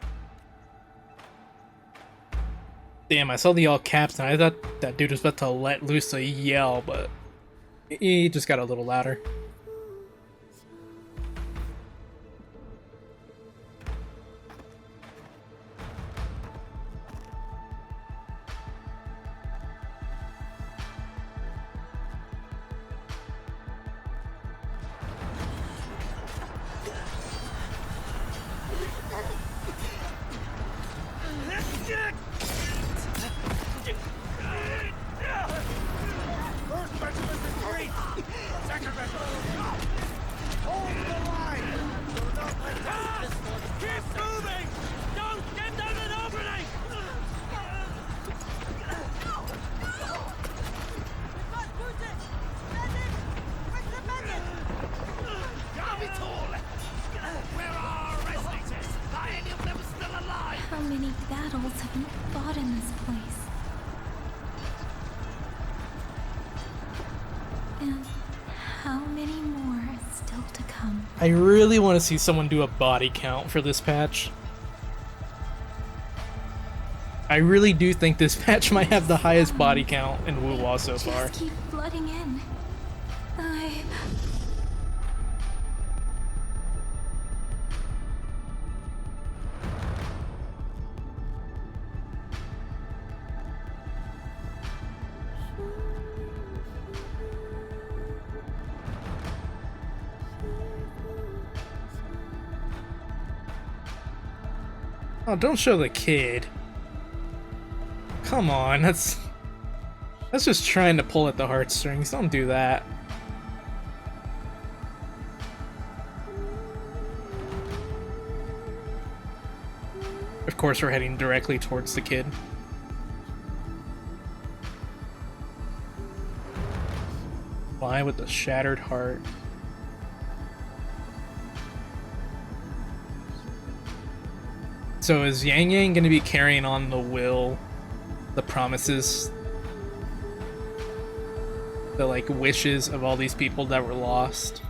Damn, I saw the all caps and I thought that dude was about to let loose a yell, but he just got a little louder. How many battles have you fought in this place? And how many more are still to come? I really want to see someone do a body count for this patch. I really do think this patch might have the highest body count in Wuwa so far. Just keep flooding in. Oh, don't show the kid. Come on, that's just trying to pull at the heartstrings. Don't do that. Of course, we're heading directly towards the kid. Fly with a shattered heart. So is Yangyang going to be carrying on the will, the promises, the like wishes of all these people that were lost?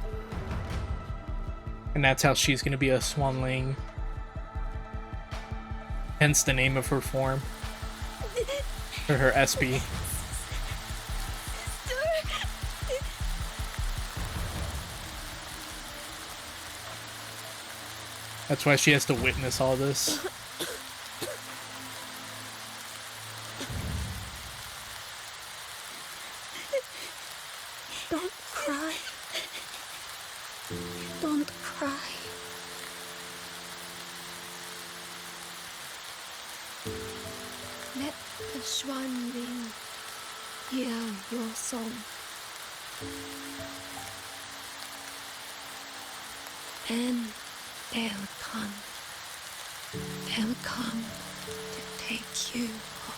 And that's how she's going to be a Huanglong. Hence the name of her form. Or her SB. That's why she has to witness all this. Don't cry. Don't cry. Let the swan ring hear your song. And they'll come. They'll come to take you home.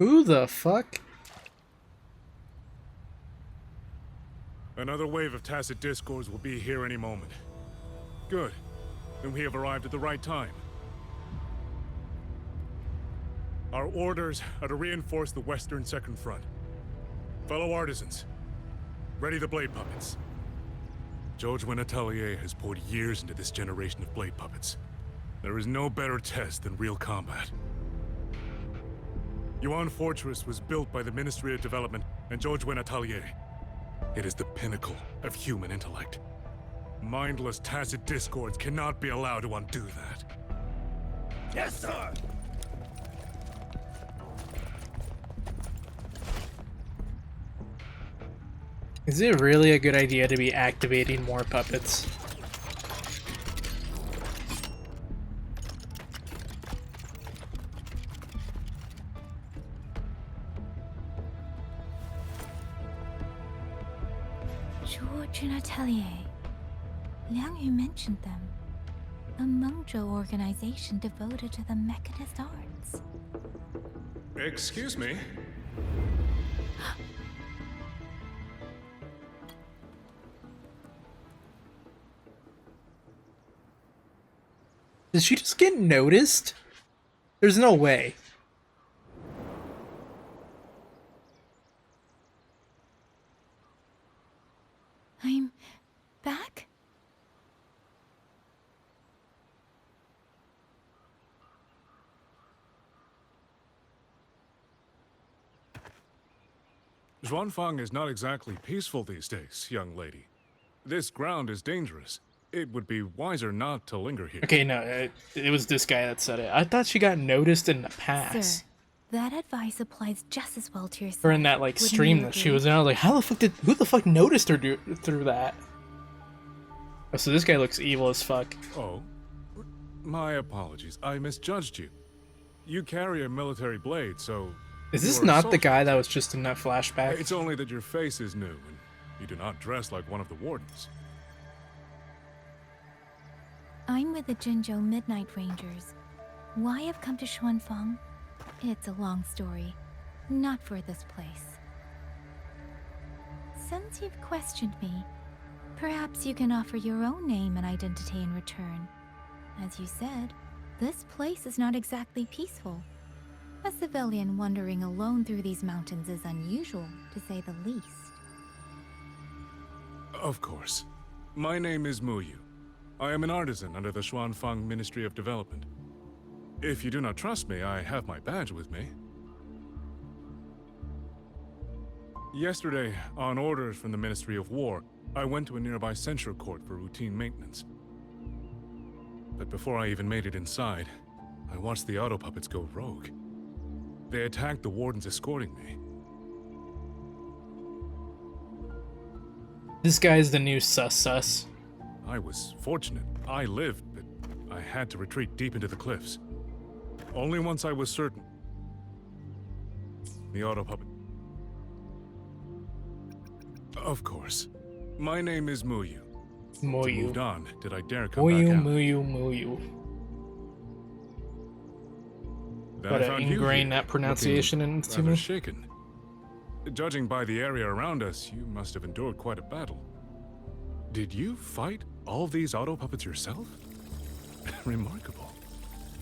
Who the fuck? Another wave of tacit discords will be here any moment. Good. Then we have arrived at the right time. Our orders are to reinforce the western second front. Fellow artisans, ready the blade puppets. Zhou Atelier has poured years into this generation of blade puppets. There is no better test than real combat. Yuan Fortress was built by the Ministry of Development and Zhou Atelier. It is the pinnacle of human intellect. Mindless tacit discords cannot be allowed to undo that. Yes, sir! Is it really a good idea to be activating more puppets? George and Atelier. Liang Yu mentioned them. A Mengzhou organization devoted to the mechanist arts. Excuse me? Did she just get noticed? There's no way. I'm back? Xuanfang is not exactly peaceful these days, young lady. This ground is dangerous. It would be wiser not to linger here. Okay, no, it was this guy that said it. I thought she got noticed in the past. Sir, that advice applies just as well to yourself. Or in that like stream that she was in. I was like, how the fuck who the fuck noticed her through that? Oh, so this guy looks evil as fuck. Oh, my apologies. I misjudged you. You carry a military blade, so... Is this not the guy that was just in that flashback? It's only that your face is new, and you do not dress like one of the wardens. I'm with the Jinzhou Midnight Rangers. Why I've come to Xuanfang? It's a long story. Not for this place. Since you've questioned me, perhaps you can offer your own name and identity in return. As you said, this place is not exactly peaceful. A civilian wandering alone through these mountains is unusual, to say the least. Of course. My name is Muyu. I am an artisan under the Xuanfang Ministry of Development. If you do not trust me, I have my badge with me. Yesterday, on orders from the Ministry of War, I went to a nearby censure court for routine maintenance. But before I even made it inside, I watched the auto puppets go rogue. They attacked the wardens escorting me. This guy's the new sus. I was fortunate. I lived, but I had to retreat deep into the cliffs. Only once I was certain. The auto puppet. Of course. My name is Muyu. Muyu. To moved on, did I dare come back out? Muyu. Gotta ingrain that pronunciation into me. Shaken. Judging by the area around us, you must have endured quite a battle. Did you fight all these auto puppets yourself? Remarkable.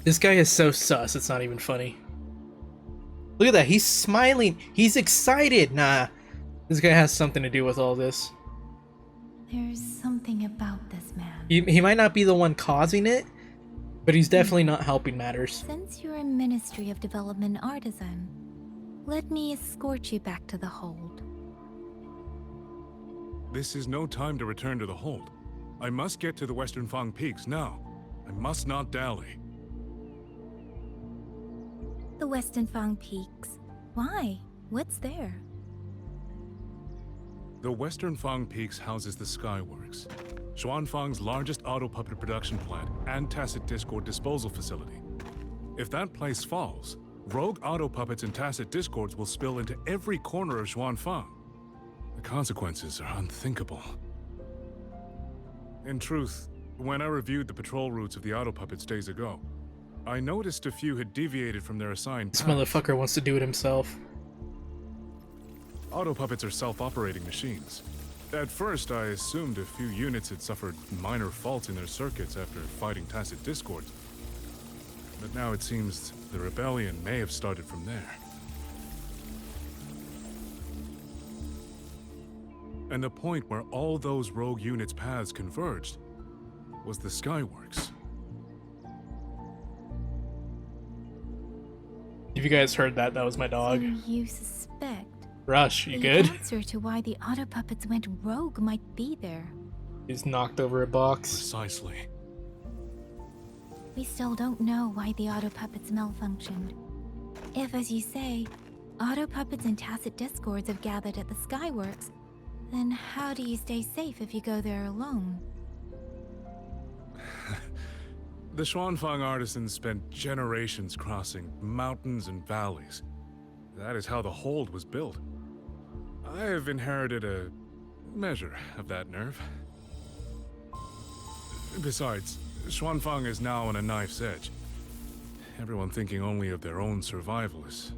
This guy is so sus, it's not even funny. Look at that, he's smiling. He's excited. Nah, this guy has something to do with all this. There's something about this man. He might not be the one causing it, but he's definitely not helping matters. Since you're a Ministry of Development artisan, let me escort you back to the hold. This is no time to return to the hold. I must get to the Western Fang Peaks now. I must not dally. The Western Fang Peaks? Why? What's there? The Western Fang Peaks houses the Skyworks, Xuanfang's largest auto puppet production plant and tacit discord disposal facility. If that place falls, rogue auto puppets and tacit discords will spill into every corner of Xuanfang. The consequences are unthinkable. In truth, when I reviewed the patrol routes of the auto puppets days ago, I noticed a few had deviated from their assigned This paths. motherfucker wants to do it himself. Auto puppets are self-operating machines. At first, I assumed a few units had suffered minor faults in their circuits after fighting tacit discords. But now it seems the rebellion may have started from there. And the point where all those rogue units' paths converged was the Skyworks. If you guys heard that, that was my dog. So you suspect Rush, you good? The answer to why the auto puppets went rogue might be there. He's knocked over a box. Precisely. We still don't know why the auto puppets malfunctioned. If, as you say, auto puppets and tacit discords have gathered at the Skyworks, then how do you stay safe if you go there alone? The Xuanfang artisans spent generations crossing mountains and valleys. That is how the hold was built. I have inherited a measure of that nerve. Besides, Xuanfang is now on a knife's edge. Everyone thinking only of their own survival is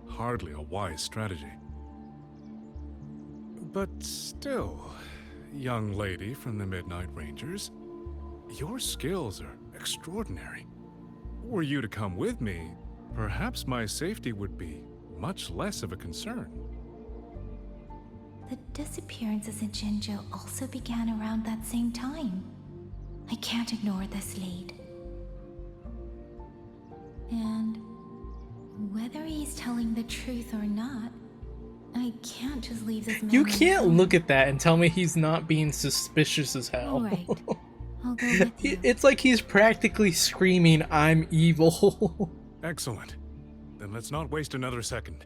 hardly a wise strategy. But still, young lady from the Midnight Rangers, your skills are extraordinary. Were you to come with me, perhaps my safety would be much less of a concern. The disappearances in Jinzhou also began around that same time. I can't ignore this lead. And whether he's telling the truth or not, I can't just leave this man You on his can't own. look at that and tell me he's not being suspicious as hell. Alright, I'll go with you. It's like he's practically screaming, "I'm evil." Excellent. Then let's not waste another second.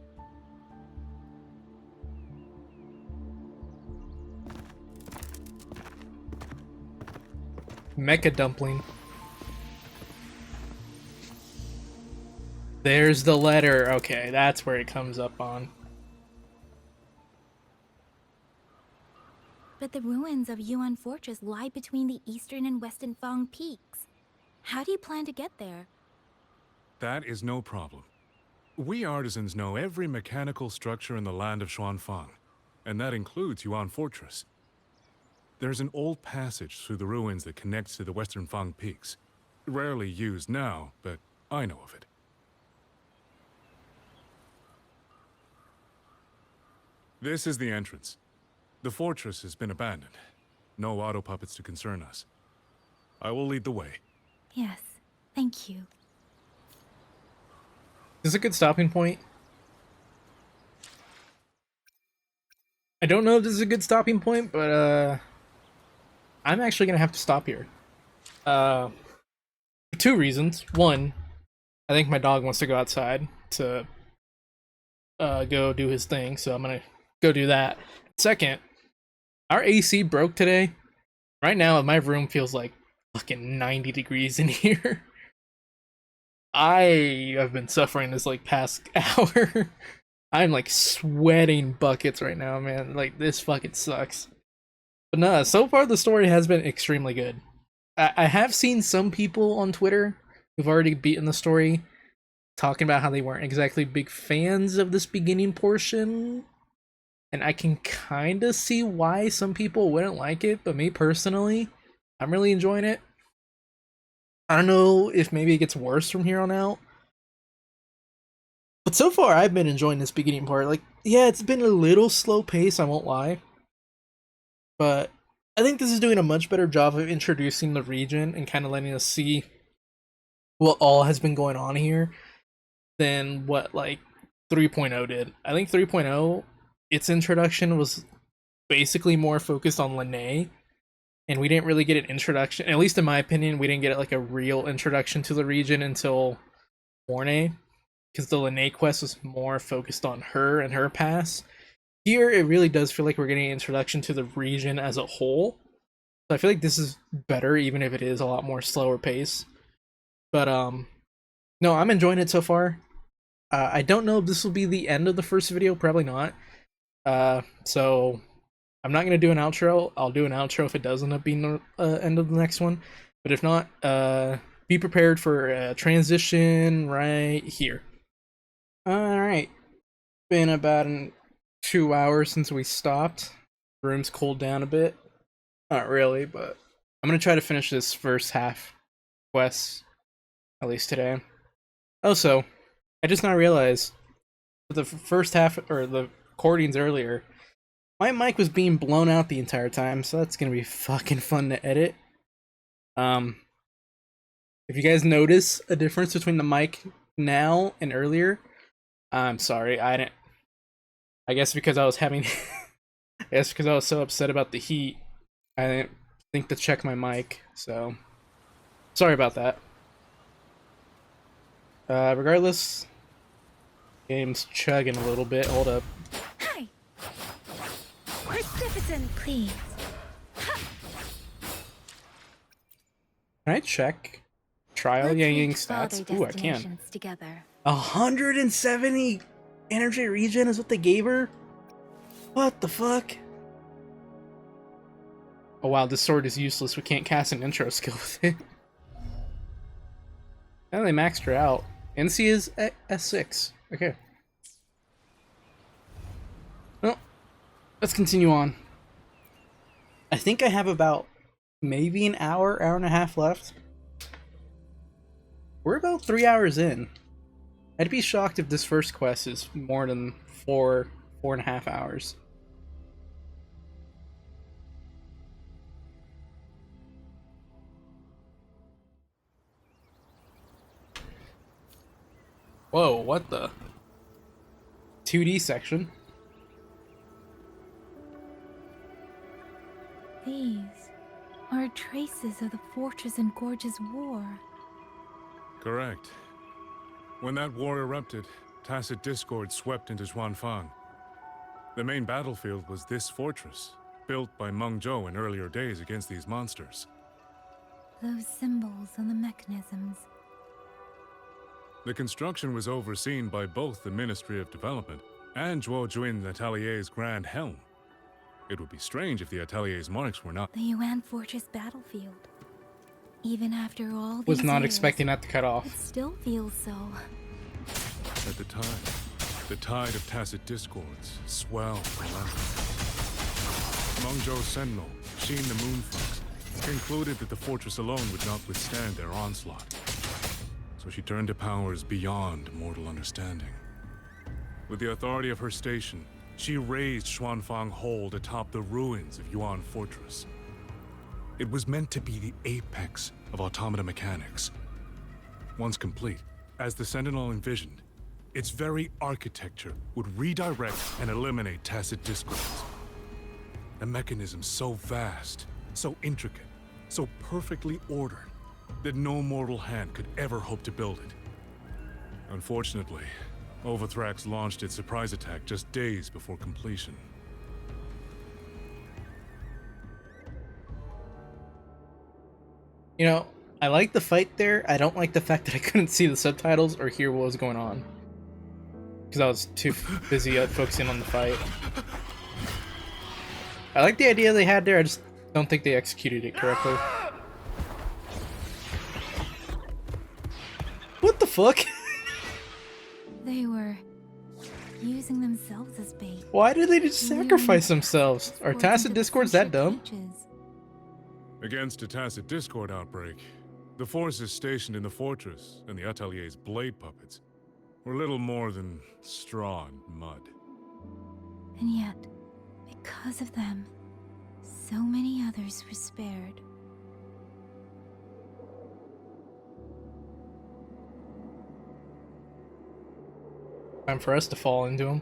Mecha dumpling. There's the letter. Okay, that's where it comes up on. But the ruins of Yuan Fortress lie between the eastern and western Fang peaks. How do you plan to get there? That is no problem. We artisans know every mechanical structure in the land of Xuanfang, and that includes Yuan Fortress. There's an old passage through the ruins that connects to the western Fang peaks. Rarely used now, but I know of it. This is the entrance. The fortress has been abandoned. No auto puppets to concern us. I will lead the way. Yes, thank you. Is this a good stopping point? I don't know if this is a good stopping point, but I'm actually gonna have to stop here. For two reasons. One, I think my dog wants to go outside to go do his thing, so I'm gonna go do that. Second, our AC broke today. Right now, my room feels like fucking 90 degrees in here. I have been suffering this like past hour. I'm like sweating buckets right now, man. Like this fucking sucks. But no, so far the story has been extremely good. I have seen some people on Twitter who've already beaten the story talking about how they weren't exactly big fans of this beginning portion. And I can kind of see why some people wouldn't like it, but me personally, I'm really enjoying it. I don't know if maybe it gets worse from here on out. But so far, I've been enjoying this beginning part. Like, yeah, it's been a little slow pace, I won't lie. But I think this is doing a much better job of introducing the region and kind of letting us see what all has been going on here than what, like, 3.0 did. I think 3.0, its introduction was basically more focused on Lene. And we didn't really get an introduction, at least in my opinion, we didn't get like a real introduction to the region until Morne, because the Lene quest was more focused on her and her past. Here, it really does feel like we're getting an introduction to the region as a whole. So I feel like this is better, even if it is a lot more slower pace. But no, I'm enjoying it so far. I don't know if this will be the end of the first video, probably not. So I'm not going to do an outro. I'll do an outro if it does end up being the end of the next one. But if not, be prepared for a transition right here. Alright. Been about 2 hours since we stopped. The room's cooled down a bit. Not really, but I'm going to try to finish this first half quest, at least today. Also, I just now realized that the first half, or the recordings earlier, my mic was being blown out the entire time, so that's gonna be fucking fun to edit. If you guys notice a difference between the mic now and earlier, I'm sorry, I guess because I was having I guess because I was so upset about the heat, I didn't think to check my mic, so sorry about that. Regardless, game's chugging a little bit. Hold up. Hi! Magnificent, please. Can I check trial Yangyang stats? Ooh, I can. Together. 170 energy regen is what they gave her? What the fuck? Oh wow, this sword is useless. We can't cast an intro skill with it. Oh, they maxed her out. NC is S6. Okay. Well, let's continue on. I think I have about maybe an hour, hour and a half left. We're about 3 hours in. I'd be shocked if this first quest is more than 4.5 hours. Whoa, what the? 2D section. These are traces of the Fortress and Gorge's war. Correct. When that war erupted, tacit discord swept into Xuanfang. The main battlefield was this fortress, built by Mengzhou in earlier days against these monsters. Those symbols on the mechanisms. The construction was overseen by both the Ministry of Development and Zhuo Juin Atelier's Grand Helm. It would be strange if the Atelier's marks were not. The Yuan Fortress battlefield. Even after all these Was not years, expecting that to cut off. it still feels so. At the time, the tide of tacit discords swelled relentlessly. Mengzhou's sentinel, Sheen the Moonfox, concluded that the fortress alone would not withstand their onslaught. So she turned to powers beyond mortal understanding. With the authority of her station, she raised Xuanfang Hold atop the ruins of Yuan Fortress. It was meant to be the apex of automata mechanics. Once complete, as the Sentinel envisioned, its very architecture would redirect and eliminate tacit discords. A mechanism so vast, so intricate, so perfectly ordered, that no mortal hand could ever hope to build it. Unfortunately, Overthrax launched its surprise attack just days before completion. You know, I like the fight there. I don't like the fact that I couldn't see the subtitles or hear what was going on. Because I was too busy focusing on the fight. I like the idea they had there, I just don't think they executed it correctly. What the fuck? They were using themselves as bait. Why did they just sacrifice themselves? Are tacit discords that dumb? Against a tacit discord outbreak, the forces stationed in the fortress and the Atelier's blade puppets were little more than straw and mud. And yet, because of them, so many others were spared. Time for us to fall into them.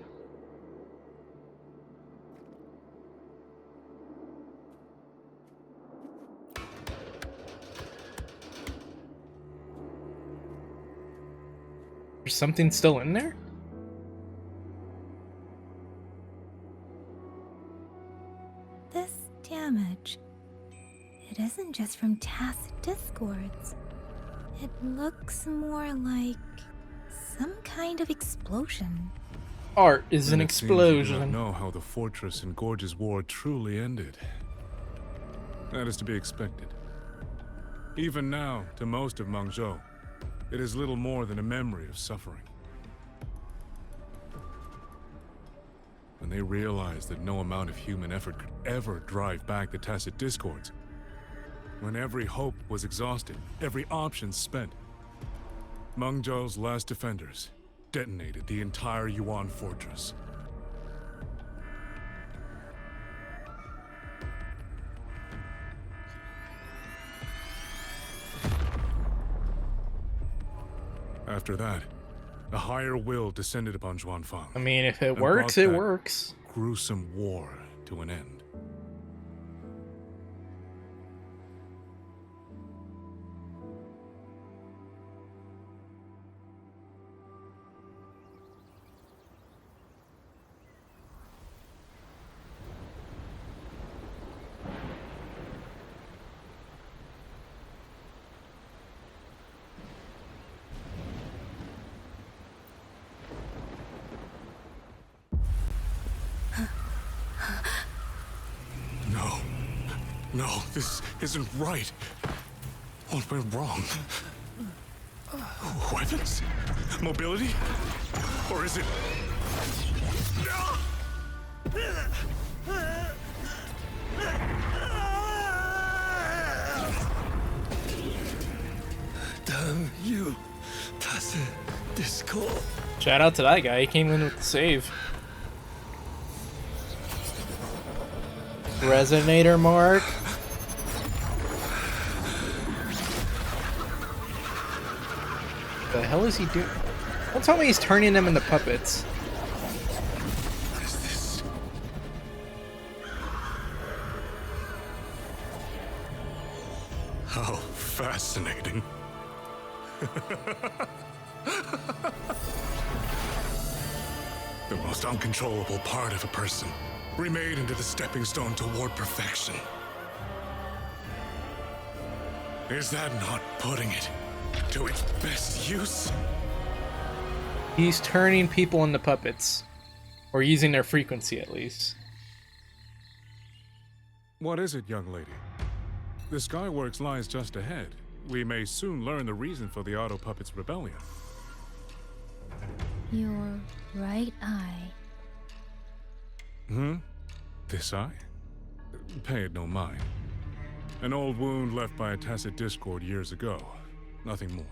There's something still in there? This damage, it isn't just from tacit discords. It looks more like some kind of explosion. Art is an And it seems you do explosion. not know how the fortress and Gorge's war truly ended. That is to be expected. Even now, to most of Mengzhou, it is little more than a memory of suffering. When they realized that no amount of human effort could ever drive back the tacit discords, when every hope was exhausted, every option spent, Mengzhou's last defenders detonated the entire Yuan fortress. After that, a higher will descended upon Xuanfang. I mean, if it and works, brought it that works. Gruesome war to an end. No, this isn't right. What went wrong? Weapons? Mobility? Or is it... Damn you, das Disco. Shout out to that guy, he came in with the save. Resonator mark. The hell is he doing? Don't tell me he's turning them into puppets. What is this? How fascinating. The most uncontrollable part of a person, remade into the stepping stone toward perfection. Is that not putting it to its best use? He's turning people into puppets. Or using their frequency, at least. What is it, young lady? The Skyworks lies just ahead. We may soon learn the reason for the Auto Puppets' rebellion. Your right eye. This eye? Pay it no mind. An old wound left by a tacit discord years ago. Nothing more.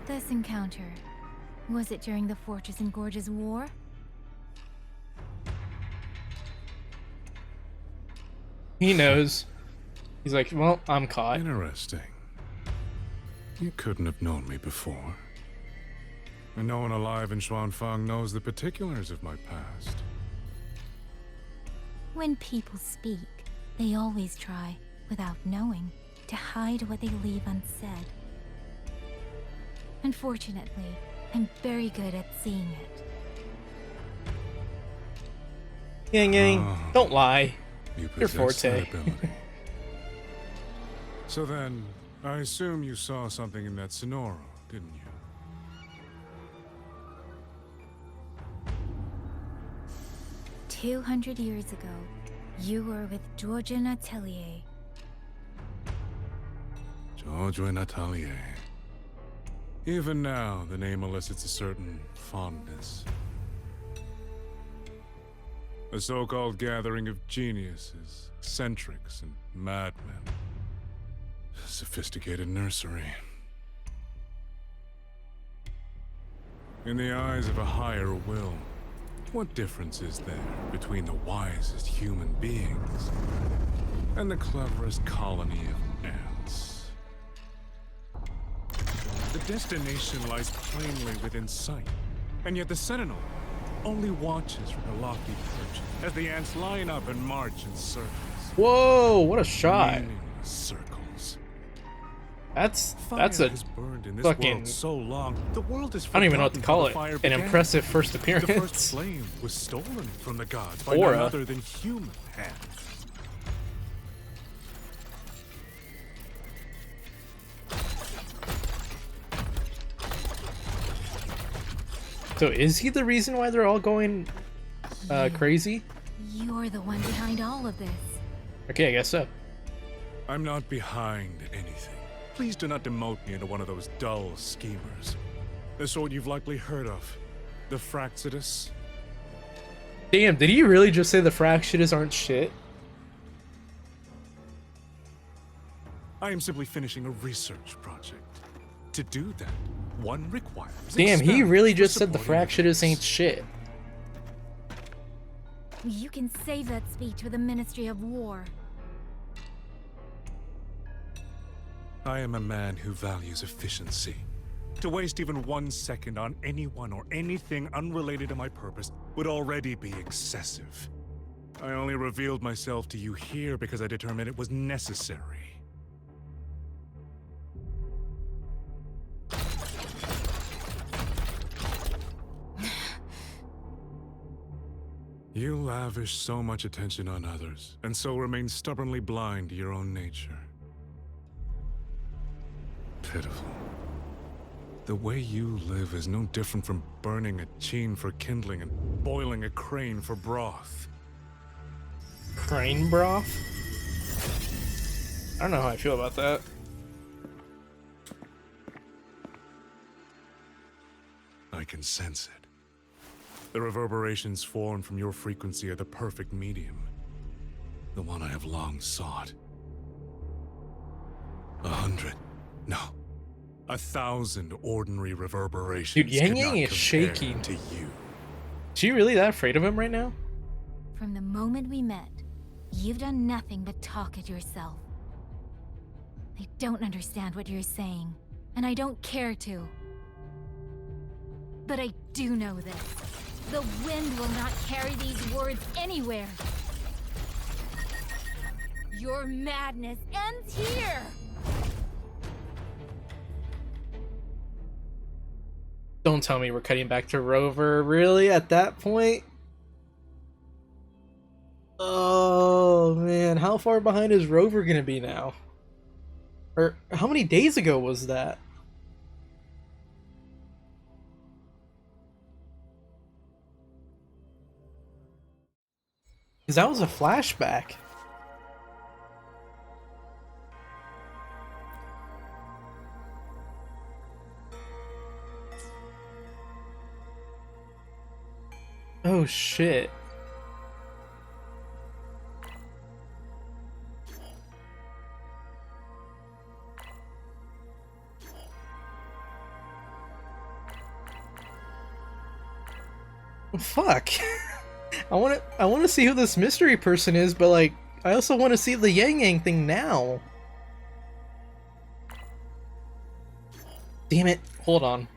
This encounter, was it during the Fortress and Gorges War? He knows. He's like, well, I'm caught. Interesting. You couldn't have known me before. And no one alive in Xuanfang knows the particulars of my past. When people speak, they always try, without knowing, to hide what they leave unsaid. Unfortunately, I'm very good at seeing it. Yangyang, don't lie. You Your possess that forte. ability. So then, I assume you saw something in that Sonoro, didn't you? 200 years ago, you were with Georgian Atelier. George Atelier. Even now, the name elicits a certain fondness. A so-called gathering of geniuses, eccentrics, and madmen. A sophisticated nursery. In the eyes of a higher will, what difference is there between the wisest human beings and the cleverest colony of ants? The destination lies plainly within sight, and yet the Sentinel only watches from a lofty perch as the ants line up and march in circles. Whoa, what a shot. Meaningless circles. That's Fire a has burned in this fucking... world so long, the world is I don't even know what to call it. forgotten how the An fire began. impressive first The appearance. first flame was stolen from the gods by Aura. none other than human hands. So is he the reason why they're all going crazy? You're the one behind all of this. Okay, I guess so. I'm not behind anything. Please do not demote me into one of those dull schemers. The sort you've likely heard of. The Fraxidus. Damn, did he really just say the Fractious aren't shit? I am simply finishing a research project. To do that, one requires Damn, he really just said the supporting Fractious ain't shit. You can save that speech with the Ministry of War. I am a man who values efficiency. To waste even 1 second on anyone or anything unrelated to my purpose would already be excessive. I only revealed myself to you here because I determined it was necessary. You lavish so much attention on others, and so remain stubbornly blind to your own nature. Pitiful. The way you live is no different from burning a chine for kindling and boiling a crane for broth. Crane broth? I don't know how I feel about that. I can sense it. The reverberations formed from your frequency are the perfect medium. The one I have long sought. 100, no, 1,000 ordinary reverberations. Dude, could not Yangyang is compare shaking. to you. Is she really that afraid of him right now? From the moment we met, you've done nothing but talk at yourself. I don't understand what you're saying, and I don't care to. But I do know this. The wind will not carry these words anywhere. Your madness ends here! Don't tell me we're cutting back to Rover. Really? At that point? Oh, man. How far behind is Rover gonna be now? Or how many days ago was that? Because that was a flashback. Oh shit. Fuck. I want to see who this mystery person is, but like I also want to see the Yangyang thing now. Damn it. Hold on.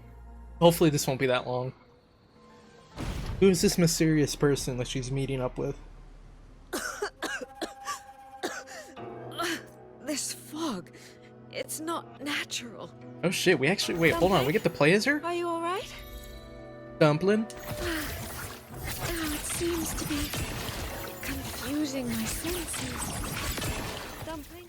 Hopefully this won't be that long. Who is this mysterious person that she's meeting up with? This fog, it's not natural. Oh shit, we actually- wait, hold on, we get to play as her? Are you alright? Dumpling? Oh, it seems to be confusing my senses. Dumpling?